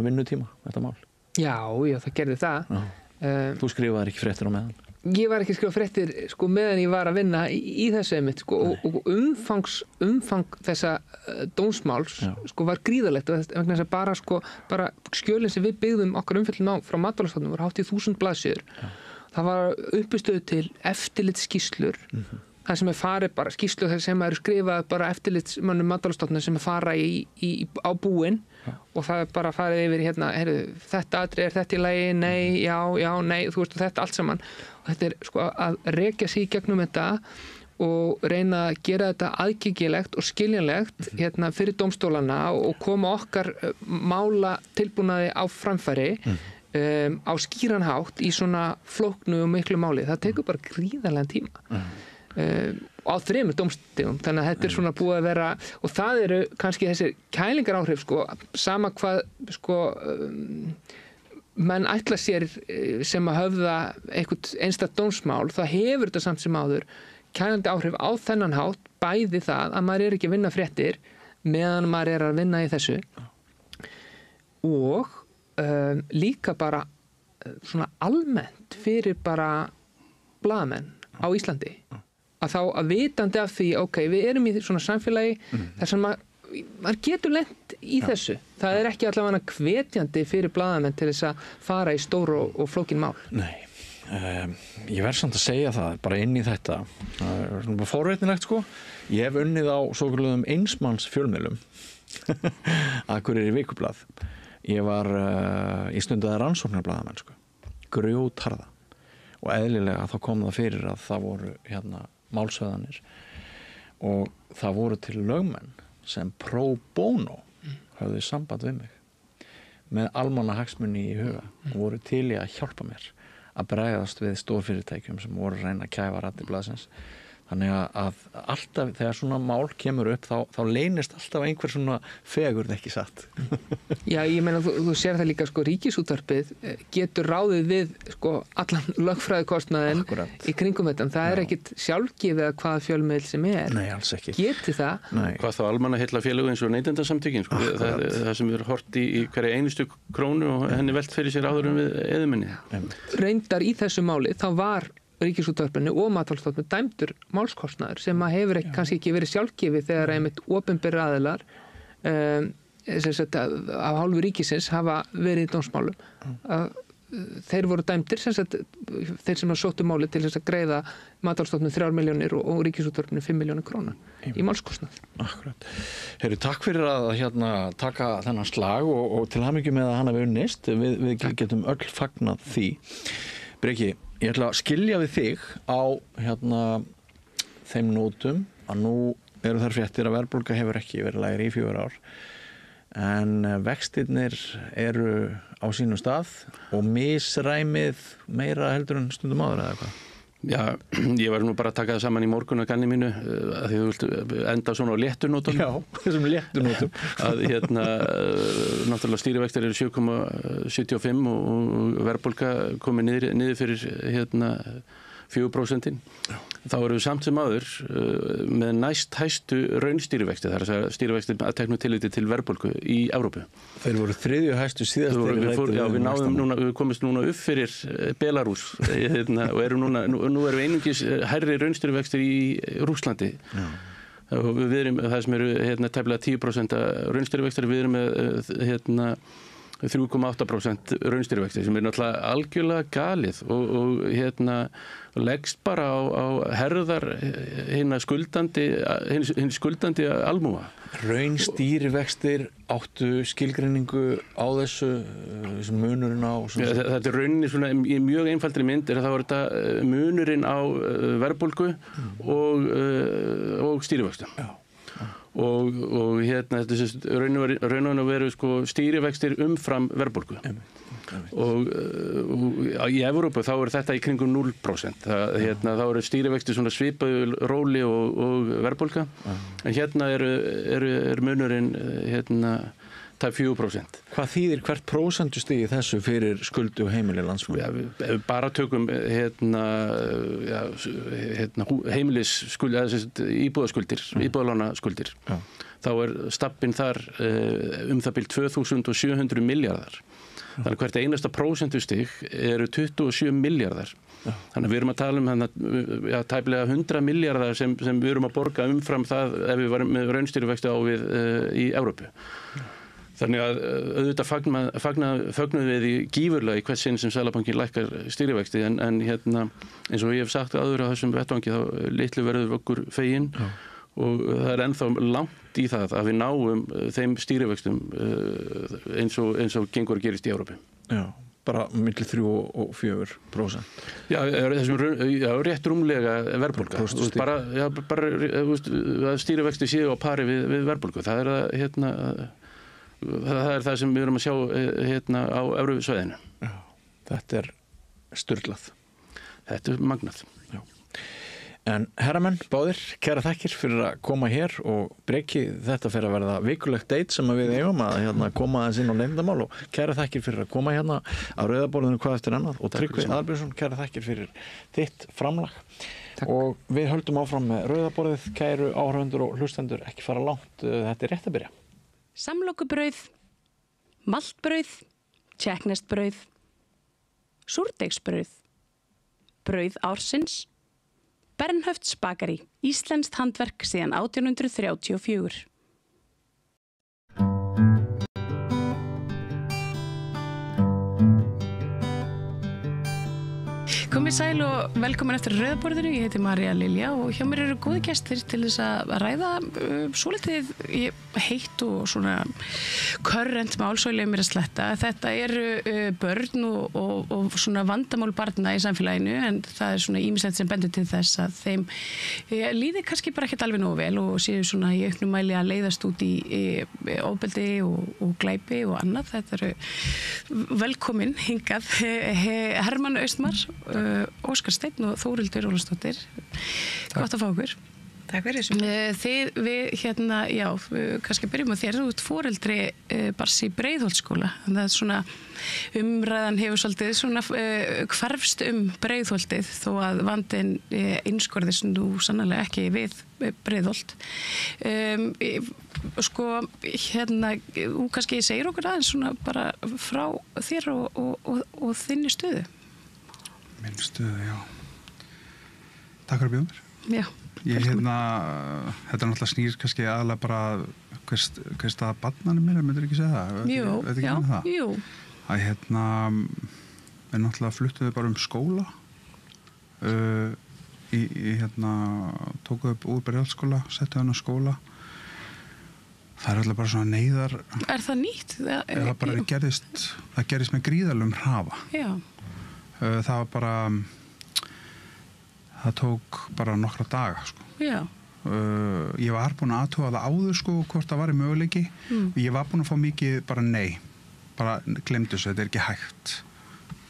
vinnutíma, þetta mál? Já, það gerði það. Þú skrifaðir ekki fréttir á meðan? Ég var ekki að skrifa fréttir meðan ég var að vinna í þessu einmitt og umfang þessa dómsmáls var gríðalegt vegna þess að bara skjölin sem við byggðum okkar umfjöllun á frá Matvælastofnun voru hátt í 1000 blaðsíður. Það var uppistöðu til eftirlitsskýrslur það sem farið bara skýrslur sem eru skrifað bara eftirlitsmönnum Matvælastofnunar sem fara á búin og það bara farið yfir þetta atriði, þetta í lagi, nei, já, nei, þú veist, þetta allt saman og þetta að rekja sig í gegnum þetta og reyna að gera þetta aðgengilegt og skiljanlegt fyrir dómstólana og koma okkar mála tilbúnaði á framfæri á skýran hátt í svona flóknu og miklu máli. Það tekur bara gríðarlegan tíma á 3 dómstigum, þannig að þetta svona búið að vera og það eru kannski þessir kælingar áhrif sama hvað menn ætla sér sem að höfða eitthvað einstakt dómsmál, það hefur þetta samt sem áður kælandi áhrif á þennan hátt bæði það að maður ekki að vinna fréttir meðan maður að vinna í þessu og líka bara svona almennt fyrir bara blaðamenn á Íslandi að þá að vitandi af því við erum í svona samfélagi þar sem maður getur lent í þessu. Það ekki allavega hvetjandi fyrir blaðamenn til þess að fara í stór og flókin mál. Nei, ég verð samt að segja það bara inn í þetta. Það bara forréttinlegt Ég hef unnið á svokallaðum einsmanns fjölmiðlum Akureyri Vikublað. Ég stundaði rannsóknarblaðamenn grjótharða og eðlilega þá kom það fyrir að það voru málshöfðanir og það voru til lögmenn sem pro bono höfðu samband við mig með almannahagsmuni í huga og voru til í að hjálpa mér að bregðast við stórfyrirtækjum sem voru að reyna að kæfa raddir blaðsins. Þannig að alltaf þegar svona mál kemur upp þá leynist alltaf einhver svona fegurð ekki satt. Já, ég meina þú sér það líka Ríkisútvarpið getur ráðið við allan lögfræðikostnaðinn í kringum þetta. Það ekkit sjálfgefið að hvaða fjölmiðl sem Nei, alls ekki. Geti það. Nei. Hvað þá almannaheillafélög eins og Neytendasamtökin það sem er hort í hverja einustu krónu og henni velt fyrir sér áður við eðuminni. Reyndar í þessu máli þá var Ríkisútvarpinu og Matvælastofnun dæmdur málskostnaður sem hefur kannski ekki verið sjálfgefið þegar einmitt opinberir aðilar af hálfu ríkisins hafa verið í dómsmálum. Þeir voru dæmdir, þeir sem sóttu máli til þess að greiða Matvælastofnun 3 milljónir og Ríkisútvarpinu 5 milljónir króna í málskostnað. Akkurat. Takk fyrir að taka þennan slag og til hamingju með að hann hafi unnist. Við getum öll fagnað því. Breki, ég ætla að skilja við þig á þeim nótum að nú eru þær fréttir að verðbólga hefur ekki verið lægri í 4 ár en vextirnir eru á sínum stað og misræmið meira heldur en stundum áður eða hvað? Já, ég var nú bara að taka það saman í morgun að ganni mínu að því þú vilt enda svona á léttunótum. Já, þessum léttunótum. Að náttúrulega stýrivextir eru 7,75 og verðbólga komið niður fyrir 4%. Þá eru við samt sem áður með næst hæstu raunstýrivexti, það að segja stýrivexti að teknu tilliti til verðbólgu í Evrópu. Þeir voru 3. hæstu síðast. Við komist núna upp fyrir Belarus og erum nú erum við einungis hærri raunstýrivextir í Rússlandi. Við erum það sem eru tæplega 10% raunstýrivextir, við erum með 3,8% raunstýrivexti sem náttúrulega algjörlega galið og leggst bara á herðar hinn skuldandi almúa. Raunstýrivextir áttu skilgreiningu á þessu munurinn á... Þetta rauninni svona í mjög einfaldri mynd þá þetta munurinn á verðbólgu og stýrivextum. Já. Og þetta raun og veru stýrivextir umfram verðbólgu. Og í Evrópu þá þetta í kringum 0%. Þá eru stýrivextir svona svipaðu róli og verðbólga. En er munurinn tæp 4%. Hvað þýðir hvert prósentustigi þessu fyrir skuldu heimili landsmanna? Ef við bara tökum íbúðaskuldir, íbúðalánaskuldir, þá stabbinn þar það bil 2700 milljarðar. Þannig hvert einasta prósentustig eru 27 milljarðar. Þannig við erum að tala tæplega 100 milljarðar sem við erum að borga umfram það ef við varum með raunstýrivexti á við í Evrópu. Þannig að auðvitað fögnum við í gífurlega í hvers sinn sem Seðlabankinn lækkar stýrivexti en eins og ég hef sagt áður á þessum vettvangi þá litlu verður okkur fegin og það ennþá langt í það að við náum þeim stýrivextum eins og gengur að gerist í Evrópu. Já, bara milli 3 og 4%. Já, rétt rúmlega verðbólga. Bara stýrivexti séu á pari við verðbólgu. Það er það sem við erum að sjá á Evrusvæðinu. Já, þetta er sturlað. Þetta er magnað. Já. En herramenn, báðir, kæra þakkir fyrir að koma hér og breki þetta fyrir að verða vikulegt date sem við eigum að koma aðeins inn á leyndamál og kæra þakkir fyrir að koma hérna á rauðaborðinu hvað eftir annað og Tryggvi Aðalbjörnsson, kæra þakkir fyrir þitt framlag. Takk. Og við höldum áfram með rauðaborðið, kæru áhorfendur og hlustendur, ekki fara langt, þetta er rétt að byrja. Samlokubrauð, maltbrauð, tékkneskt-brauð, súrdeigsbrauð, brauð ársins, Bernhöfts bakari, íslenskt handverk síðan 1834. Komið sæl og velkomin eftir rauðaborðinu, ég heiti María Lilja og hjá mér eru góði gestir til þess að ræða svolítið heitt og svona current mál, svo ég leið mér að sletta. Þetta eru börn og svona vandamál barna í samfélaginu en það er svona ýmislegt sem bendur til þess að þeim líði kannski bara ekkert alveg nógu vel og séu svona í auknum mæli að leiðast út í ofbeldi og glæpi og annað. Þetta eru velkomin hingað Hermann Austmar, Óskar Steinn og Þórildur Ólafsdóttir. Gott að fá okkur. Takk fyrir þessu. Við kannski byrjum á þér. Þú ert foreldri barns í Breiðholtsskóla. Það er svona umræðan hefur svolítið svona hvarfst Breiðholtið þó að vandinn einskorðist nú sannarlega ekki við Breiðholt. Þú kannski segir okkur aðeins svona bara frá þér og þinni stöðu. Minn stöðu, já. Takk fyrir að bjóða mér. Já. Þetta náttúrulega snýr kannski aðalega bara hver staða barnanum minna, myndir ekki segja það? Jú. Við náttúrulega fluttuðu bara skóla. Tókuðu upp úr Breiðholtsskóla, settuðu hann á skóla. Það er alltaf bara svona neyðar... Er það nýtt? Það gerist með gríðarlegum hraða. Já. Það tók bara nokkra daga, sko. Já. Ég var búin að athuga það áður, sko, hvort það var í möguleiki. Ég var búin að fá mikið bara nei. Bara glemdu þessu, þetta er ekki hægt.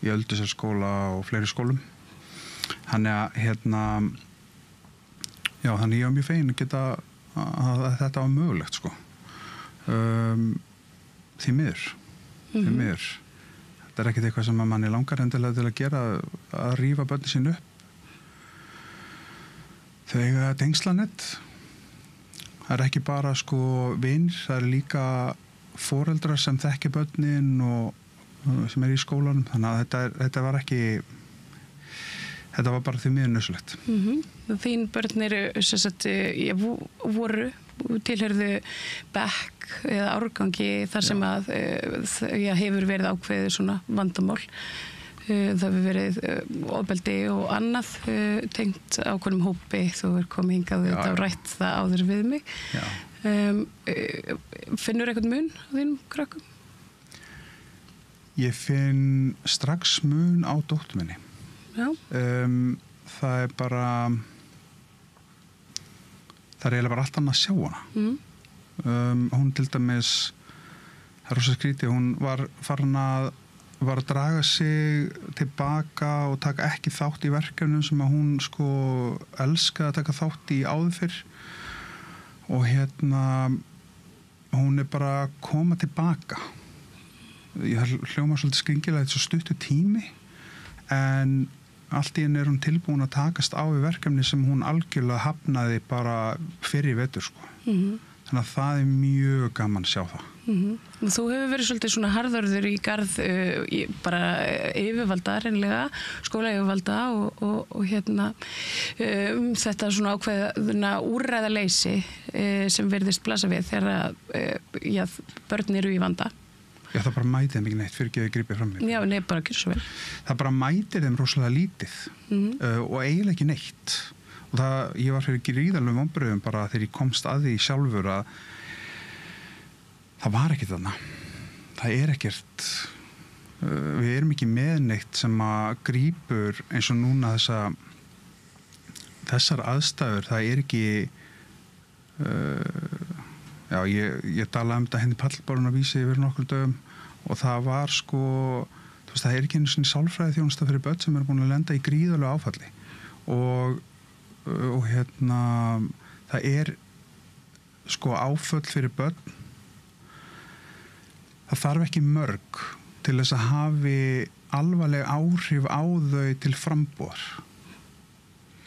Í Öldusarskóla og fleiri skólum. Þannig að, þannig ég var mjög fegin að geta að þetta var mögulegt, sko. Því miður. Þetta er ekkert eitthvað sem manni langar endilega til að gera, að rífa börnin sín upp. Þau eiga tengslanett. Það er ekki bara vinir, það er líka foreldrar sem þekki börnin og sem er í skólanum. Þannig að þetta var ekki þetta var bara því miður nöðsulegt. Þín börn eru voru tilhörðu bekk eða árgangi þar sem að hefur verið ákveðið svona vandamál. Það hefur verið ofbeldi og annað tengt ákveðnum hópi. Þú er komið hingað þetta og rætt það áður við mig. Finnur eitthvað mun á þínum krökkum? Ég finn strax mun á dóttur minni. Það er bara eiginlega bara allt annað að sjá hana. Hún til dæmis, það er rosa skrítið, hún var farin að draga sig tilbaka og taka ekki þátt í verkefnum sem að hún sko elskaði að taka þátt í áður fyrr og hún er bara að koma tilbaka. Ég hljóma svolítið skringilega, þetta er svo stuttur tími en allt í henni er hún tilbúin að takast á við verkefni sem hún algjörlega hafnaði bara fyrir vetur sko. Þannig að það er mjög gaman að sjá það. Þú hefur verið svolítið svona harðorður í garð bara yfirvalda reynlega, skólayfirvalda og þetta svona ákveðna úrræðaleysi sem virðist blasa við þegar börn eru í vanda. Já, það bara mætir þeim ekki neitt fyrir ekki að grípið fram mig. Já, nei, bara ekki svo vel. Það bara mætir þeim rosalega lítið og eiginlega ekki neitt. Og ég var fyrir gríðarlegum vonbrigðum bara þegar ég komst að því sjálfur að það var ekki þarna. Það er ekkert, við erum ekki með neitt sem að grípur eins og núna þessar aðstæður, það er ekki... Já, ég talaði þetta henni pallborun að vísi yfir nokkur dögum og það var sko, þú veist, það er ekki einu sinni sálfræði þjónusta fyrir börn sem eru búin að lenda í gríðarlegu áfalli og það er sko áföll fyrir börn, það þarf ekki mörg til þess að hafi alvarleg áhrif á þau til frambúðar.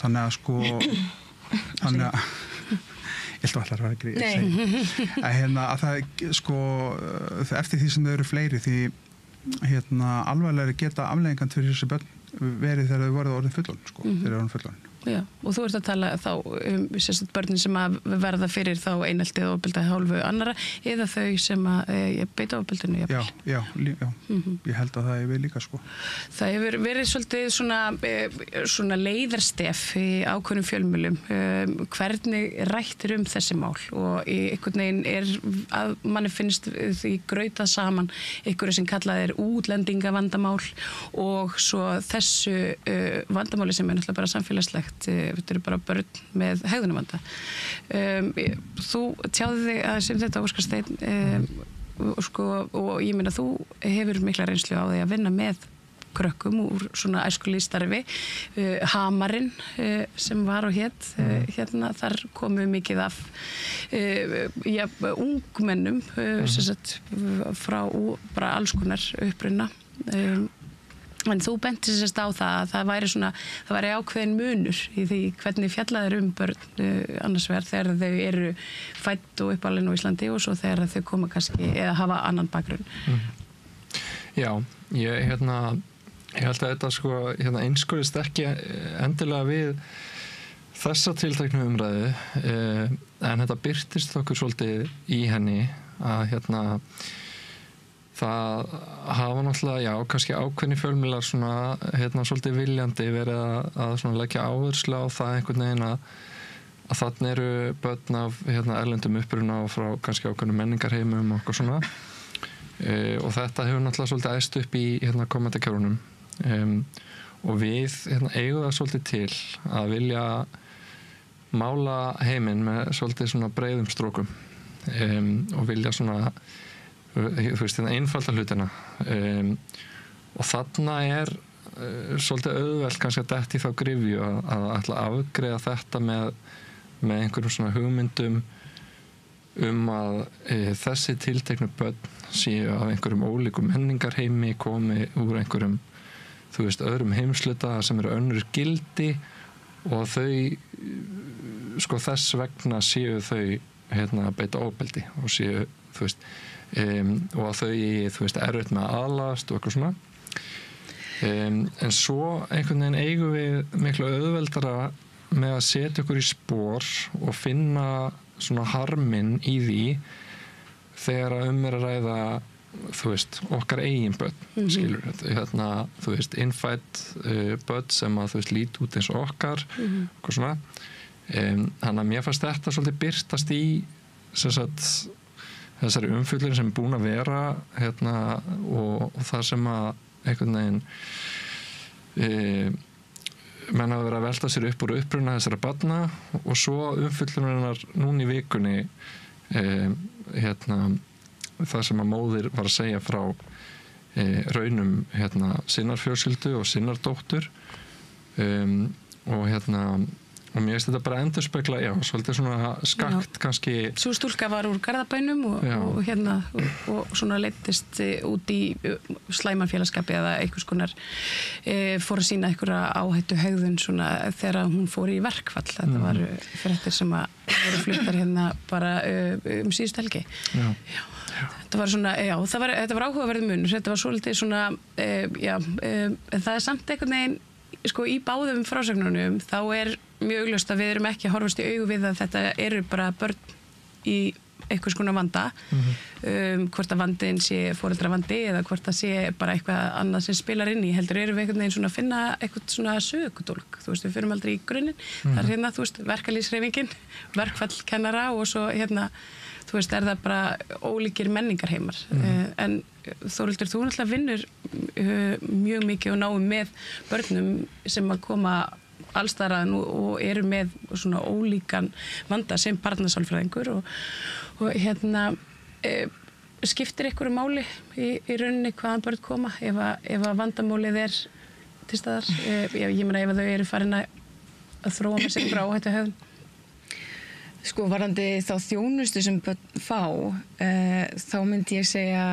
Þannig að sko, ég held að allar var ekki að það sko eftir því sem þau eru fleiri því alvarlegri geta afleiðingar fyrir þessi börn verið þegar þau voru orðin fullorðin sko, þegar þau voru orðin fullorðin. Já, og þú ert að tala þá börnin sem að verða fyrir þá eineltið og ofbeldi hálfu annara eða þau sem að beita ofbeldinu. Já, ég held að það er við líka sko. Það hefur verið svolítið svona leiðarstef í ákveðnum fjölmiðlum. Hvernig rættir þessi mál og einhvern veginn að manni finnst því grautað saman einhverju sem kallað útlendingavandamál og svo þessu vandamáli sem er náttúrulega bara samfélagslegt. Þetta eru bara börn með hegðunarvanda. Þú tjáði þig aðeins þetta, Óskar Steinn, og ég meina þú hefur mikla reynslu á því að vinna með krökkum úr svona æskulýðsstarfi. Hamarinn sem var og hét, þar komu mikið af ungmennum frá bara alls konar uppruna. En þú benti sérst á það að það væri ákveðin munur í því hvernig fjallað börn annars vegar þegar þau eru fædd og uppalin á Íslandi og svo þegar þau koma kannski eða hafa annan bakgrunn. Já, ég held að þetta sko einskorðist ekki endilega við þessa tilteknu umræðu en þetta birtist okkur svolítið í henni að það hafa náttúrulega, kannski ákveðni fjölmiðlar svolítið viljandi verið að svona leggja áherslu á það einhvern veginn að þarna eru börn af erlendum uppruna og frá kannski ákveðnum menningarheimum og eitthvað svona og þetta hefur náttúrulega svolítið æst upp í kommentarkerfunum og við eigum það svolítið til að vilja mála heiminn með svolítið svona breiðum strókum og vilja svona þú veist, einfalda hlutina og þarna er svolítið auðvelt kannski að detti þá gryfju að ætla að afgreiða þetta með einhverjum svona hugmyndum að þessi tilteknu börn séu af einhverjum ólíkum menningarheimi komi úr einhverjum, þú veist, öðrum heimsluta sem eru önnur gildi og þau sko þess vegna séu þau að beita ofbeldi og séu, þú veist og að þau, þú veist, erfitt með að aðlagast og eitthvað svona En svo einhvern veginn eigum við miklu auðveldara með að setja okkur í spor og finna svona harminn í því þegar að er að ræða, þú veist, okkar eigin börn, skilur hérna, þú veist, innfædd börn sem að, þú veist, lít út eins og okkar og svona. Þannig að mér fannst þetta svolítið birtast í sem sagt, þessari umfjöllun sem búin að vera hérna, og það sem að einhvern veginn menn hafa verið að velta sér upp úr uppruna þessara barna og svo umfjöllunarinnar núna í vikunni hérna, það sem að móðir var að segja frá raunum hérna, sinnar fjölskyldu og sinnar dóttur og hérna og mér finnst þetta bara endurspegla, svolítið svona skakt kannski. Sú stúlka var úr Garðabænum og hérna og svona leiddist út í slæmafélagskapi eða einhvers konar fór að sýna einhverja áhættu hegðun svona þegar hún fór í verkfall. Þetta var fréttir sem að voru fluttar hérna bara síðustu helgi. Já. Þetta var svona, þetta var áhugaverður munur. Þetta var svolítið svona, en það er samt einhvern veginn, sko í báðum frásögnunum þá mjög augljóst að við erum ekki að horfast í augu við að þetta eru bara börn í einhvers konar vanda hvort að vandinn sé foreldravandi eða hvort að sé bara eitthvað annað sem spilar inn í, heldur erum við einhvern veginn svona að finna eitthvað svona sögudólk, þú veist, við fyrir aldrei í grunninn, það er hérna, þú veist, verkalýðshreyfingin, verkfall kennara og svo hérna, þú veist, það bara ólíkir menningarheimar en Þórhildur, þú náttúrulega vinnur mjög mikið og náum með börnum sem að koma allstaðar og eru með svona ólíkan vanda sem barnasálfræðingur og hérna skiptir einhverju máli í rauninni hvaðan börn koma ef að vandamálið til staðar, ég meina ef þau eru farin að þróa með sig einhverju áhættu hegðun. Sko varðandi þá þjónustu sem börn fá þá myndi ég segja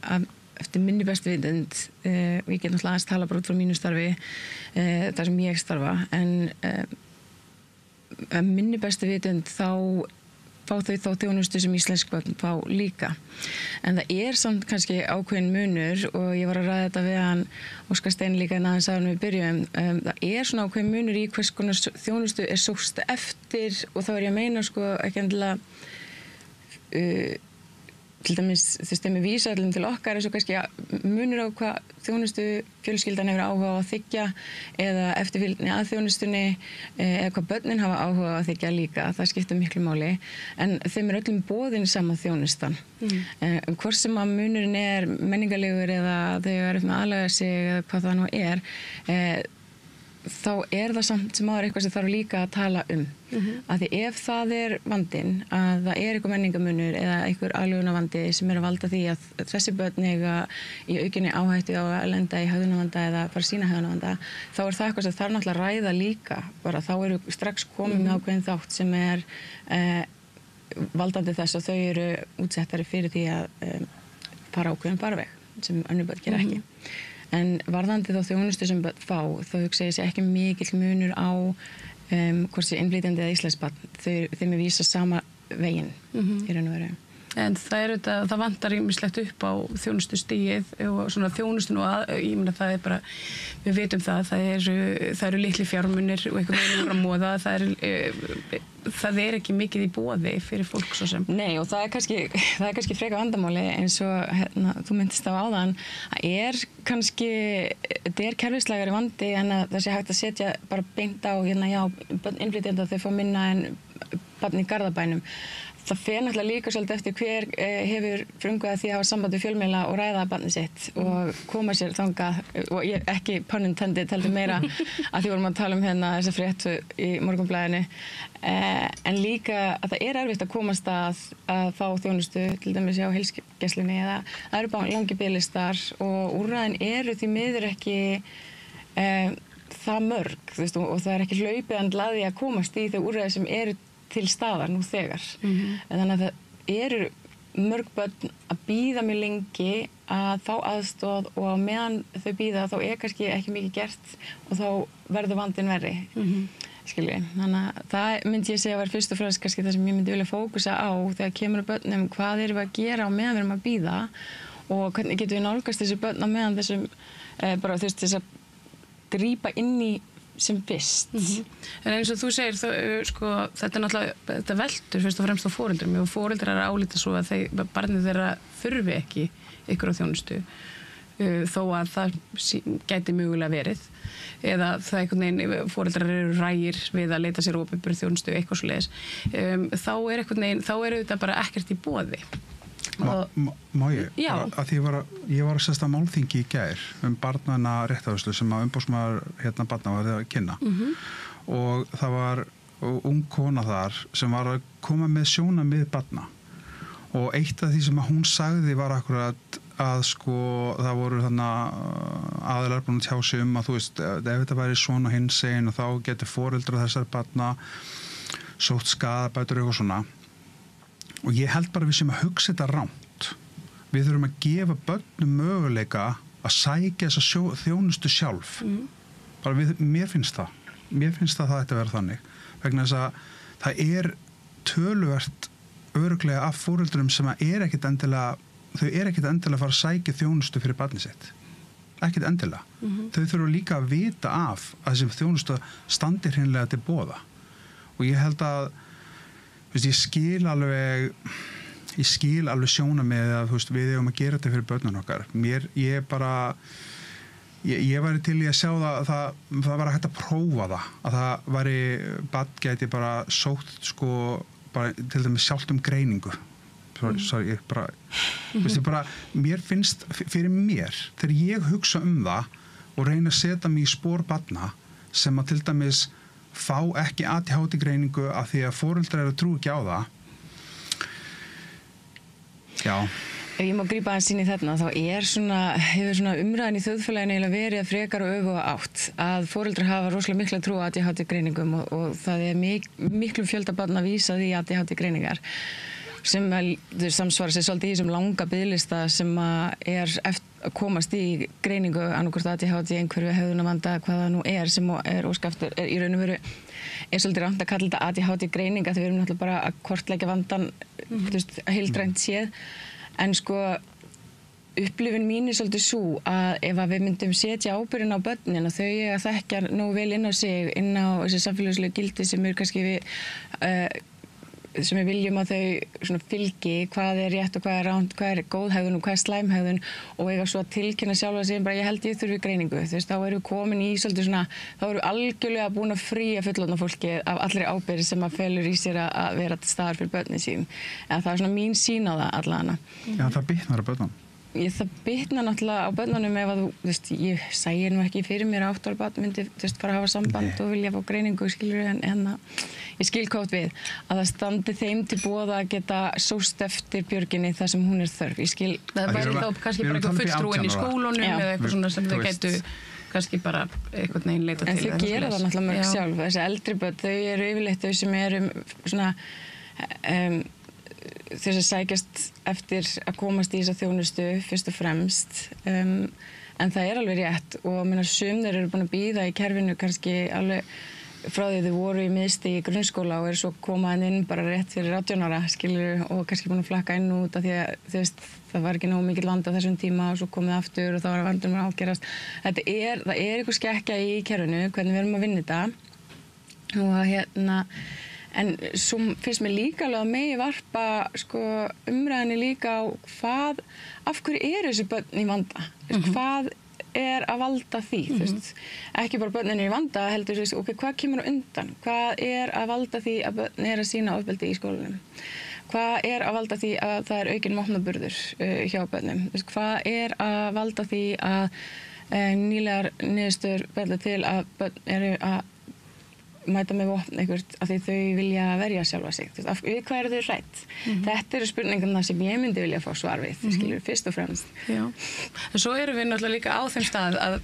að eftir minni bestu vitund og ég get náttúrulega aðeins tala bara út frá mínu starfi þar sem ég starfa en minni bestu vitund þá fá þau þá þjónustu sem íslensk börn fá líka en það samt kannski ákveðin munur og ég var að ræða þetta við hann Óskar Stein líka en aðeins áður við byrjum það svona ákveðin munur í hvers konar þjónustu sóst eftir og þá ég að meina sko ekki endilega til dæmis með vísallum til okkar svo kannski munur á hvað þjónustu fjölskyldan hefur áhuga á að þiggja eða eftirfylgni að þjónustunni eða hvað börnin hafa áhuga á að þiggja líka, það skiptir miklu máli en þeim öllum boðin sama þjónustan hvort sem að munurinn menningarlegur eða þau eru með aðlaga sig eða hvað það nú þá það samt sem áður eitthvað sem þarf líka að tala að því ef það vandinn að það eitthvað menningamunur eða eitthvað aðlögunarvandi sem að valda því að þessi börn eiga í aukinni áhættu á að lenda í hegðunarvanda eða fara sína hegðunarvanda þá það eitthvað sem þarf náttúrulega að ræða líka bara þá eru strax komið með ákveðin þátt sem valdandi þess að þau eru útsettari fyrir því að fara ákveðin farveg sem önnur börn gera ekki en varðandi þá þjónustu sem börn fá þá hugsa ég sé ekki mikill munur á hvort sé innflytjandi eða íslensbarn þeim vísa sama veginn í raun og veru. En það vantar ýmislegt upp á þjónustustigið og svona þjónustun og ég meina það bara, við vitum það eru litli fjármunir og einhvern veginn að móða, það ekki mikið í boði fyrir fólk svo sem. Nei og það er kannski freka vandamáli eins og þú myndist á áðan, það kannski, þetta kerfislægari vandi en að það sé hægt að setja bara beint á, innflytjandi að þau fá minna en barn í Garðabænum. Það fer náttúrulega líka svolítið eftir hver hefur frumkvæðið að því að hafa samband við fjölmiðla og ræða barnið sitt og koma sér þangað og ég ekki pun intended heldur meira að því vorum að tala hérna þessa fréttu í Morgunblaðinu en líka að það erfitt að komast að fá þjónustu til dæmis á heilsugæslunni eða það eru bara langir biðlistar og úrræðin eru því miður ekki það mörg og það ekki hlaupið andlaði að komast í þau úrræði sem eru til staðar nú þegar. Þannig að það eru mörg börn að bíða mjög lengi að fá aðstoð og á meðan þau bíða þá kannski ekki mikið gert og þá verður vandinn verri. Skilji. Þannig að það myndi ég segja var fyrst og fremst kannski það sem ég myndi vilja fókusa á þegar kemur að börnum hvað erum við að gera á meðan við erum að bíða og hvernig getum við nálgast þessi börn á meðan þessum bara þess að grípa inn í sem fyrst. En eins og þú segir, sko, þetta náttúrulega, þetta veldur fyrst og fremst á foreldrum og foreldrar álíta svo að barnið þeirra þurfi ekki ykkur á þjónustu þó að það gæti mögulega verið eða það einhvern veginn foreldrar eru rægir við að leita sér opinberri þjónustu eitthvað svoleiðis, þá er þetta bara ekkert í boði. Má ég? Að ég var að sesta málþingi í gær barnanna réttafærslu sem að umboðsmaður barna var að kynna og það var ung kona þar sem var að koma með sjónarmið barna og eitt af því sem að hún sagði var akkurat að sko það voru aðilar búin að tjá sig að þú veist, ef þetta væri svona hinsegin og þá getur foreldrar þessar barna sótt skaðabætur eitthvað svona. Og ég held bara við sem að hugsa þetta rangt. Við þurfum að gefa börnum möguleika að sækja þessa þjónustu sjálf. Mér finnst það. Mér finnst það ætti að vera þannig. Vegna þess að það er töluvert örugglega af foreldrum sem að er ekkit endilega að fara að sækja þjónustu fyrir barnið sitt. Ekkit endilega. Þau þurfa líka að vita af að þessum þjónustu standi hreinlega til boða. Og ég held að ég skil alveg sjónarmið að við eigum að gera þetta fyrir börnun okkar. Ég væri til í að sjá það var hægt að prófa það, að það væri barn gæti bara sótt sko, bara til dæmis sjálft greiningu. Sorry, mér finnst fyrir mér, þegar ég hugsa það og reyna að setja mig í spor barna sem að til dæmis fá ekki ADHD greiningu af því að foreldrar trú ekki á það. Já. Ef ég má grípa aðeins inn í þarna, þá hefur umræðan í þjóðfélaginu eiginlega verið að frekar og öfuga átt að foreldrar hafa rosalega mikla trú á ADHD greiningum og það er miklu fjölda barna vísað í ADHD greiningar sem samsvara sig svolítið í þessum langa biðlista sem er að komast í greiningu annarkvort ADHD, einhverju hegðunarvanda, hvað það nú sem er óskaftur, í raun og veru svolítið rangt að kalla þetta ADHD greininga þegar við erum náttúrulega bara að kortleggja vandan heildrænt séð, en sko upplifun mín svolítið svo að ef við myndum setja ábyrgðin á börnin og þau að þekkja nógu vel inn á sig, inn á þessi samfélagslegu gildi sem er kannski sem við viljum að þau fylgi hvað er rétt og hvað er ránt, hvað er góð hegðun og hvað er slæm hegðun og eiga svo að tilkynna sjálfa sig bara ég held ég þurfi greiningu. Þá erum við komin í svolítið þá erum við algjörlega búin að fría fullorðna fólki af allri ábyrgð sem að felur í sér að vera til staðar fyrir börnin sín. En það er mín sýn á það allavega. Já, það bitnar á börnunum. Það bitnar náttúrulega á börnunum ef að ég sæi nú ekki fyrir mér að 8 ára barn myndi fara að hafa samband og vilja fá greiningu, skilur en ég skil hvað við að það standi þeim til boða að geta sóst eftir Björginni þar sem hún er þörf. Ég skil það væri þá kannski bara eitthvað fulltrúin í skólunum eða eitthvað svona sem þau gætu kannski bara eitthvað neginn leita til. En þau gera það náttúrulega mörg sjálf. Þessi eldri börn, þau eru yfirleitt þau sem eru svona þess að sækjast eftir að komast í þessa þjónustu fyrst og fremst en það er alveg rétt og sum þeir eru búin að bíða í kerfinu kannski alveg frá því þau voru í miðstigi í grunnskóla og eru svo komaðin inn bara rétt fyrir 18 ára skilur og kannski búin að flakka inn út af því að það var ekki nógu mikill vandi á þessum tíma og svo komið aftur og þá var vandum að ágerast. Það er eitthvað skekkja í kerfinu hvernig við erum að vinna þetta og en svo finnst mér líka alveg að megi varpa umræðinni líka á af hverju eru þessi börn í vanda? Hvað er að valda því? Ekki bara börnin í vanda, heldur hvað kemur á undan? Hvað er að valda því að börn er að sýna ofbeldi í skólanum? Hvað er að valda því að það er aukinn vopnaburður hjá börnum? Hvað er að valda því að nýlegar niðurstöður benda til að börn eru að mæta með vopn eitthvað af því þau vilja verja sjálfa sig. Við hvað eru þau hrædd? Þetta eru spurningarna sem ég myndi vilja fá svar við, skilur, fyrst og fremst. Já, en svo erum við náttúrulega líka á þeim stað að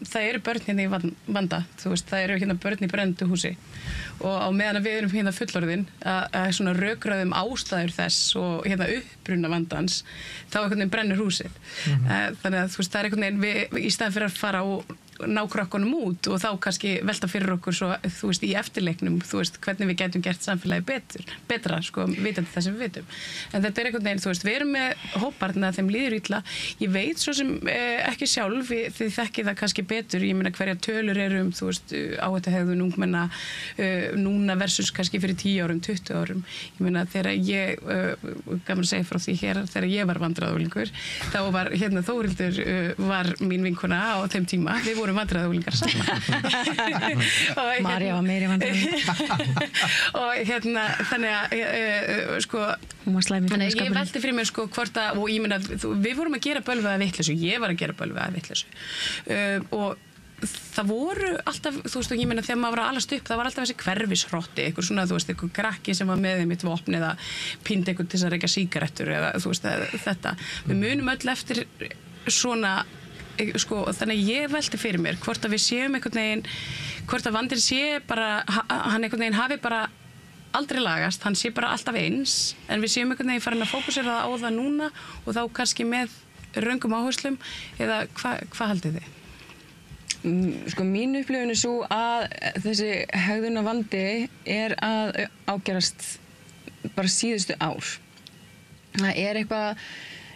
það eru börn hérna í vanda, það eru hérna börn í brenndu húsi og á meðan við erum hérna fullorðin að svona rökræðum ástæður þess og hérna uppruna vandans þá einhvern veginn brennur húsið. Þannig að það er einhvern veginn í staðan fyrir að fara og ná krökkunum út og þá kannski velta fyrir okkur svo, þú veist, í eftirleiknum, þú veist, hvernig við gætum gert samfélagi betra, sko, vitandi það sem við vitum. En þetta einhvern veginn, þú veist, við erum með hóparna þeim líður illa. Ég veit svo sem ekki sjálf, þið þekkið það kannski betur, ég meina hverja tölur eru þú veist, áhættuhegðun ungmenna núna versus kannski fyrir 10 árum, 20 árum. Ég meina þegar ég, gaman að segja frá því hér, þegar ég var vandræðaunglingur, þá var hérna Þórildur var mín vinkona á þeim tíma. Við vorum vandræðaunglingar saman. Marja var meiri vandræðaunglingar. Og hérna, þannig að sko, þannig ég velti fyrir mér sko hvort að, og ég meina, við vorum að gera bölvaða vitleysu, ég var að gera bölvaða vitleysu. Og það voru alltaf, þú veist, og ég meina þegar maður var að alast upp, það var alltaf þessi hverfishrotti, eitthvað svona, þú veist, eitthvað krakki sem var með þeim eitt vopn eða píndi eitthvað til þess að reykja sígarettur eða þú veist, þetta. Við munum öll eftir svona, sko, þannig að ég velti fyrir mér hvort að við séum einhvern veginn, hvort að vandinn sé bara, hann einhvern veginn hafi bara aldrei lagast, hann sé bara alltaf eins, en við séum einhvern veginn farin að fókusera á það núna og þá kannski með röngum áherslum, eða hvað haldið þið? Sko mín upplifun er svo að þessi hegðunarvandi er að ágerast bara síðustu ár. Það er eitthvað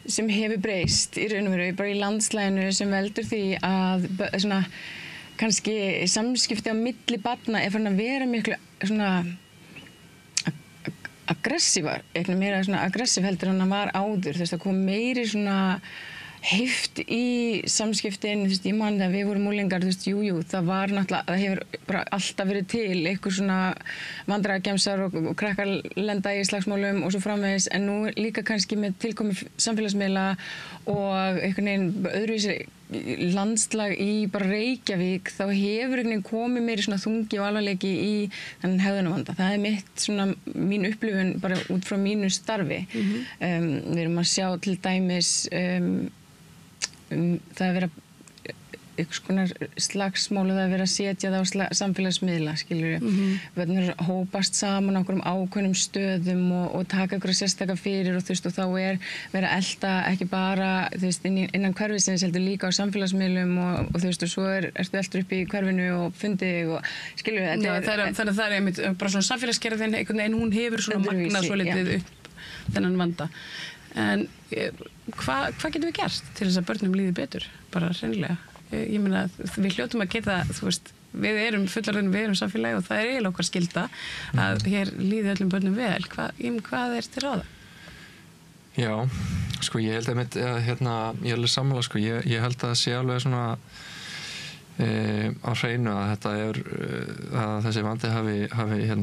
sem hefur breyst í raun og veru bara í landslæginu sem veldur því að svona kannski samskipti á milli barna er farin að vera miklu svona aggressívar, eitthvað meira svona aggressív heldur en það var áður, þú veist, það kom meiri svona heift í samskiptin, þú veist, ég man þegar við vorum unglingar, þú veist, jú, það var náttúrulega, það hefur bara alltaf verið til eitthvað svona vandræðagemsar og krakkar lenda í slagsmálum og svo framvegis, en nú líka kannski með tilkomi samfélagsmiðla og einhvern veginn öðruvísi landslag í bara Reykjavík, þá hefur einhvern veginn komið meiri svona þungi og alvarleiki í þennan hegðunarvanda. Það er mitt svona mín upplifun bara út frá mínu starfi. Við erum að sjá til dæmis það er verið einhvers konar slagsmál og það er verið að setja það á samfélagsmiðla, skilur við. Hópast saman á einhverjum ákveðnum stöðum og taka einhverja sérstaka fyrir og þú veist, og þá er verið að elta ekki bara, þú veist, innan hverfisins heldur líka á samfélagsmiðlum og þú veist, og svo ertu eltur upp í hverfinu og fundið og skilur við. Þannig að það er einmitt bara svona samfélagsgerðin, einhvern veginn hún hefur svona magnað svo litið upp þennan vanda. En hvað getum við gert til þess að börnum líði betur, bara hreinlega? Ég meina, við hljótum að geta, þú veist, við erum fullorðin, við erum samfélagi og það er eiginlega okkar skylda að hér líði öllum börnum vel. Hvað er til ráða? Já, sko ég held að ég er sammála, sko, ég held að það sé alveg svona á hreinu að þetta að þessi vandi hafi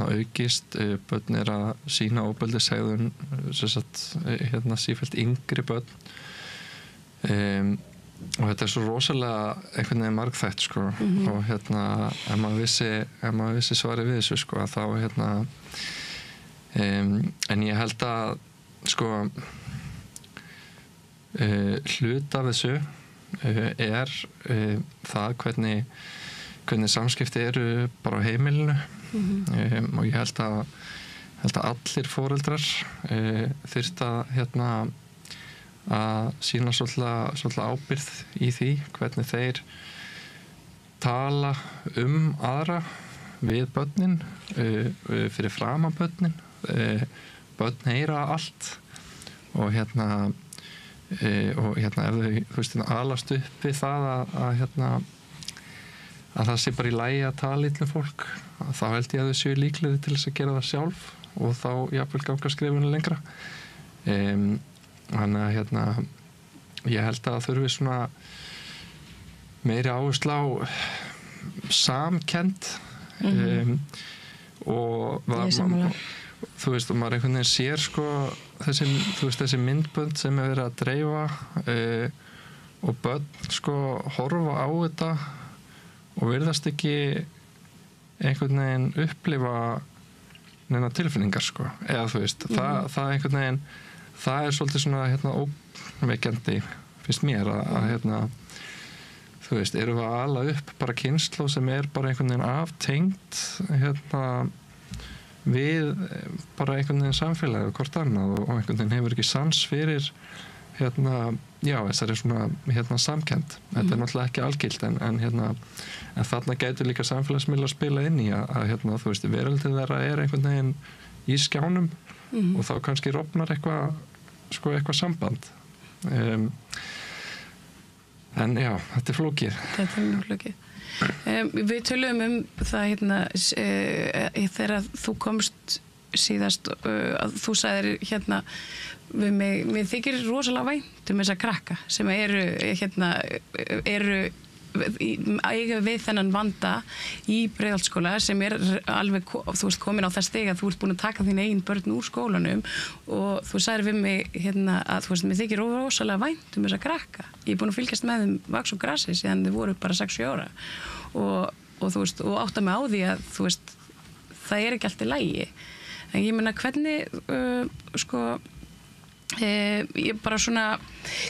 aukist, börn er að sýna ofbeldishegðun, sífellt yngri börn, og þetta er svo rosalega einhvern veginn margþætt, sko, og ef maður vissi svarið við þessu, sko, að þá en ég held að, sko, hluta af þessu er það hvernig samskipti eru bara á heimilinu, og ég held að allir foreldrar þyrftu að sýna svolítið ábyrgð í því hvernig þeir tala aðra við börnin, fyrir framan börnin. Börn heyra allt og ef þau, þú veist, alast upp við það að það sé bara í lagi að tala illa um fólk, þá held ég að þau séu líklegri til þess að gera það sjálf og þá jafnvel ganga skrefinu lengra. Þannig að ég held að það þurfi svona meiri áherslu á samkennd og þú veist, og maður einhvern veginn sér, sko, þessi myndbönd sem er verið að dreifa og börn, sko, horfa á þetta og virðast ekki einhvern veginn upplifa neina tilfinningar, sko, eða þú veist, það einhvern veginn, það er svolítið svona óveikjandi, finnst mér, að þú veist, erum við að ala upp bara kynslóð sem er bara einhvern veginn aftengd við bara einhvern veginn samfélagi og hvort annað og einhvern veginn hefur ekki sans fyrir þessari svona samkennd. Þetta náttúrulega ekki algilt en þarna gætu líka samfélagsmiðlar spila inn í að þú veist, veröldin þeirra einhvern veginn í skjánum og þá kannski rofnar eitthvað samband. En já, þetta flókið. Þetta mjög flókið. Við töluðum það þegar þú komst síðast að þú sagðir við mig, mér þykir rosalega vænt þessa krakka sem eru eiga við þennan vanda í Breiðholtsskóla sem alveg, þú veist, komin á það stig að þú ert búin að taka þín eigin börn úr skólanum og þú sagðir við mig að þú veist, mér þykir rosalega vænt þessa krakka. Ég er búin að fylgjast með þeim vaks og grassi síðan þau voru bara 6-7 ára og þú veist, og átta mig á því að þú veist, það ekki allt í lagi. En ég meina, hvernig ég bara svona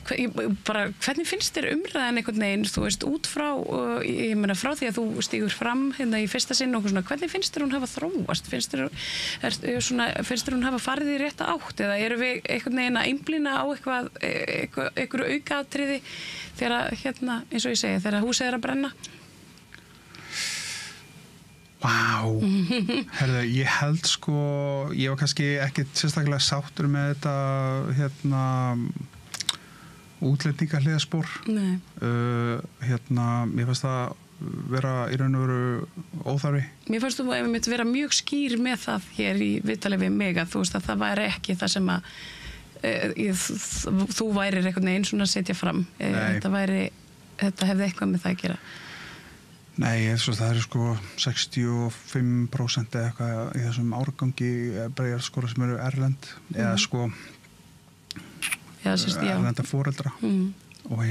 hvernig finnst þér umræðan einhvern veginn, þú veist, út frá ég meina, frá því að þú stígur fram í fyrsta sinn og svona, hvernig finnst þér hún hafa þróast, finnst þér hún hafa farið í rétta átt eða eru við einhvern veginn að einblína á einhverju aukaatriði þegar, eins og ég segi, þegar húsið að brenna? Vá, herðu, ég held ég var kannski ekkert sérstaklega sáttur með þetta útlendingahliðarspor. Nei. Mér fannst það vera í raun og veru óþarfi. Mér fannst þú einmitt vera mjög skýr með það hér í viðtali við mig að þú veist að það væri ekki það sem að þú værir einhvern veginn svona að setja fram. Þetta hefði eitthvað með það að gera. Nei, það eru 65% eða eitthvað í þessum árgangi Breiðholtsskóla sem eru erlend eða erlenda foreldra og og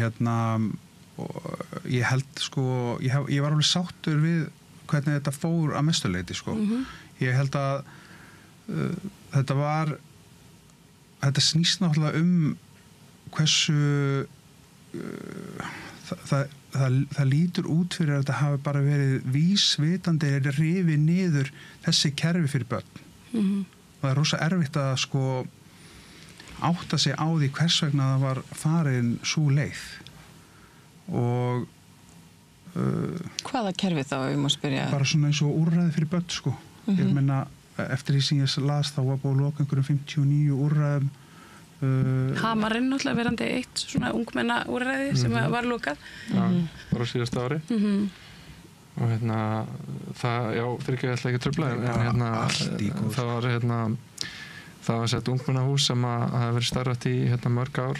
ég held ég var alveg sáttur við hvernig þetta fór að mestu leyti ég held að þetta snýst náttúrulega hversu það lítur út fyrir að þetta hafi bara verið vísvitandi rifið niður þessi kerfi fyrir börn. Það er rosa erfitt að átta sig á því hvers vegna það var farin sú leið. Og hvaða kerfi þá, ef ég má spyrja? Bara svona eins og úrræði fyrir börn, Ég meina, eftir því sem ég las þá var búið að loka einhverjum 59 úrræðum. Hamarinn náttúrulega verandi eitt svona ungmenna úrræði sem var lokað. Já, bara síðasta ári. Og það fyrir ekki alltaf ekki trufla en það var sett ungmennahús sem hafi verið starfrætt í mörg ár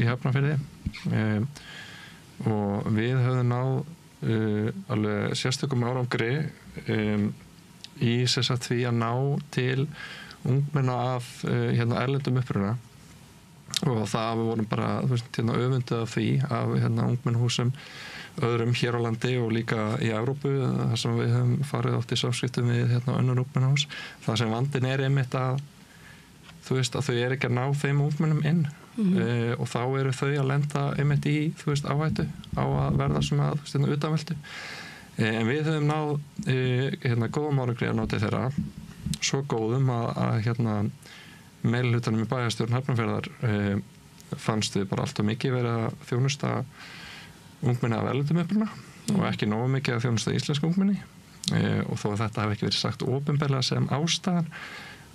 í Hafnarfirði og við höfum náð alveg sérstökum árangri í því að ná til ungmenna af erlendum uppruna og það við vorum bara öfunduð af því af ungmennahúsum öðrum hér á landi og líka í Evrópu þar sem við höfum farið oft í samskiptum við önnur ungmennahús. Það sem vandinn einmitt að þau ekki að ná þeim ungmennum inn og þá eru þau að lenda einmitt í áhættu á að verða svona utanveltu. En við höfum náð góðum árangri að ná til þeirra svo góðum að meirihlutanum í bæjarstjórn Hafnarfjarðar fannst við bara allt og mikið verið að þjónusta ungmenni af erlendum uppruna og ekki nógu mikið að þjónusta íslensku ungmenni og þó að þetta hafi ekki verið sagt opinberlega sem ástæðan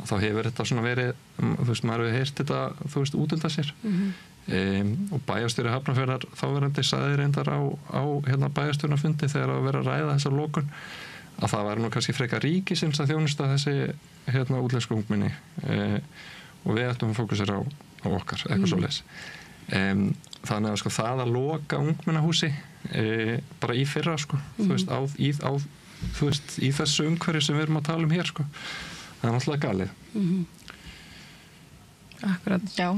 þá hefur þetta svona verið maður hefur heyrt þetta út undan sér og bæjarstjóri Hafnarfjarðar þáverandi sagði reyndar á bæjarstjórnarfundi þegar að vera að ræða þessa lokun að það væri nú kannski frekar ríkisins að þjónusta þessi útlensku ungmenni og við ættum að fókusera á okkar, eitthvað svoleiðis. Þannig að það að loka ungmennahúsi bara í fyrra í þessu umhverfi sem við erum að tala um hér það er náttúrulega galið. Akkurat. Já,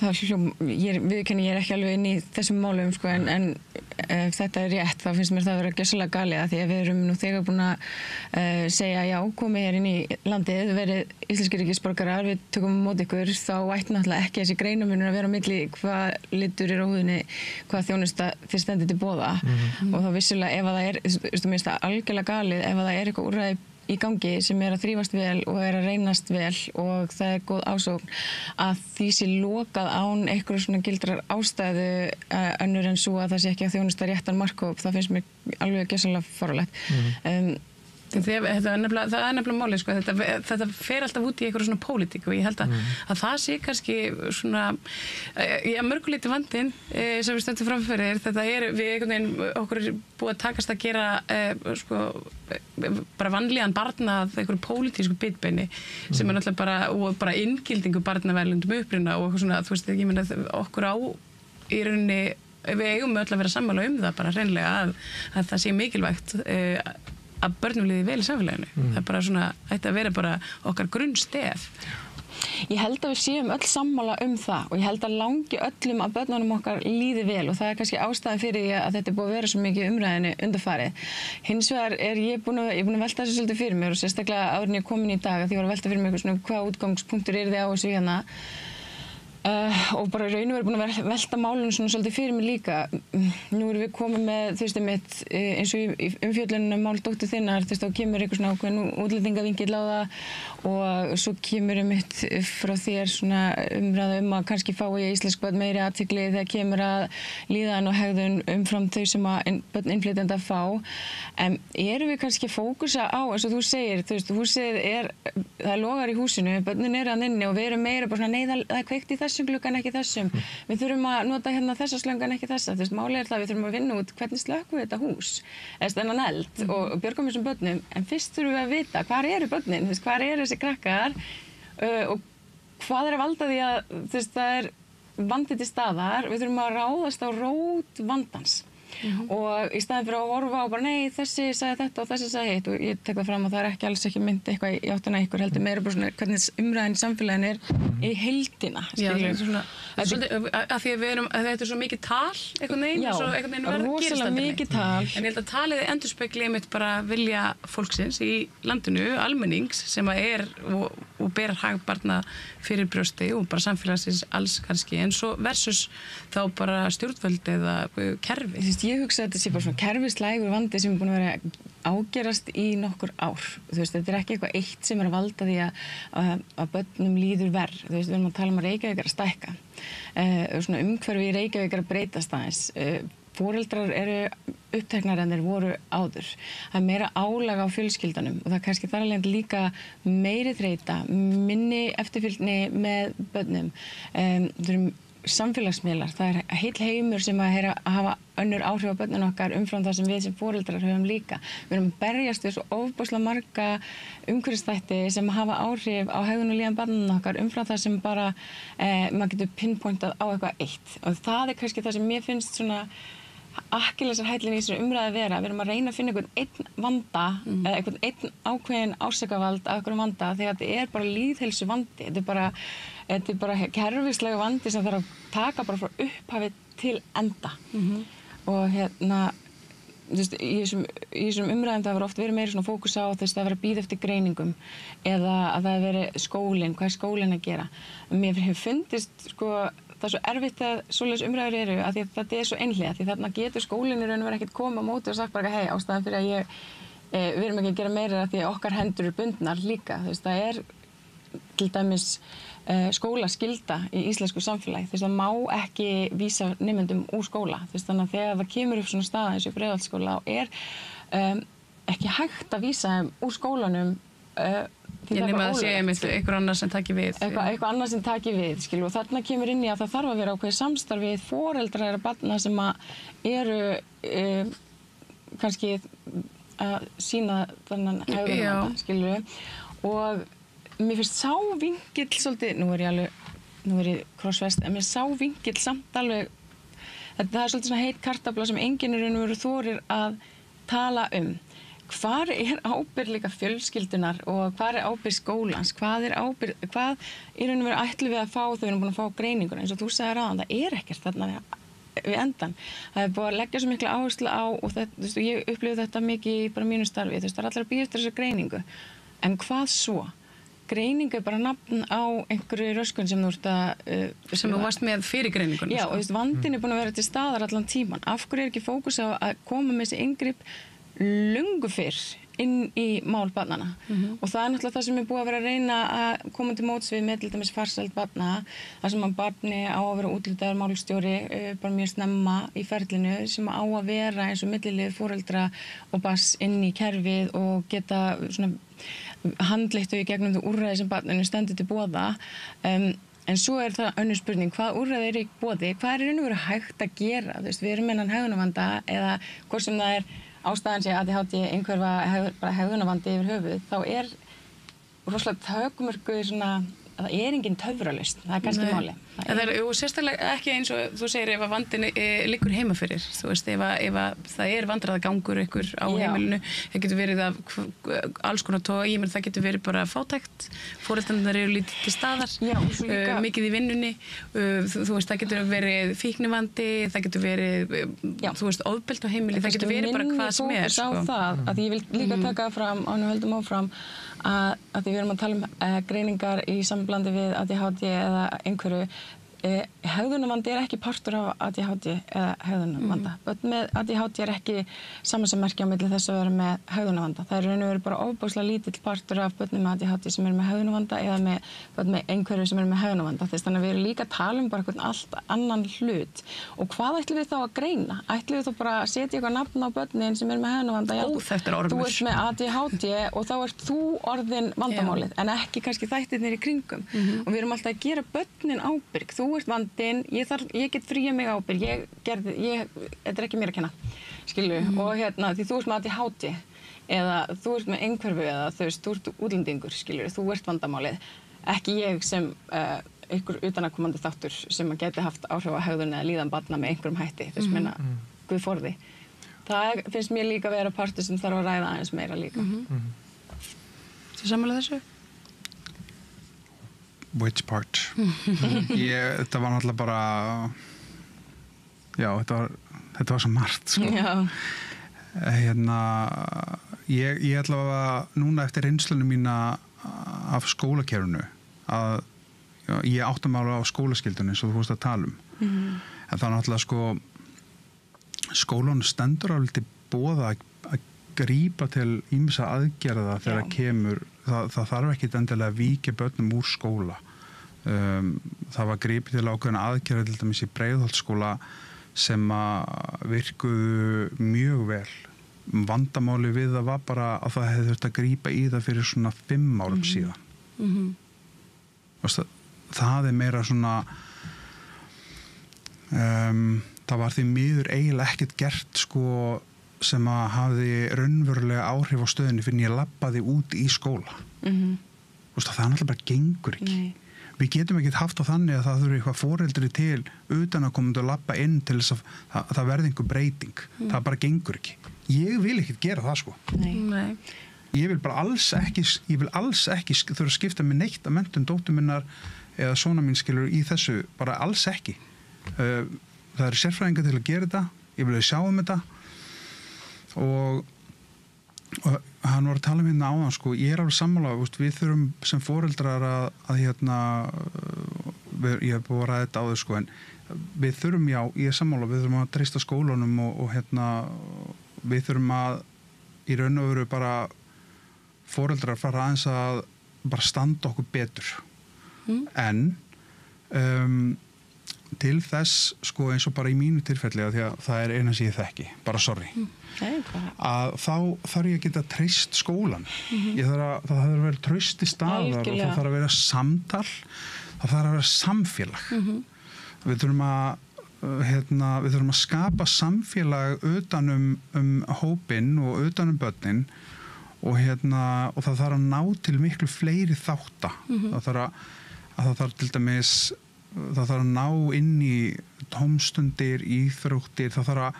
ég er ekki alveg inn í þessum málum en ef þetta er rétt þá finnst mér það að vera gjössalega galið að því að við erum nú þegar búin að segja já, komið hér inn í landið, verið íslenskir ríkisborgarar, við tökum á móti ykkur, þá ætti náttúrulega ekki þessi greinamunur að vera á milli hvað litur er á húðinni, hvað þjónusta þér stendur til boða og þá vissulega ef það er, minnst það algjörlega galið ef það er eitthvað úrræði í gangi sem að þrífast vel og að reynast vel og það góð ásókn að því sé lokað án einhverju svona gildrar ástæðu önnur en svo að það sé ekki að þjónusta réttan markhóp, það finnst mér alveg gjörsamlega forulegt. Það er nefnilega málið, sko. Þetta fer alltaf út í einhverju svona pólitík og ég held að það sé kannski svona mörguleiti vandinn sem við stöndum framfyrir. Þetta við einhvern veginn, okkur búið að takast að gera bara vanlíðan barna að einhverju pólitísku bitbeini sem náttúrulega bara inngildingu barnaverlundum uppruna og eitthvað svona, þú veist, ég meina okkur á í rauninni, við eigum öll að vera sammála það bara hreinlega að það sé mikilvægt að börnum líði vel í samfélaginu. Það er bara svona, ætti að vera bara okkar grunnstef. Ég held að við séum öll sammála það og ég held að langi öllum að börnunum okkar líði vel og það er kannski ástæðan fyrir því að þetta er búið að vera svo mikið umræðinu undanfarið. Hins vegar ég búin að velta þessu svolítið fyrir mér og sérstaklega áður en ég komin í dag að því var að velta fyrir mér svona hvað útgangspunktur þið á þessu hérna. Og bara raun og verið búin að velta málunum svona svolítið fyrir mig líka. Nú erum við komið með, þú veist, eins og í umfjöllunum mál dóttur þinnar, þú veist, þá kemur eitthvað svona ákveðin útlendingavingill á það og svo kemur frá þér svona umræða að kannski fái íslensk börn meiri athygli þegar kemur að líðan og hegðun umfram þau sem að börn innflytjenda fá. En erum við kannski fókusa á, eins og þú segir, þú veist, húsið það logar í húsinu, börnin að inni og við erum meira bara svona, nei, það er kveikt í þessum gluggan, ekki þessum. Við þurfum að nota hérna þessa slöngan, ekki þessa. Þú veist, málið það við þurfum að vinna út hvernig slökkum við þetta hús, þennan eld og björgum þessum börnum. En fyrst þurfum við að vita hvar eru börnin, þú veist, hvar eru þessi krakkar og hvað að valda því að þú veist, það er vandi til staðar. Við þurfum að ráðast á rót vandans. Og í staðin fyrir að horfa á bara nei, þessi sagði þetta og þessi sagði hitt og ég tek það fram að það er ekki alls ekki mynd eitthvað í áttina ykkur heldur meira bara svona hvernig umræðin í samfélaginu í heildina. Já, svona af því að þetta er svo mikið tal einhvern veginn og svo einhvern veginn rosalega mikið tal. En ég held að talið endurspegli einmitt bara vilja fólksins í landinu, almennings sem að og ber hag barna fyrir brjósti og bara samfélagsins alls kannski en svo versus þá bara stjórnvöld eða kerfi. Ég hugsa að þetta sé bara svona kerfislægur vandi sem er búin að vera ágerast í nokkur ár. Þú veist, þetta er ekki eitthvað eitt sem er að valda því að börnum líður verð. Þú veist, við erum að tala um að Reykjavík er að stækka. Svona umhverfi í Reykjavík er að breytast aðeins. Foreldrar eru uppteknar en þeir voru áður. Það er meira álag á fjölskyldanum og það er kannski þar alveg líka meiri þreyta, minni eftirfylgni með börnum. Samfélagsmiðlar, það er heill heimur sem að hafa önnur áhrif á börnin okkar umfram það sem við sem foreldrar höfum líka. Við erum að berjast við svo ofboðslega marga umhverfisþætti sem hafa áhrif á hegðun og líðan barnanna okkar umfram það sem bara maður getur pinpointað á eitthvað eitt. Og það er kannski það sem mér finnst svona akkillesarhællinn í þessu umræðu að vera. Við erum að reyna að finna einhvern einn vanda eða einhvern einn ákveðin ásakavald af einhverjum vanda þegar þetta er bara lýðheilsu vandi. Þetta er bara kerfislega vandi sem þarf að taka bara frá upphafi til enda. Og þú veist, í þessum umræðum það var oft verið meira svona fókus á þess að það var að bíða eftir greiningum eða að það veri skólinn, hvað er skólinn að gera. Mér hefur fundist það er svo erfitt að svoleiðis umræður eru að því að þetta er svo einhliða því þarna getur skólinn í raun og verið ekkert koma á móti og sagt bara hei, ástæðan fyrir að við erum ekki að gera meira því að okkar hendur eru bundnar líka. Þú veist, það er til dæmis skólaskylda í íslensku samfélagi. Þú veist, það má ekki vísa nemendum úr skóla. Þú veist, þannig að þegar það kemur upp svona staða eins og í Breiðholtsskóla ekki hægt að vísa þeim úr skólanum Ég nema að sé einmitt einhver annar sem taki við. Eitthvað annar sem taki við, skilu. Og þarna kemur inn í að það þarf að vera ákveðið samstarf við foreldrar eða barna sem eru kannski að sýna þennan hegðunarvanda, skilu. Og mér finnst sá vingill svolítið, nú er ég krossvest, en mér sá vingill samt alveg, það er svolítið svona heit kartafla sem enginn í raun og veru þorir að tala Hvar er ábyrgð líka fjölskyldunar og hvar er ábyrgð skólans? Hvað í raun og veru ætlum við að fá þegar við erum búin að fá greininguna? Eins og þú sagðir áðan, það er ekkert þarna við endan. Það er búið að leggja svo mikla áherslu á og ég upplifði þetta mikið í bara mínu starfi. Þú veist, það er allir að bíða eftir þessa greiningu. En hvað svo? Greining er bara nafn á einhverju röskun sem þú ert að sem þú varst með fyrir greiningunum. Já, og þú veist, vandinn er búin að vera til staðar allan tíman. Af hverju er ekki fókus á að koma með þessi inngrip lungu fyrr inn í mál barnana og það náttúrulega það sem búið að vera að reyna að koma til móts við með til dæmis farsæld barna, það sem að barni á að vera útlitaður málstjóri bara mjög snemma í ferlinu sem á að vera eins og milliliður foreldra og barns inn í kerfið og geta svona handleitt í gegnum þau úrræði sem barninu stendur til boða. En svo það önnur spurning, hvað úrræði í boði, hvað raun og veru hægt að gera? Þú veist, við erum innan hegðunarvanda eða hvort sem það ástæðan sé ADHD einhverfa bara hegðunarvandi yfir höfuð, þá rosalega tökumörku svona að það engin töfralausn, það kannski máli. Og sérstaklega ekki eins og þú segir ef að vandinn liggur heima fyrir, þú veist, ef að það vandræðagangur ykkur á heimilinu, það getur verið af alls konar toga, það getur verið bara fátækt, foreldrarnir eru lítið til staðar, mikið í vinnunni, þú veist, það getur verið fíknivandi, það getur verið, þú veist, ofbeldi á heimili, það getur verið bara hvað sem sko. Það, að ég vil líka taka fram, og nú höldum áfram, að við erum að tala greiningar í samblandi við ADHD eða einhverju, hegðunarvandi ekki partur af ADHD eða hegðunarvanda. Börn með ADHD ekki samansmerki á milli þess að vera með hegðunarvanda. Það raun og veru bara ofboðslega lítill partur af börnum með ADHD sem með hegðunarvanda eða með börn með einhverju sem með hegðunarvanda. Þannig að við erum líka að tala bara einhvern allt annan hlut. Og hvað ætlum við þá að greina? Ætlum við þá bara að setja eitthvað nafn á börnin sem með hegðunarvanda? Óþekktur ormur. Þú ert með ADHD og þá ert þú orðin vandamálið, en ekki kannski þættirnir í kringum. Og við erum alltaf að gera börnin ábyrg. Þú ert vandinn, ég get fríað mig ábyrg, þetta ekki mér að kenna, skilju, og því þú ert með ADHD eða þú ert með einhverfu eða þú ert útlendingur, skilju, þú ert vandamálið, ekki ég sem ykkur utanakomandi þáttur sem geti haft áhrif á hegðun eða líðan barna með einhverjum hætti, þess meina, Guð forði. Það finnst mér líka að vera partur sem þarf að ræða aðeins meira líka. Þú sammála þessu? Which part? Þetta var náttúrulega bara þetta var svo margt sko. Ég allavega núna eftir reynslunum mína af skólakerfinu að ég áttum alveg á skólaskildunni eins og þú fórst að tala en það er náttúrulega sko skólanum stendur alveg til boða að grípa til ýmsa aðgerða þegar kemur það þarf ekki endilega að víkja börnum úr skóla það var gripið til ákveðna aðgerða til dæmis í Breiðholtsskóla sem að virkuðu mjög vel vandamáli við það var bara að það hefði þurft að grípa í það fyrir svona 5 árum síðan það meira svona það var því miður eiginlega ekkert gert sko sem að hafði raunverulega áhrif á stöðinni fyrir ég labbaði út í skóla. Það er náttúrulega bara gengur ekki. Við getum ekki haft á þannig að það þurfi eitthvað foreldri til utan að koma og labba inn til þess að það verði einhver breyting. Það bara gengur ekki. Ég vil ekki gera það sko. Nei. Ég vil alls ekki þurfa að skipta mig neitt að menntun dóttur minnar eða svona mín skilur í þessu, bara alls ekki. Það eru sérfræðingar til að gera þetta. Ég vil sjá þetta. Og hann var að tala um hérna áðan sko, ég alveg sammála, við þurfum sem foreldrar að ég hef búið að ræða þetta áður sko, en við þurfum, ég er sammála, við þurfum að treysta skólanum og við þurfum að í raun og veru bara foreldrar fara aðeins að bara standa okkur betur en til þess sko eins og bara í mínu tilfelli að því að það er eina sem ég þekki, bara sorry að þá þarf ég að geta treyst skólan það þarf að vera trausti staðar og það þarf að vera samtal það þarf að vera samfélag við þurfum að skapa samfélag utan hópinn og utan börnin og það þarf að ná til miklu fleiri þátta það þarf til dæmis það þarf að ná inn í tómstundir, íþróttir það þarf að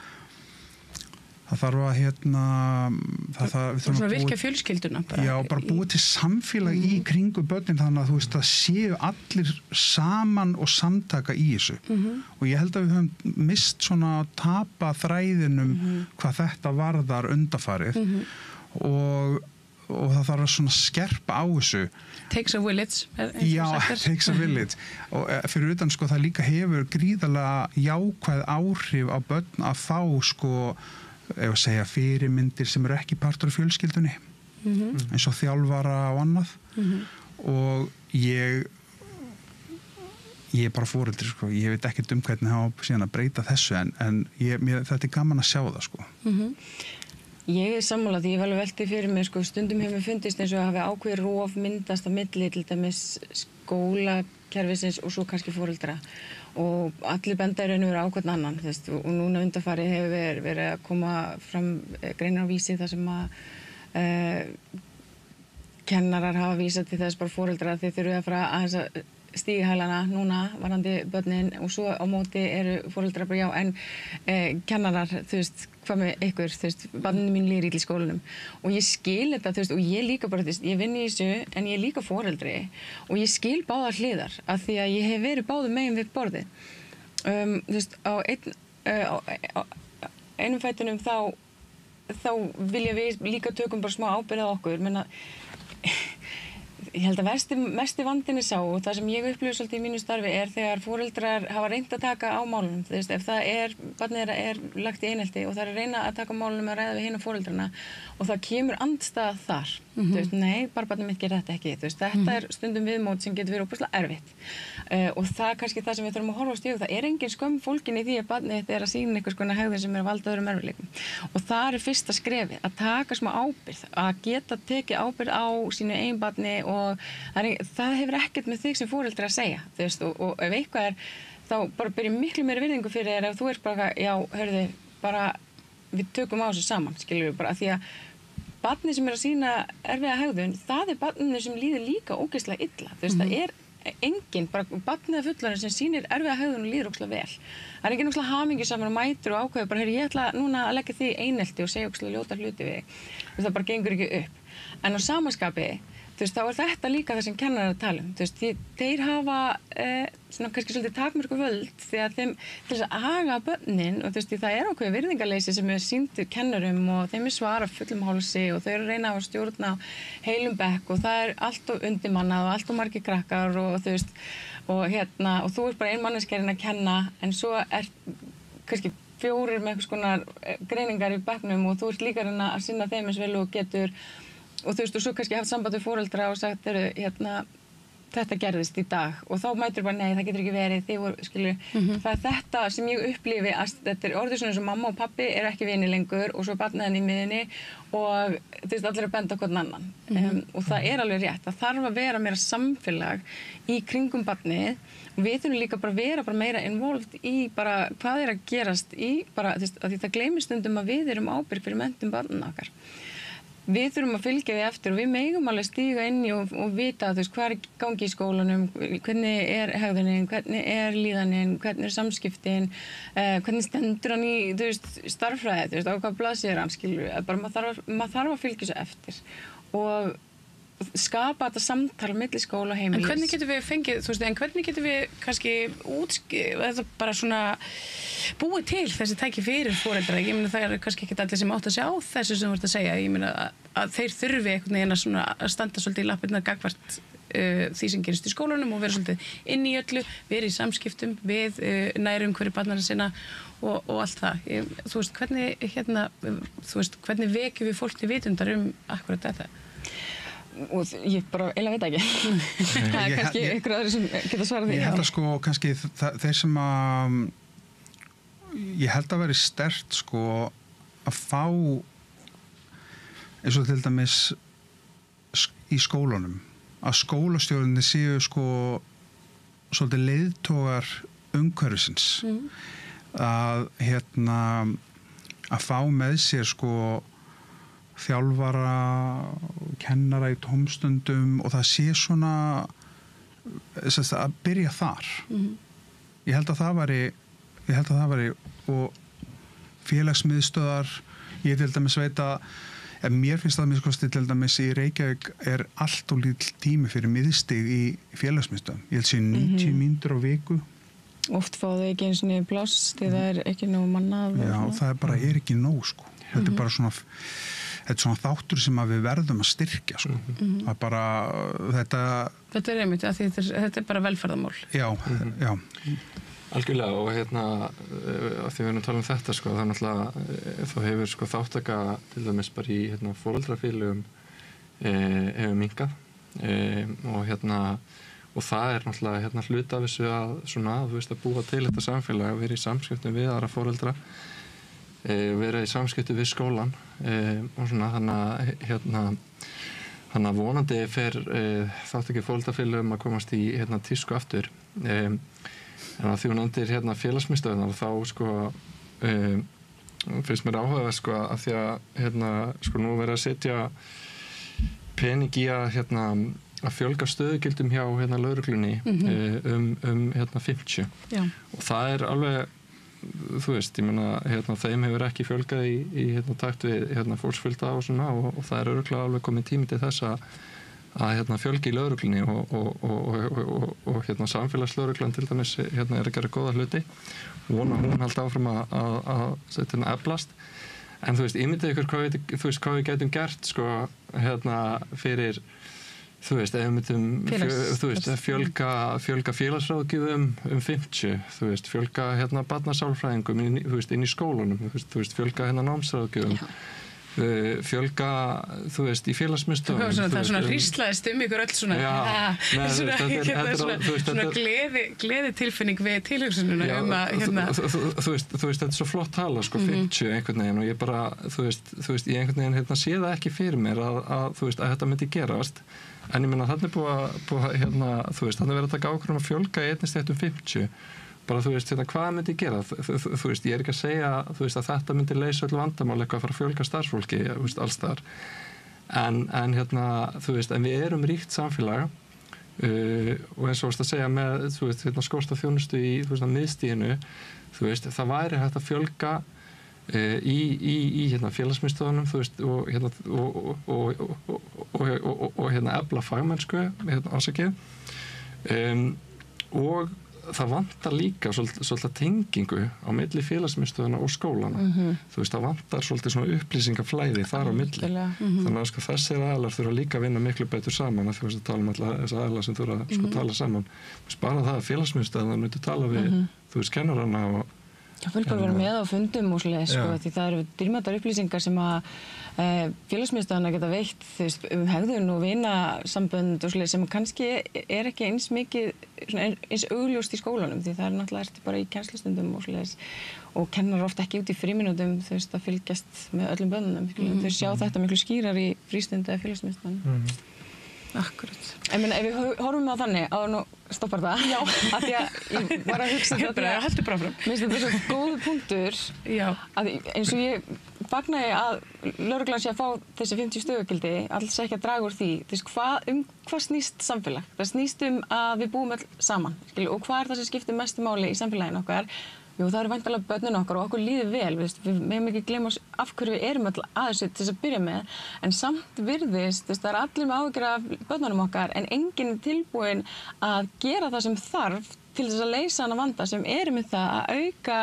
svona virka fjölskylduna bara búa til samfélag í kringu börnin þannig að þú veist það séu allir saman og samtaka í þessu og ég held að við höfum mist svona tapa þræðinum hvað þetta varðar undanfarið og það þarf að svona skerpa á þessu takes a village takes a village og fyrir utan sko það líka hefur gríðarlega jákvæð áhrif á börn að fá sko ef að segja fyrirmyndir sem eru ekki partur af fjölskyldunni eins og þjálfara og annað og ég er bara foreldri sko, ég veit ekkert hvernig hafa síðan að breyta þessu en þetta gaman að sjá það sko. Ég sammála því, ég var alveg velti fyrir mig sko, stundum hefur fundist eins og hafi ákveðið rof myndast á milli til dæmis skólakerfisins og svo kannski foreldra og allir benda í raun og veru ákveðin annan og núna undanfarið hefur verið að koma fram greinar á Vísi þar sem að kennarar hafa vísað til þess bara foreldra þeir þurfa að fara að stíghælana núna varandi börnin og svo á móti eru foreldrar bara já en kennarar, hvað með ykkur, barninu mín líður illa í skólanum og ég skil þetta, og ég líka bara, ég vinn í þessu en ég er líka foreldri og ég skil báðar hliðar af því að ég hef verið báðum megin við borði á einum fætinum þá vilja við líka tökum bara smá ábyrgð á okkur menna ég held að mesti vandinn er sá og það sem ég upplifu svolítið í mínu starfi er þegar foreldrar hafa reynt að taka á málunum ef það barnið er lagt í einelti og það er að reyna að taka á málunum að ræða við hina foreldrarna og það kemur andstæða þar nei, bara barnið mitt gerir þetta ekki þetta er stundum viðmót sem getur verið óbúslega erfitt og það er kannski það sem við þurfum að horfa á stígu það er engin skömm fólkin í því að barnið þetta er að sýna einhvers konar hegðun sem er að valda öðrum erfiðleikum og það er fyrsta skrefið að taka smá ábyrgð að geta tekið ábyrgð á sínu eigin barni og það hefur ekkert með þig sem foreldri að segja og ef eitthvað þá bara byrja miklu meiri virðingu fyrir þér ef þú ert bara, já, hörðu, bara við tökum á þessu saman, skilur við bara, því að barnið sem er að sýna erfiða hegðun, það er barnið sem líður líka ógeðslega illa, það er enginn, bara barnið að fullorðin sem sýnir erfiða hegðun og líður ógeðslega vel það er enginn ógeðslega hamingjusamur og mætur og ákveður bara, ég ætla núna að leggja því einelti og segja ógeðslega ljóta hluti við þig það bara gengur ekki upp en á samaskapi þá er þetta líka það sem kennarar að tala þeir hafa svona kannski svolítið takmörku völd því að þeim til þess að haga börnin og það er ákveðið virðingarleysi sem er sýndur kennarum og þeim er svara fullum hálsi og þau eru að reyna að stjórna heilum bekk og það er allt og undirmannað og allt og margir krakkar og og þú ert bara ein manneskja að kenna en svo er kannski 4 með einhvers konar greiningar í bekknum og þú ert líka að sinna þeim eins vel og getur og og svo kannski haft samband við foreldra og sagt, þetta gerðist í dag og þá mætur bara, nei, það getur ekki verið þið voru, skilju, það er þetta sem ég upplifi að þetta er orðið svona eins og mamma og pappi eru ekki vinir lengur og svo barnaðin í miðinni og allir að benda hvern annan og það er alveg rétt, það þarf að vera meira samfélag í kringum barnið og við þurfum líka bara að vera meira involved í bara hvað er að gerast í bara, því það gleymir stundum að við erum ábyrg fyrir menntun barnanna okkar við þurfum að fylgja því eftir og við megum alveg stíga inn í og vita hvað er gangi í skólanum, hvernig er hegðunin, hvernig er líðanin, hvernig er samskiptin, hvernig stendur hann í starffræði, á hvað blaðsíður hann, skilur, bara maður þarf að fylgja þessu eftir og skapa þetta samtal milli skóla og heimilis. En hvernig getum við fengið, hvernig getum við kannski þetta bara svona búið til þessi tæki fyrir foreldra? Ég meina það er kannski ekki allir sem átt að sjá þessu sem þú ert að segja. Ég meina að þeir þurfi einhvern veginn að standa svolítið í lappirnar gagnvart því sem gerist í skólanum og vera svolítið inn í öllu, vera í samskiptum við nærumhverfi barnanna sinna og allt það. Hvernig vekjum við fólk til vitundar akkurat þetta? Og ég bara eiginlega veit ekki það er kannski ykkur aðri sem geta svarað því ég held að sko kannski þeir sem að ég held að veri sterkt sko að fá eins og til dæmis í skólunum að skólastjórnir séu sko svolítið leiðtogar umhverfisins að að fá með sér sko þjálfara, kennara í tómstundum og það sé svona að byrja þar. Ég held að það væri og félagsmiðstöðar, ég til dæmis veit að mér finnst það miskosti til dæmis í Reykjavík er allt og lítill tími fyrir miðstig í félagsmiðstöðum. Ég held sé 90 mínútur á viku. Oft fá þau ekki eins og pláss því það er ekki nóg mannað. Já, það bara er ekki nóg sko. Þetta er bara svona þetta er svona þáttur sem að við verðum að styrkja sko. Það er bara þetta er einmitt, þetta er bara velferðarmál. Já. Algjörlega og að því við erum að tala þetta sko, þá náttúrulega þá hefur sko þáttaka til dæmis bara í foreldrafélögum hefur minnkað og það náttúrulega hluti af þessu að svona, þú veist, að búa til þetta samfélag, að vera í samskiptum við aðra foreldra, vera í samskiptum við skólan og svona þannig að vonandi fer þátt ekki foreldrafélögum að komast í tísku aftur en að því hún nefndir félagsmiðstöðunar þá sko finnst mér áhuga sko að því að sko nú verið að setja pening í að fjölga stöðugildum hjá lögreglunni um 50 Já. og það er alveg þú veist, ég meina þeim hefur ekki fjölgað í takt við fólksfjölda og svona og það er örugglega alveg komið tími til þess að fjölga í lögreglunni og samfélagslögreglan til dæmis er að gera góða hluti vona hún haldi áfram að setja eflast en þú veist, ímyndið ykkur hvað við getum gert sko fyrir þú veist, ef við myndum fjölga félagsráðgjöfum 50, þú veist, fjölga barnasálfræðingum inn í skólunum, þú veist, fjölga námsráðgjöfum, fjölga, þú veist, í félagsmiðstöðvum. Það er svona hríslaðist ykkur öll svona gleði tilfinning við tilhugsununa þú veist, þetta er svo flott tala, sko, 50 einhvern veginn og ég bara, þú veist, ég einhvern veginn sé það ekki fyrir mér að þetta myndi gerast en ég meina þannig búið þú veist, þannig verið að taka ákvörðum að fjölga í einni stéttum 50 bara þú veist, hvað myndi gera þú veist, ég er ekki að segja þú veist, að þetta myndi leysa öll vandamál eitthvað að fara að fjölga starfsfólki, þú veist, alls þar en þú veist, en við erum ríkt samfélag og eins og varst að segja með, þú veist, skorta þjónustu í, þú veist, miðstíðinu þú veist, það væri hægt að fjölga í félagsmiðstöðunum þú veist og efla fagmennsku ásakið og það vantar líka svolítið tengingu á milli félagsmiðstöðuna og skólana þú veist, það vantar svolítið svona upplýsingaflæði þar á milli þannig að sko, þessir aðlar þurfa líka að vinna miklu betur saman að þú veist að tala um alla þessar aðlar sem þurfa að sko tala saman bara það að félagsmiðstöðuna myndi tala við þú veist, kennarana og Það fylgur að vera með á fundum og svoleiðis, sko, því það eru dýrmætar upplýsingar sem að félagsmiðstöðvarnar geta veitt, þú veist, hegðun og vinasambönd og svoleiðis sem kannski er ekki eins mikið, eins augljóst í skólanum, því það er náttúrulega bara í kennslustundum og svoleiðis og kennar ofta ekki út í frímínútum, þú veist, að fylgjast með öllum bönnunum, þau sjá þetta miklu skýrar í frístundu eða félagsmiðstöðvarnar. Akkurat. Ég meina, ef við horfum á þannig, á nú stoppar það, já, af því að ég var að hugsa þetta, heldur bara fram. Mér finnst þetta svo góður punktur, að eins og ég fagnaði að lögreglan sé að fá þessi 50 stöðugildi, alls ekki að draga úr því, þess hvað snýst samfélag? Það snýst að við búum öll saman, og hvað er það sem skiptir mestu máli í samfélaginu okkar? Jú, það eru væntanlega börnin okkar og okkur líður vel, við megum ekki gleyma af hverju við erum öll að þessu til þess að byrja með, en samt virðist, það er allir með áhyggjur af börnunum okkar, en enginn er tilbúinn að gera það sem þarf til þess að leysa hana vanda sem er með það að auka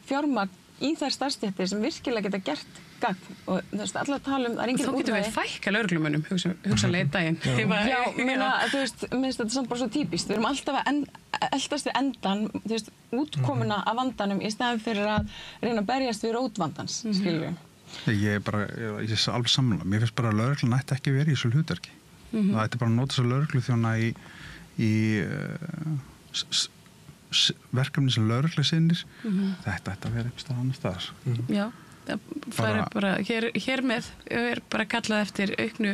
fjármagn í þær starfsstéttir sem virkilega geta gert gagn og þú veist, allar tala það er engin úrræði. Þá getum við fækka lögreglumönnum, hugsanlega í daginn. Já, meina, þú veist, mér finnst þetta samt bara svo típist. Við erum alltaf að eldast við endan, þú veist, útkomuna af vandanum í staðin fyrir að reyna að berjast við rótvandans, skilur við. Ég er alveg sammála. Mér finnst bara að lögreglan ætti ekki verið í þessu hlutverki. Það ætti bara að nota þessu lögregluþjóna í verkefni sem lögregla sinnir. Þetta ætti að vera einhvers staðar annars staðar. Já. Það er bara, hér með er bara kallað eftir auknu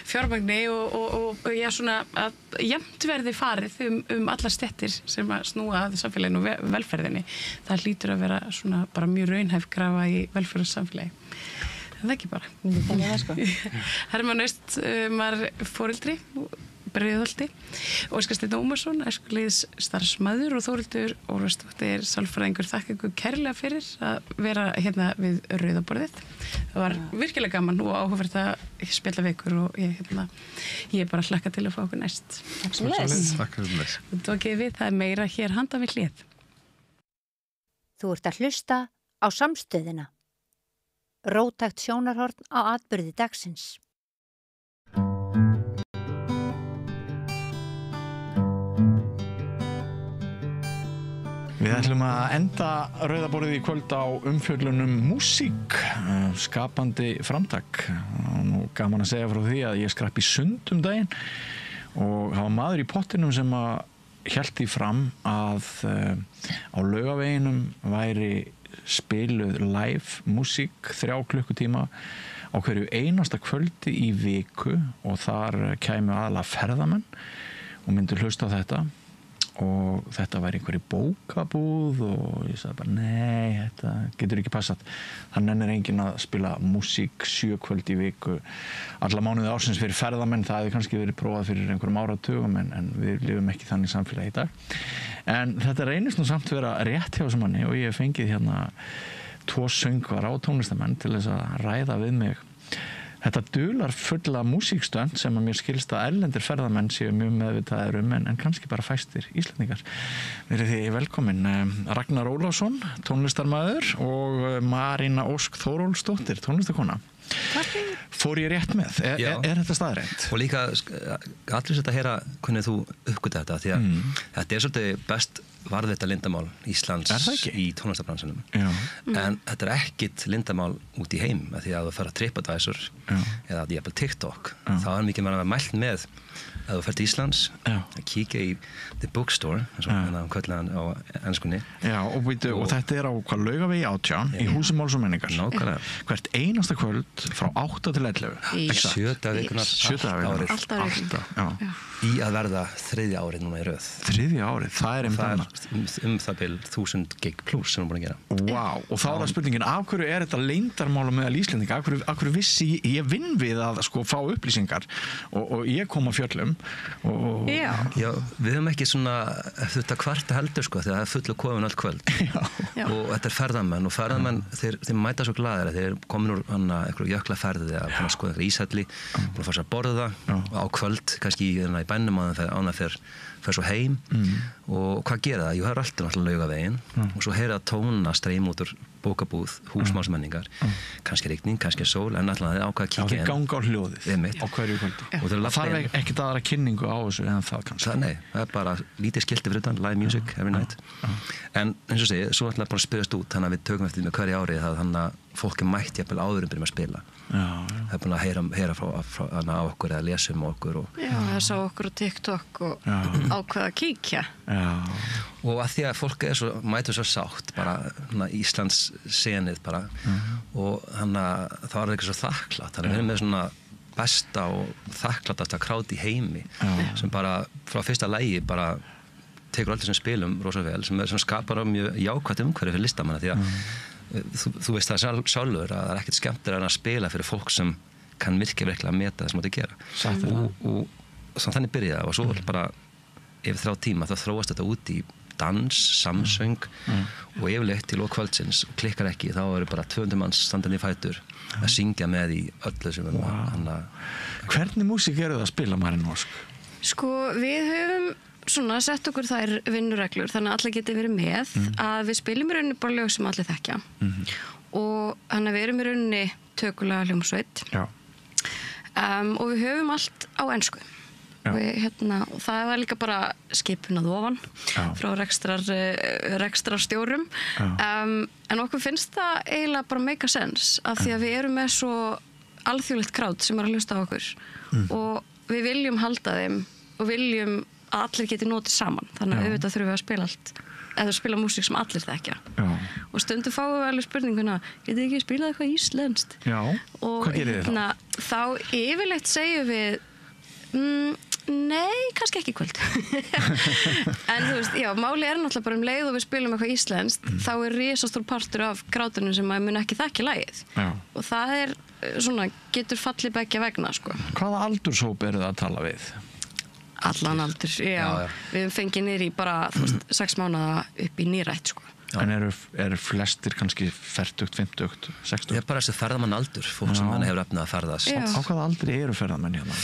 fjármagni og já, svona að jafnt verði farið allar stéttir sem að snúa að samfélaginu og velferðinni. Það hlýtur að vera svona bara mjög raunhæf krafa í velferðarsamfélagi. Það ekki bara. Þannig það sko. Hermann Austmar foreldri, Breiðholti, Óskar Steinn Ómarsson, æskulýðs starfsmaður og Þórhildur Ólafsdóttir sálfræðingur. Þakka ykkur kærlega fyrir að vera hérna við rauðaborðið. Það var virkilega gaman og áhugavert að spjalla við ykkur og ég bara hlakka til að fá okkur næst. Takk sem leys. Takk sem leys. Og tókið við, það er meira hér handan við hlið. Þú ert að hlusta á Samstöðina. Róttækt sjónarhorn á atburði dagsins. Við ætlum að enda rauðaborðið í kvöld á umfjöllunum músík, skapandi framtak. Nú gaman að segja frá því að ég skrapp í sund daginn og það var maður í pottinum sem að hélt því fram að á Laugaveginum væri spiluð live músík 3 klukkutíma á hverju einasta kvöldi í viku og þar kæmu aðalega ferðamenn og myndu hlusta á þetta og þetta væri einhverju bókabúð og ég sagði bara nei, þetta getur ekki passat. Þannig er enginn að spila músík 7 kvöld í viku alla mánuði ársins fyrir ferðamenn, það hefði kannski verið prófað fyrir einhverjum áratugum en við lifum ekki þannig samfélagi í dag. En þetta reynist nú samt vera rétt hjá þessum manni og ég hef fengið hérna 2 söngvara og tónlistamenn til þess að ræða við mig þetta dular fulla músíkstönd sem að mér skilst að erlendir ferðamenn séu mjög meðvitaðir en kannski bara fæstir Íslendingar. Verið þið velkomin Ragnar Ólafsson, tónlistarmaður og Marína Ósk Þórólfsdóttir, tónlistarkona. Fór ég rétt með? Er þetta staðreind? Og líka allir þetta að heyra hvernig þú uppgöta þetta því að þetta svolítið best varðveita lindamál Íslands í tónlistarbransunum en þetta ekkit lindamál út í heim að því að þú fer að TripAdvisor eða jafnvel TikTok þá mikið maður að mælt með að þú fer til Íslands að kíkja í The Bookstore eins og kvöldan á enskunni og þetta á hvað Laugavegi 18 í Húsi Máls og menningar hvert einasta kvöld frá 8 til 11 7 dagar alltaf í að verða 3. árið núna í röð 3. árið, það er það bil 1000 gig plus sem við búin að gera Vá, og þá er það spurningin af hverju er þetta leyndarmála meðal Íslendinga af hverju vissi ég vinn við að sko fá upplýsingar og ég kom að fjöllum Já, við höfum ekki svona þetta kvarta heldur sko þegar það er fullu kofin öll kvöld og þetta er ferðamenn og ferðamenn þeir mæta svo glaðir að þeir komin úr einhverju jöklaferði að skoða einhverju íshelli búin að fara sér að borða og á kvöld kannski í bænum að það fer svo heim og hvað gera það? Jú, það er alltaf náttúrulega Laugavegin og svo heyra tóna streym út úr bókabúð, Hús Máls og menningar kannski rigning, kannski sól en alltaf það ákvað að kíkja inn. Já, þið ganga á hljóðið á hverju kvöldi. Það þarf ekkert aðra kynningu á þessu en það kannski. Nei, það er bara lítið skilti fyrir utan, live music every night. En eins og segið, svo ætlaði bara að spyrjast út þannig að við tökum eftir með hverju árið þannig að fólk mætt jafnvel áður byrjum að spila. Það er búin að heyra frá okkur eða lesa okkur það sá okkur á TikTok og ákveða að kíkja og að því að fólk mætur svo sátt bara Íslands senið bara og þannig að það var eitthvað svo þakklátt þannig að við erum með svona besta og þakkláttasta krát í heimi sem bara frá fyrsta lagi bara tekur allir sem spilum rosa vel sem skapar mjög jákvætt umhverfi fyrir listamanna því að þú veist það sjálfur að það er ekkert skemmtilega að spila fyrir fólk sem kann virkilega að meta það sem átti að gera og þannig byrjaði og svo bara yfir 3 tíma þá þróast þetta út í dans, samsöng og yfirleitt til kvöldsins og klikkar ekki þá eru bara 200 manns standandi í fætur að syngja með í öllu sem Hvernig músík eru það að spila, Marín Ósk? Sko, við höfum svona sett okkur þær vinnureglur þannig að allir geti verið með að við spilum í rauninni bara lög sem allir þekkja og þannig að við erum í rauninni tökulega hljómsveit og við höfum allt á ensku og það var líka bara skipunað ofan frá rekstrarstjórum en okkur finnst það eiginlega bara make a sense af því að við erum með svo alþjóðlegt krát sem er að hlusta á okkur og við viljum halda þeim og viljum að allir geti notið saman þannig að auðvitað þurfum við að spila allt eða spila músík sem allir þekkja og stundum fáum við alveg spurninguna getið ekki spilað eitthvað íslenskt og hvað gerir þið þá? Þá yfirleitt segjum við nei, kannski ekki í kvöld en þú veist, já, máli er náttúrulega bara leið og við spilum eitthvað íslenskt þá er risastór partur af krátinu sem að mun ekki þekkja lagið og það er svona, getur fallið beggja vegna sko. Hvaða aldurshóp eru það að tala við? Allan aldur, já. Við fengið niður í bara 6 mánuða upp í nýrætt sko. En eru flestir kannski 40, 50, 60? Ég er bara þessi ferðamann aldur, fólk sem hann hefur efnað að ferðast. Á hvaða aldri eru ferðamenn hérna?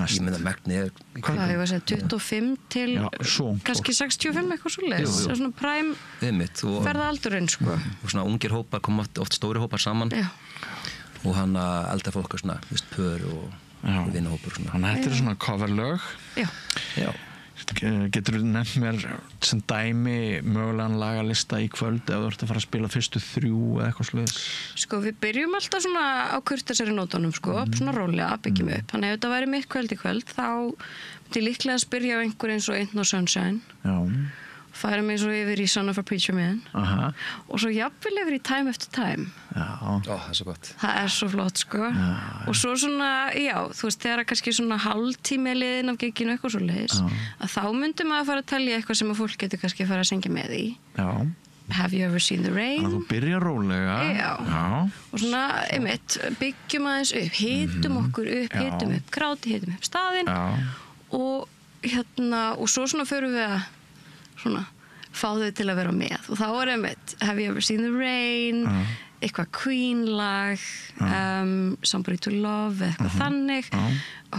Ég myndi að megni er... Hvað ég var að segja, 25 til kannski 65 eitthvað svoleiðis. Það er svona præm ferðaaldurinn sko. Og svona ungir hópar, koma oft stóri hópar saman. Og hann að eldra fólk er svona, pör og vinahópur svona. Þannig að þetta eru svona coverlög. Já. Geturðu nefnt mér sem dæmi mögulegan lagalista í kvöld ef þú ert að fara að spila fyrstu 3 eða eitthvað svoleiðis? Sko við byrjum alltaf svona á kurteisari nótunum sko, svona rólega, byggjum upp. Þannig ef þetta væri mitt kvöld í kvöld þá myndi ég líklega að spyrja á einhver eins og Ain't No Sunshine. Já. Færa mig svo yfir í Son of a Preacher Man. Og svo jafnvel yfir í Time After Time. Já. Það er svo gott. Það er svo flott sko. Og svo svona, já, þú veist, þegar kannski svona hálftími liðin af gigginu eitthvað svo leiðis, að þá myndi maður að fara að telja eitthvað sem að fólk getur kannski að fara að syngja með í. Já. Have You Ever Seen the Rain? Þannig að þú byrja rólega. Já. Og svona, einmitt, byggjum aðeins upp, hitum okkur upp, hitum upp kráti, hitum upp staðinn. Og og svo svona förum við að svona fá þau til að vera með og þá einmitt Have You Ever Seen the Rain, eitthvað Queen-lag, Somebody to Love, eitthvað þannig,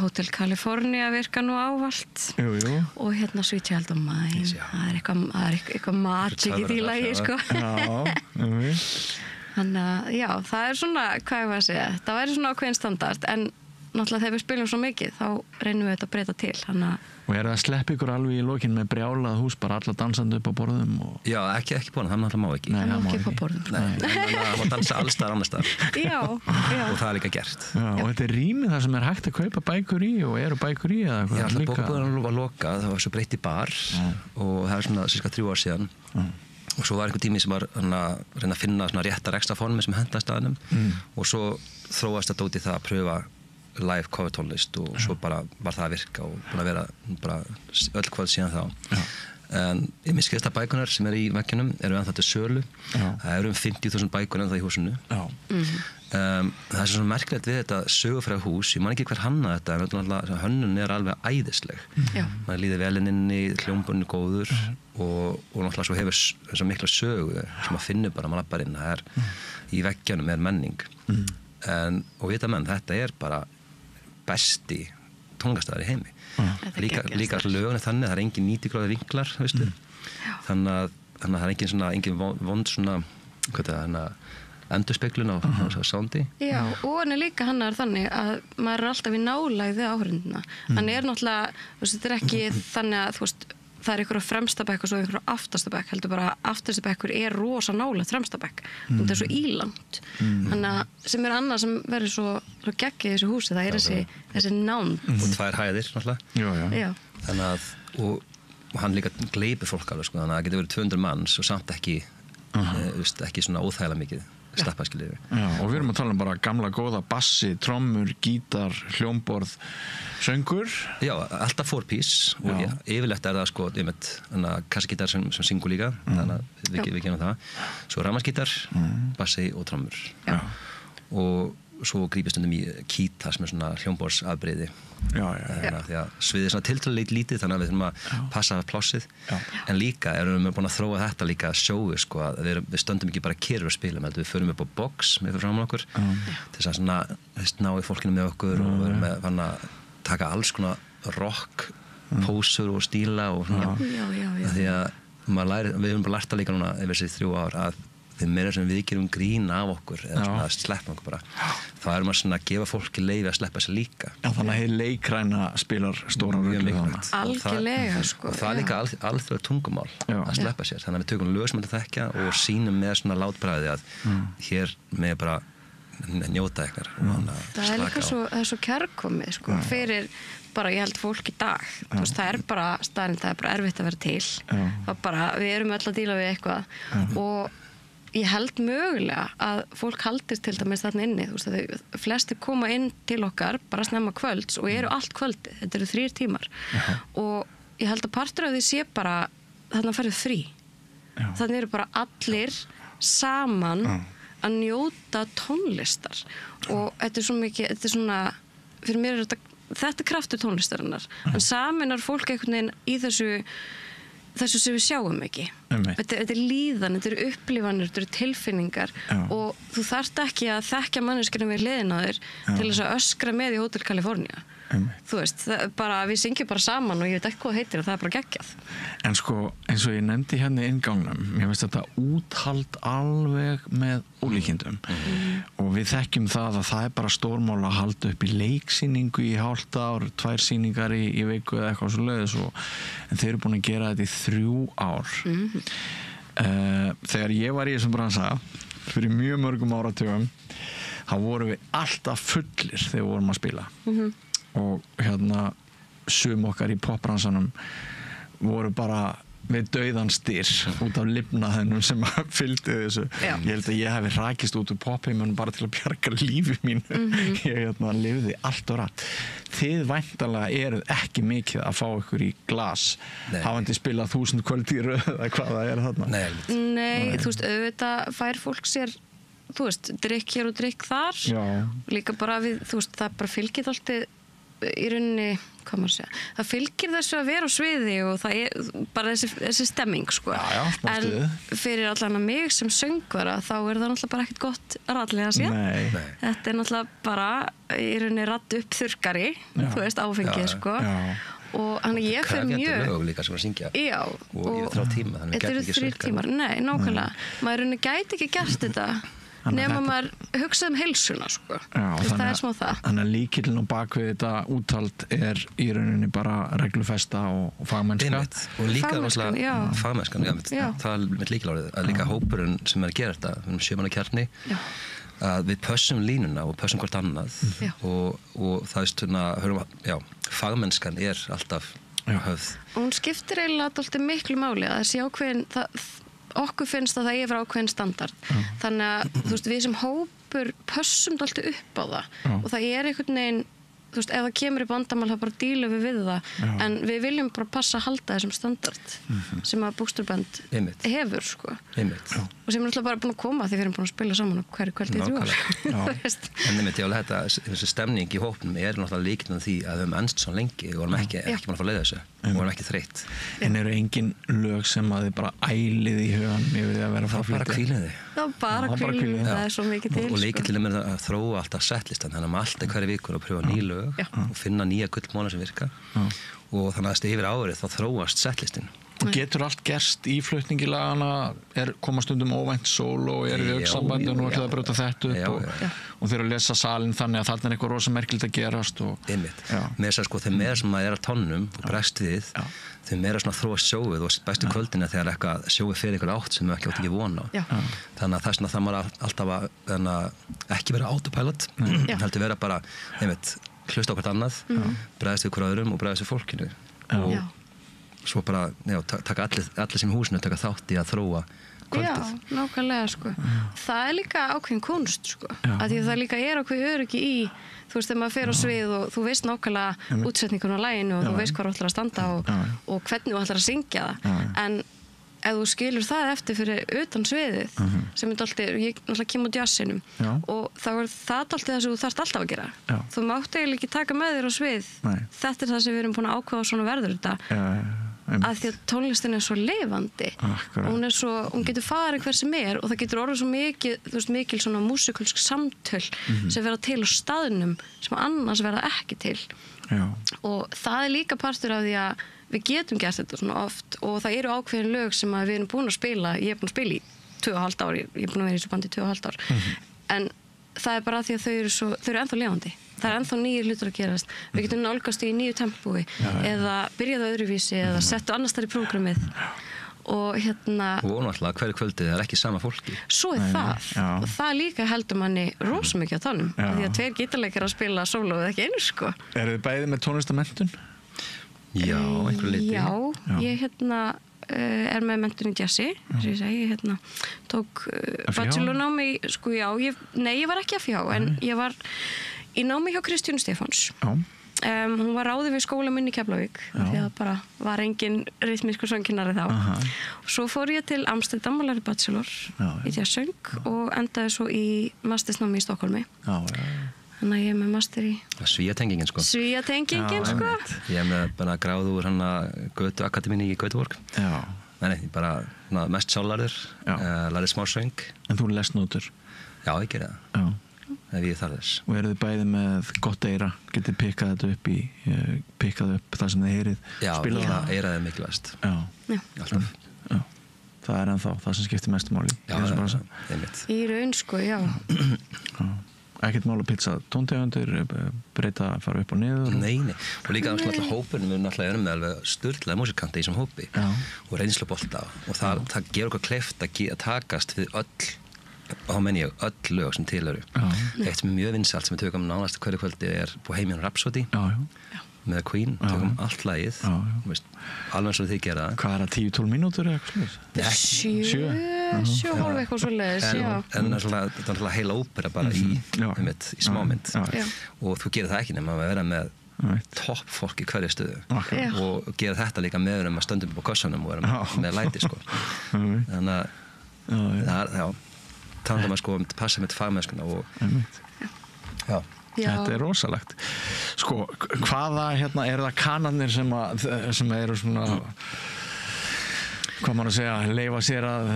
Hotel California virka nú ávallt og Sweet Child of Mine, það er eitthvað magic í því lagi, sko. Þannig að, já, það er svona, hvað ég var að segja, það væri svona ákveðin standard, en náttúrulega þegar við spilum svo mikið, þá reynum við þetta að breyta til, þannig að Og það að sleppa ykkur alveg í lokin með brjálað hús, bara alla dansandi upp á borðum? Já, ekki borðum, það náttúrulega má ekki. Það má ekki upp á borðum. Það má dansa alls staðar annars staðar. Já. Og það er líka gert. Já, og þetta er rýmið það sem er hægt að kaupa bækur í og eru bækur í eða eitthvað? Já, alltaf bókabúðin var lokað, það var svo breytt í bar og það er svona cirka 3 ár síðan. Og svo var einhver tími sem var að reyna að finna svona réttar ekstra formi sem henta staðnum og svo þróast þetta út í það að pröfa live cover tónlist og svo bara var það að virka og búin að vera bara öll kvöld síðan þá. En ég miskist að bækunar sem í veggjunum eru ennþá til sölu. Það eru 50.000 bækur ennþá í húsinu. Það er svona merkilegt við þetta sögufræga hús, ég man ekki hver hanna þetta en hönnun er alveg æðisleg. Man líður vel inni, hljómbunni góður og náttúrulega svo hefur þessa mikla sögu sem að finna bara mann inn, það er í veggjunum er menning. Og vita menn, þetta er bara besti tónlistastæður í heimi. Líka lögun er þannig, það er engin 90 gráður vinklar, veistu. Þannig að það er engin vond svona, hvað er það, endurspeglun á soundi. Já, og hann er líka hannar þannig að maður er alltaf í nálægð við áhorfendurna. Hann er náttúrulega, þú veist, þetta er ekki þannig að, þú veist, það er einhverja fremstabekk og svo einhverja aftastabekk, heldur bara að aftastabekkur er rosa nálægt fremstabekk. Þetta er svo ílangt. Þannig að sem er annað sem verður svo geggið í þessu húsi, það er þessi nánd. Og 2 hæðir, náttúrulega. Já. Þannig að, og hann líka gleipir fólk alveg, sko, þannig að það getur verið 200 manns og samt ekki svona óþægilega mikið stappaskilið. Já, og við erum að tala bara gamla góða bassi, trommur, gítar, hljómborð, söngur. Já, alltaf 4-piece og yfirleitt er það sko, kassagítar sem syngur líka, þannig að við gerum það. Svo rafmagnsgítar, bassi og trommur. Já. Og svo grípist stundum í kíta sem er svona hljómborðsafbrigði. Því að sviðið er svona tiltölulega lítið þannig að við þurfum að passa plássið. En líka erum við búin að þróa þetta líka sjói sko að við stöndum ekki bara kyrr og spilum, heldur við förum upp á box með fyrir framan okkur til þess að svona ná í fólkinu með okkur og við erum með að taka alls konar rock, pósur og stíla og svona. Því að við erum bara lært að líka núna yfir þessi 3 ár að því meira sem við gerum grín af okkur eða svona að sleppa okkur bara þá erum við svona að gefa fólki leyfi að sleppa sér líka. Já, þannig að heil leikræna spilar stóran rullu þannig. Algjörlega, sko. Og það er líka alþjóðlegt tungumál að sleppa sér. Þannig að við tökum lög sem þetta þekkja og sýnum með svona látbræði að hér með bara njóta ykkar. Það er líka svo kærkomið, sko, fyrir bara, ég held fólk í dag. Það er bara staðinn, það er bara erfitt að vera til. Það er bara, við erum öll að díla við eitthvað og ég held mögulega að fólk haldist til dæmis þarna inni, þú veist að flestir koma inn til okkar bara snemma kvölds og eru allt kvöldi, þetta eru 3 tímar og ég held að partur af því sé bara þarna færðu frí. Þannig eru bara allir saman að njóta tónlistar og þetta er svo mikið, þetta er svona, fyrir mér er þetta er kraftur tónlistarinnar, en saminar fólk einhvern veginn í þessu sem við sjáum ekki. Þetta er líðan, þetta eru upplifanir, þetta eru tilfinningar og þú þarft ekki að þekkja manneskjana við hliðina á þér til þess að öskra með í Hotel California. þú veist, bara, við syngjum bara saman og ég veit ekki hvað það heitir og það bara geggjað. En sko, eins og ég nefndi hérna í inngangnum, ég veist þetta úthald alveg með ólíkindum og við þekkjum það að það bara stórmál að halda upp í leiksýningu í hálft ár, 2 sýningar í viku eða eitthvað svo leiðis en þeir eru búin að gera þetta í 3 ár. Þegar ég var í þessum bransa fyrir mjög mörgum áratugum þá vorum við alltaf fullir þegar við vorum að spila og hérna sum okkar í popbransanum voru bara við dauðan styr út af lifnaðinum sem fylgdi þessu. Ég held að ég hef rakist út úr popheimunum bara til að bjarga lífi mínu. Ég lifði allt og rætt. Þið væntanlega eruð ekki mikið að fá ykkur í glas hafandi spilað 1000 kvöld í röð eða hvað það þarna. Nei, þú veist, auðvitað fær fólk sér þú veist, drikk hér og drikk þar. Líka bara við, þú veist, það bara fylgir alltaf í rauninni, hvað maður segja, það fylgir þessu að vera á sviði og það bara þessi stemming sko. En fyrir allan að mig sem söngvara þá það náttúrulega bara ekkert gott rallega sér. Þetta náttúrulega bara í rauninni radd upp þurrkari, þú veist, áfengið sko. Og hann ég fer mjög krefjandi lög líka sem að syngja og yfir 3 tíma, þannig þetta eru 3 tímar, nei, nákvæmlega maður rauninni gæti ekki gert þetta nema maður hugsaði heilsuna sko. Það smá það. Þannig að líkillinn á bakvið þetta úthald í rauninni bara reglufesta og fagmennska. Og líka fagmennskan, það með líkilárið að líka hópurinn sem að gera þetta 7 manna kjarni að við pössum línuna og pössum hvort annað og það er svona fagmennskan alltaf höfð. Hún skiptir eiginlega dálítið miklu máli að þessi ákveðin okkur finnst að það yfir ákveðin standard þannig að þú veist við sem hópur pössum dálítið upp á það og það einhvern veginn þú veist ef það kemur í vandamál þá bara dílum við það en við viljum bara passa að halda þessum standard sem að bústurband hefur sko og sem er alltaf bara búin að koma því við erum búin að spila saman hverju kvöldi í 3 ár En þessi stemning í hópnum náttúrulega líkinn því að við höfum ennst svo lengi og vorum ekki búin að fá leið þessu og vorum ekki þreytt En eru engin lög sem að þið bara ælið í hugan yfir því að vera að fá bara kvíliði bara kvíliði, það er svo mikið til og líkillinn er að þróa alltaf setlistan þannig að maður alltaf hverju vikur að pröfa ný lög og finna nýja gullmóna sem virka og þannig að yfir árið þá þróast setlistin Og getur allt gerst í flutningi lagana koma stundum óvænt sól og við auksambandi og nú ætlaði að brjóta þetta upp og þeir að lesa salin þannig að þarna er eitthvað rosa merkilegt að gerast með þess að sko þeim meira sem maður á tonnum og bregst við þeim meira svona þróast sjóið og bestu kvöldin þegar eitthvað sjóið fyrir ykkur átt sem við ekki átt ekki vona þannig að þess að það maður alltaf að ekki vera autopilot heldur vera bara hlusta okkar annað bregst við hver öðrum og bregst við fólkinu og svo bara, taka allir sem í húsinu taka þátt í að þróa kvöldið. Já, nákvæmlega sko. Það líka ákveðin kunst sko. Að því það líka ákveðin öryggi í, þú veist, þegar maður fer á svið og þú veist nákvæmlega útsetningun á laginu og þú veist hvað þú ætlar að standa og hvernig þú ætlar að syngja það. En ef þú skilur það eftir fyrir utan sviðið sem ég náttúrulega kem út jazzinum og þá það alltaf það sem þú þarft alltaf að gera þú mátt eiginlega ekki taka með þér á svið þetta er það sem við erum búin að ákveða svona verður þetta að því að tónlistin er svo lifandi hún getur farið hver sem og það getur orðið svo mikil svona músikalsk samtöl sem verða til á staðnum sem annars verða ekki til og það er líka partur af því að við getum gert þetta svona oft og það eru ákveðin lög sem við erum búin að spila ég er búin að spila í 2,5 ár ég er búin að vera í þessu bandi í 2,5 ár en það er bara því að þau eru ennþá lifandi það er ennþá nýjir hlutur að gerast við getum nálgast í nýju tempói eða byrjaðu öðruvísi eða settu annars þar í prógramið og náttúrulega hverju kvöldið er ekki sama fólki svo er það og það líka heldur manni rosa mikið á tánum því að 2 gítarleikar að spila sóló eða ekki einu sko Eru þið bæði með tónlistamenntun? Já, einhverju leyti ég er með menntun í jazzi sem ég segi, ég tók bachelornámi sko ég var ekki að fjá en ég var í námi hjá Kristjánu Stefáns hún var ráðið við skóla minn í Keflavík því að bara var engin rytmískur söngkennari þá og svo fór ég til Amsterdam og lærði bachelor í jazzsöng og endaði svo í mastersnámi í Stokkólmi þannig að ég er með master í Svíatengingin sko ég er með bara gráðu úr Götu Akademíni í Göteborg nei, bara mest sjálflærður lærði smá söng En þú lest nótur? Já, ég gerði það ef ég þarf þess. Og eru þið bæði með gott eyra, getið pikkað upp það sem þið heyrið? Já, eyrað er mikilvægast. Alltaf. Já. Það er ennþá það sem skiptir mestu máli. Já, það er mitt. Í raun sko, já. Ekkert mál að pizza tóntegundir, breyta, fara upp og niður? Nei. Og líka náttúrulega hópurinn, við náttúrulega erum með alveg sturlaða músikanta í þessum hópi og reynslubolta og það gefur okkur kleift að takast við öll lög sem til eru. Eitt sem er mjög vinsælt sem við tökum nánast hverju kvöldi er Bohemian Rhapsody. Með Queen, tökum allt lagið alveg eins og þið gera það. Hvað er það, 10-12 mínútur eða eitthvað? 7 hálf eitthvað svoleiðis, já. En það er náttúrulega heila ópera bara í smámynd og þú gerir það ekki nema að vera með topp fólk í hverju stöðu og gera þetta líka með að stöndum upp á kössanum og vera með læti sko. Þannig að það er sko passa með fagmennskuna og Þetta er rosalegt. Sko, hvaða eru það kanarnir sem eru svona hvað maður að segja, leyfa sér að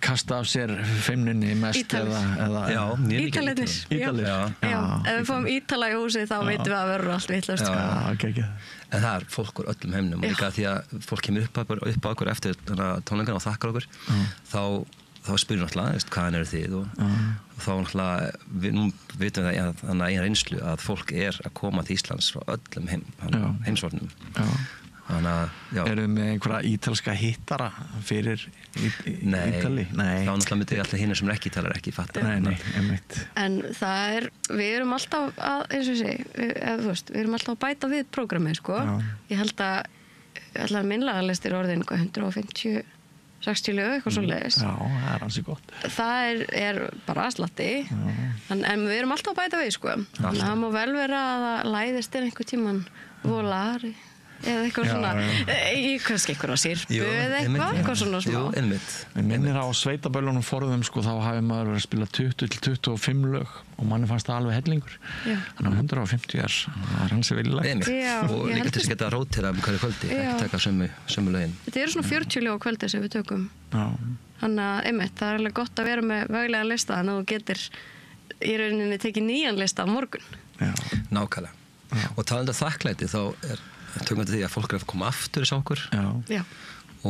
kasta af sér feimninni mest Ítalir. Já, ef við fáum Ítala í húsi þá veitum við að verður allt vitlaust. En það er fólk úr öllum heimnum og líka því að fólk kemur upp á okkur eftir tónleikana og þakkar okkur þá spyrir náttúrulega hvaðan eru þið og þá náttúrulega nú vitum við það þannig að eina reynslu að fólk er að koma til Íslands frá öllum heimsvornum. Eru með einhverja ítalska hittara fyrir Ítali? Nei, þá náttúrulega myndi alltaf hinir sem er ekki ítalar ekki fatta. Nei, einmitt. En það við erum alltaf að, eins og ég segi, við erum alltaf að bæta við prógramið, sko. Ég held að minnlagalistir orðin 150-60 lög, eitthvað svo leiðis. Já, það er ansi gott. Það er bara aðslatti, en við erum alltaf að bæta við, sko. Þannig að það má vel vera að það læðist einhver tíman volari, eða eitthvað svona, kannski eitthvað sirpu eða eitthvað svona smá. Jú, einmitt. Við minnir á sveitaböllunum forðum, sko, þá hafi maður verið að spila 20-25 lög og manni fannst það alveg hellingur. Þannig að 150 það er hansi viljulegt. Og líka til þess að geta rótira hverju kvöldi, ekki taka sömu lögin. Þetta eru svona 40 lög á kvöldi sem við tökum. Þannig að, einmitt, það er alveg gott að vera með veglega lista, þannig að þú getur í rauninni tekið nýjan lista á morgun. Nákvæmlega. Og talandi um þakklæti, þá tökum við því að fólk er að koma aftur í okkur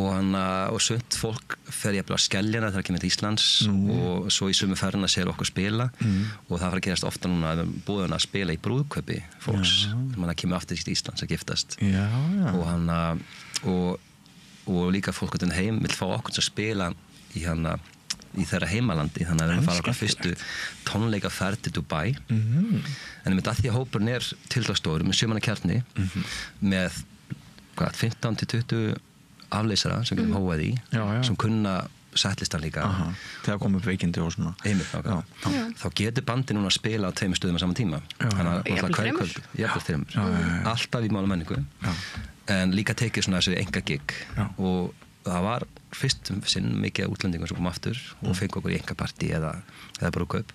og sumt fólk fer ég að Skeljana þegar það kemur til Íslands og svo í sömu ferðina sér okkur spila og það fara að gerast ofta núna að við búðum að spila í brúðkaupi fólks sem kemur aftur til Íslands að giftast og líka fólk út heim vil fá okkur að spila í þeirra heimalandi, þannig að við erum að fara okkar fyrstu tónleikaferð til Dubai en með það því að hópurinn er tildagstóður með 7 manna kjarni með 15-20 afleysara sem við hóað í sem kunna settlistan líka þegar komum upp veikindi og svona þá getur bandi núna að spila á 2 stöðum á saman tíma alltaf í mála menningu en líka tekið svona þessu enga gig og það var fyrst sinn mikið útlendingar sem kom aftur og fengi okkur í engapartí eða brúðkaup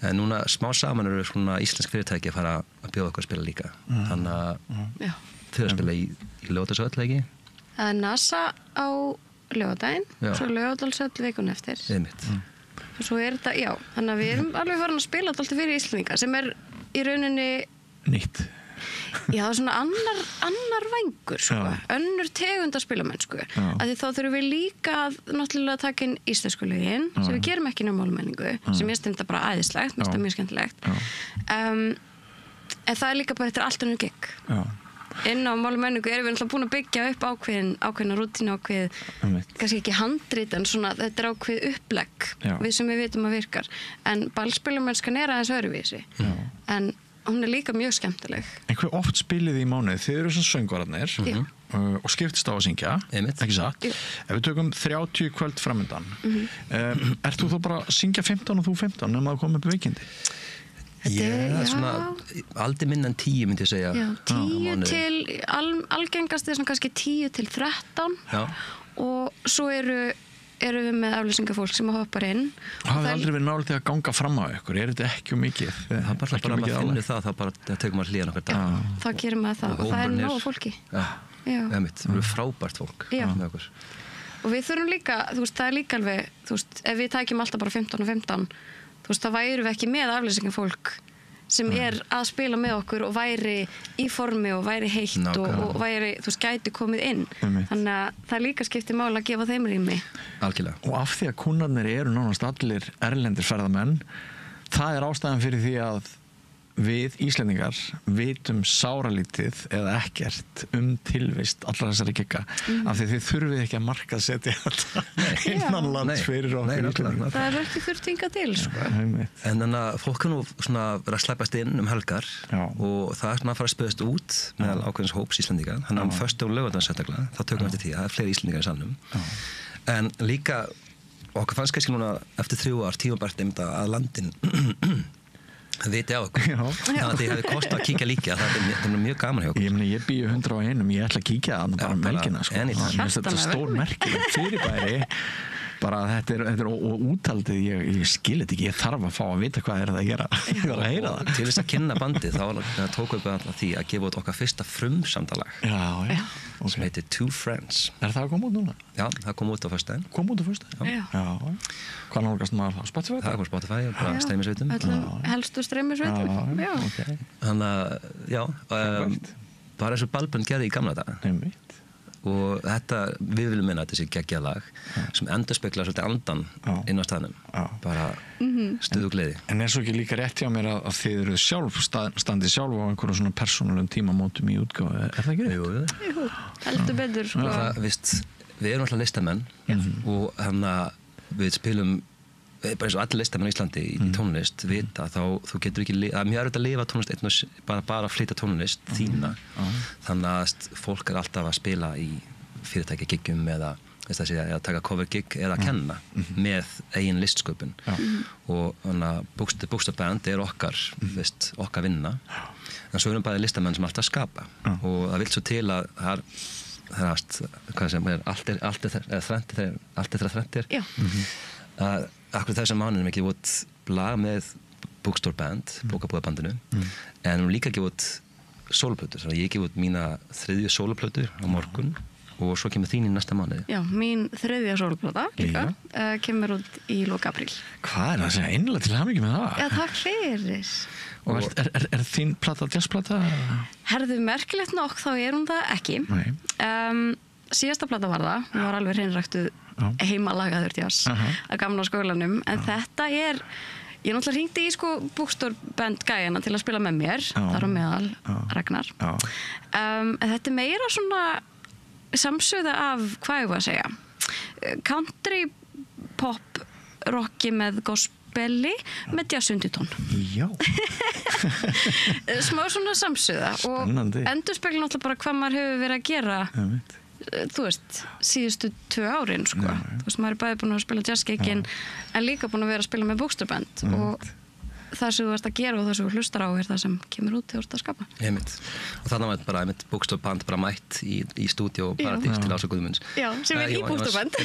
en núna smá saman eru svona íslensk fyrirtæki að fara að bjóða okkur að spila líka þannig að þau að spila í Laugardalshöll ekki? Það er NASA á laugardaginn svo Laugardalshöll vikun eftir og svo er þetta, þannig að við erum alveg farin að spila alltaf fyrir Íslendinga sem er í rauninni nýtt Já, það er svona annar vængur, sko. Önnur tegund að spilamennsku. Því þá þurfum við líka að náttúrulega taka inn íslensku lögin, sem við gerum ekki inn á málmenningu, sem ég stund bara æðislegt, mér stund mjög skemmtilegt. En það er líka bara eftir allt önnur gig. Inn á málmenningu erum við náttúrulega búin að byggja upp ákveðna rútínu, kannski ekki handrit, en svona, þetta er ákveð upplegg, við sem við vitum að virkar. En ballspilamennskan er aðeins öðruvísi. En hún er líka mjög skemmtileg. En hver oft spilið í mánuð? Þið eru svona söngvararnir og skiptist á að syngja, ekki satt? Ef við tökum 30 kvöld framöndan, ert þú þá bara að syngja 15 og þú 15 nema að koma upp veikindi? Svona aldrei minna en 10 myndi ég segja. 10 til, algengast er svona kannski 10 til 13 og svo eru við með aflýsingafólk sem hoppar inn. Hafið aldrei verið nálega til að ganga fram á ykkur? Er þetta ekki mikið? Það er bara að maður finnir það tekur maður hlýjan okkur dag. Þá gerir maður það og það er nógu fólki. Það eru frábært fólk með okkur. Og við þurfum líka, það er líka alveg, ef við tækjum alltaf bara 15 og 15, þú veist, þá værum við ekki með afleysingafólk sem að spila með okkur og væri í formi og væri heitt og væri, þú veist, gæti komið inn. Þannig að það líka skiptir máli að gefa þeim rými. Algjörlega. Og af því að kúnnarnir eru nánast allir erlendir ferðamenn, það er ástæðan fyrir því að við Íslendingar vitum sáralítið eða ekkert tilvist allra þessari gigga af því þið þurfið ekki að markaðsetja þetta innanlands fyrir okkur Íslendingar. Það er ekki þurft hingað til sko. En þannig að fólk nú svona vera að slæpast inn helgar og það er svona að fara að spöðast út meðal ákveðins hóps Íslendinga, þannig að föstu og lögadags sérstaklega, þá tökum við eftir því að það er fleiri Íslendingar í salnum. En líka okkur fannst kannski núna eftir 3 ár tímabært einmitt að landin viti á okkur. Þannig að þið hefði kostað að kíkja líka, það er mjög gaman hjá okkur. Ég býi 101, ég ætla að kíkja að bara melkina sko. Þetta er stór merkilegt fyrirbæri, bara þetta er úthaldið, ég skil þetta ekki, ég þarf að fá að vita hvað er það að gera. Ég var að heyra það. Til þess að kynna bandið, þá tókum við alltaf því að gefa út okkar fyrsta frumsamdalag sem heitir Two Friends. Er það að koma út núna? Já, það kom út á föstudaginn. Kom út á föstudaginn? Já. Hvað nálgast maður það? Spotify? Það kom Spotify, bara streymisveitum. Öllum helstu streymisveitum. Þannig að, já, bara eins og Balbund gerði í gamla daga. Og þetta, við viljum minna þetta sé geggja lag sem endurspeglar svolítið andan inn á staðnum, bara stuð og gleði. En er svo ekki líka rétt hjá mér að þið eru standið sjálf á einhverjum svona persónulegum tímamótum í útgáfu, er það ekki rétt? Jú, heldur betur sko. Við erum alltaf listamenn og þannig að við spilum bara eins og allir listamenn í Íslandi í tónlist vita, þá þú getur ekki það er mjög erfitt að lifa tónlist bara að flytja tónlist þína, þannig að fólk er alltaf að spila í fyrirtækja giggum eða að taka cover gig eða að kenna með eigin listsköpun og þannig að Bókstarband er okkar vinna, en svo erum bara listamenn sem alltaf að skapa og það vil svo til að það er hvað sem er allt er þrendir að akkur þessum mánuðum ekki út lag með Bókstarband, bókabúðabandinu, en líka ekki út sóloplötur, þannig að ég ekki út mína 3. sóloplötur á morgun og svo kemur þín í næsta mánuði. Já, mín 3. sóloplata líka kemur út í lok apríl. Hvað er það að segja? Einlega til hamingju með það? Já, takk fyrir. Og er þín plata jazzplata? Herðu, merkilegt nokk þá er hún það ekki. Síðasta plata var það, hún var alveg hreinræktuð heimalagaður jazz að gamla skólanum, en þetta er ég náttúrulega hringdi í sko Bókstarband gæjana til að spila með mér, þar á meðal Ragnar, en þetta er meira svona samsögða af, hvað ég var að segja, country pop rocki með gospeli með jazzunditón. Já. Smá svona samsögða og endurspegla náttúrulega bara hvað maður hefur verið að gera þú veist, síðustu 2 árin sko. Þú veist, maður er bæði búin að spila jazzgigin en líka búin að vera að spila með Bókstarband og það sem þú ert að gera og það sem þú hlustar á er það sem kemur út þegar þú ert að skapa. Og þannig var bara Bókstarband bara mætt í stúdíó Paradís til Ása Guðmunds. Já, sem er í Bókstarband.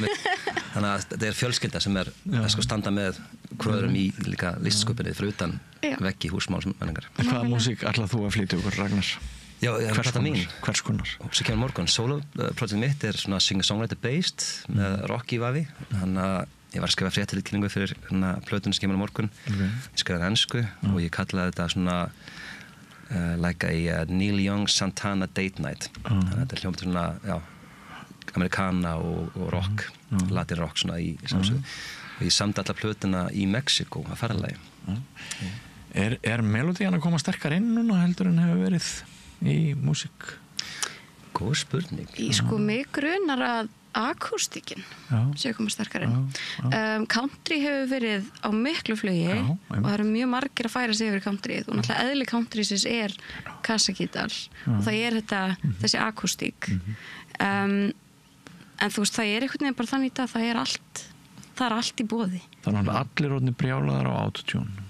Þannig að þetta er fjölskylda sem er að sko standa með hvöðurum í líka listsköpunni fyrir utan veggi húsmálsmenningar. Hvaða músík ætlað þú að flytja ykkur, Ragnar? Já, hvers konar? Svo kemur morgun. Solo-project mitt er svona singer-songwriter based með rock í vafi. Þannig að ég var að skrifa fréttatilkynningu fyrir plötuna sem kemur á morgun. Ég skrifaði ensku og ég kallaði þetta svona like a Neil Young Santana date night. Þannig að þetta er hljómið svona, amerikana og rock, latin rock svona í samsöðu. Og ég samdi alla plötuna í Mexiko að ferðalagi. Er melodían að koma sterkar inn núna heldur en hefur verið í músík? Góð spurning. Sko mig grunar að akústíkin sé að koma sterkar inn. Country hefur verið á miklu flugi og það eru mjög margir að færa sig yfir countryið og náttúrulega eðli countrysis er kassagítar og það er þessi akústík en þú veist, það er einhvern veginn bara þannig að það er allt í boði. Þannig að allir orðnir brjálaðar á autotune.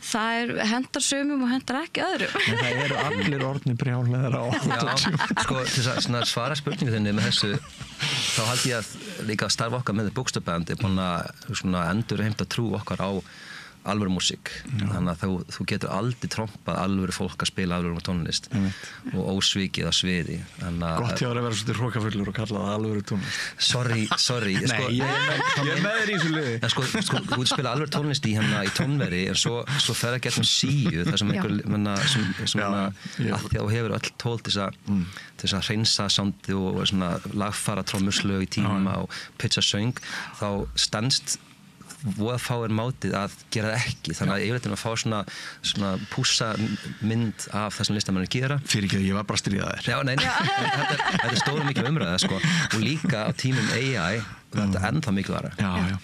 Það hendar sumum og hendar ekki öðrum. En það eru allir orðnir brjálaðar á autotune. Sko, til að svara spurningu þinni með þessu, þá haldi ég að líka starfa okkar með Bókstarband er búin að endurheimta trú okkar á alvöru músík þannig að þú getur aldrei trompað alvöru fólk að spila alvöru tónlist og ósvikið á sviði Gott hjá að vera svolítið hrokafullur og kalla það alvöru tónlist Sorry Nei, ég er með þér í þessu liði Þú spila alvöru tónlist í tónveri en svo fer að geta síu þar sem einhver að því að þú hefur öll tól til þess að hreinsa soundið og lagfara trommuslög í tíma og pitcha söng þá standst voða fáir mátið að gera það ekki þannig að yfirleitt að fá svona pússa mynd af það sem listamennir gera Fyrir ekki að ég var bara að stríða þér Já, nei, þetta stóra mikið umræða og líka á tímum AI þetta er ennþá mikilvægara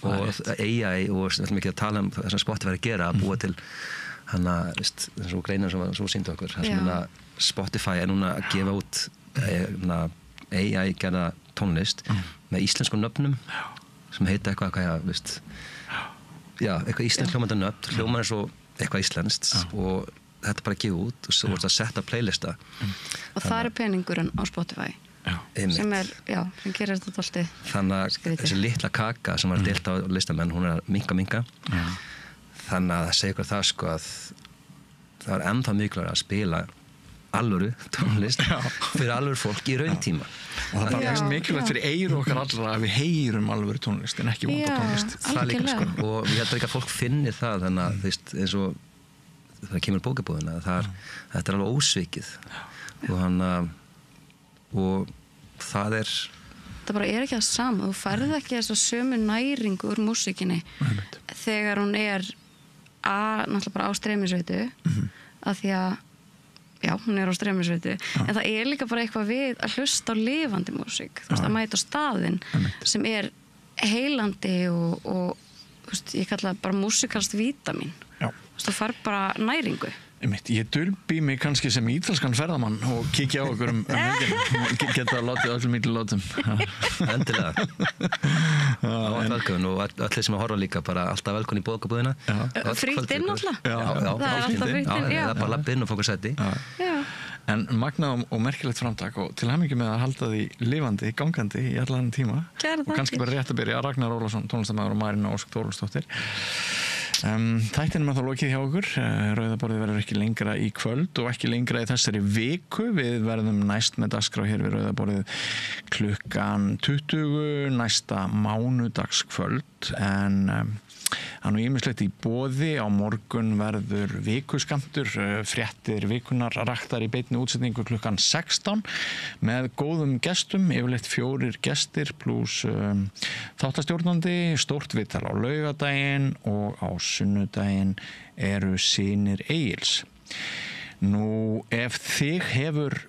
og AI og þetta er mikið að tala það sem Spotify að gera að búa til þessu greinar sem sýndu okkur Spotify er núna að gefa út AI gerða tónlist með íslenskum nöfnum sem heita eitthvað íslensk hljómandi nöfn hljómar svo eitthvað íslenskt og þetta er bara að gefa út og svo voru það að setja playlista og það er peningurinn á Spotify sem gerir þetta alltaf þannig að þessi litla kaka sem var deilt á listamenn hún er að minka þannig að það segir ykkur það að það er ennþá mikilvægt að spila alvöru tónlist fyrir alvöru fólk í rauntíma og það er bara mikilvægt fyrir eyru okkar allra að við heyrum alvöru tónlist en ekki vonda tónlist það líka og ég held ekki að fólk finni það þannig að eins og það kemur bókabúðina þetta er alveg ósvikið og það er bara ekki það sama þú færð ekki þess að sömu næringu úr músíkinni þegar hún er náttúrulega bara á streymisveitu að því að hún er á streymisveitu en það er líka bara eitthvað við að hlusta á lifandi músík að mæta á staðinn sem er heilandi og ég kalla bara músikalst vítamín þú fær bara næringu Ég dulbý mig kannski sem ítalskan ferðamann og kíkja á okkur helgina geta látið öllum ítlum látum Endilega velkomin og allir sem að horfa líka bara alltaf velkomin í bókabúðina Frítt inn alltaf Það er alltaf frítt inn Það er bara lapp inn og fókur sæti En magnað og merkilegt framtak og til hamingju með að halda því lifandi, gangandi í allan tíma og kannski bara rétt að byrja Ragnar Ólafsson, tónlistarmaður og Marína Ósk Þórólfsdóttir Þættinum er þá lokið hjá okkur Rauða borðið verður ekki lengra í kvöld og ekki lengra í þessari viku við verðum næst með dagskrá hér við Rauða borðið klukkan 20 næsta mánudagskvöld en hann er ýmislegt í boði á morgun verður vikuskammtur fréttir vikunar raktar í beinni útsetningu klukkan 16 með góðum gestum yfirleitt 4 gestir pluss þáttastjórnandi stórt viðtal á laugardaginn og á sunnudaginn eru synir Egils nú ef þig hefur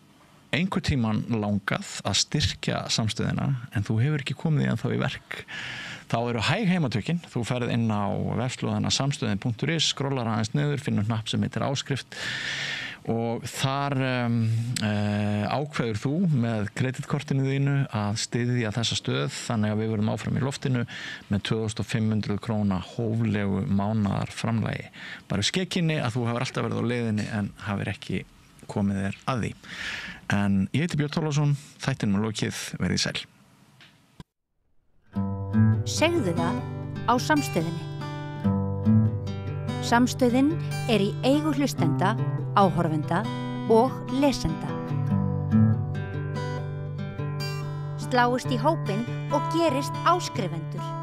einhver tíman langað að styrkja samstöðina en þú hefur ekki komið í ennþá í verk þá eru hæg heimatökin, þú ferð inn á vefslóðana samstöðin.is, skrollar aðeins niður, finnur hnapp sem heitir áskrift og þar ákveður þú með kreditkortinu þínu að styðja þessa stöð þannig að við verðum áfram í loftinu með 2500 króna hóflegu mánaðar framlagi. Bara skekkinni að þú hefur alltaf verið á leiðinni en hafir ekki komið þér að því. En ég heiti Björn Þorláksson, þættinum er lokið, verið sæl. Segðu það á Samstöðinni. Samstöðin er í eigu hlustenda, áhorfenda og lesenda. Sláist í hópinn og gerist áskrifendur.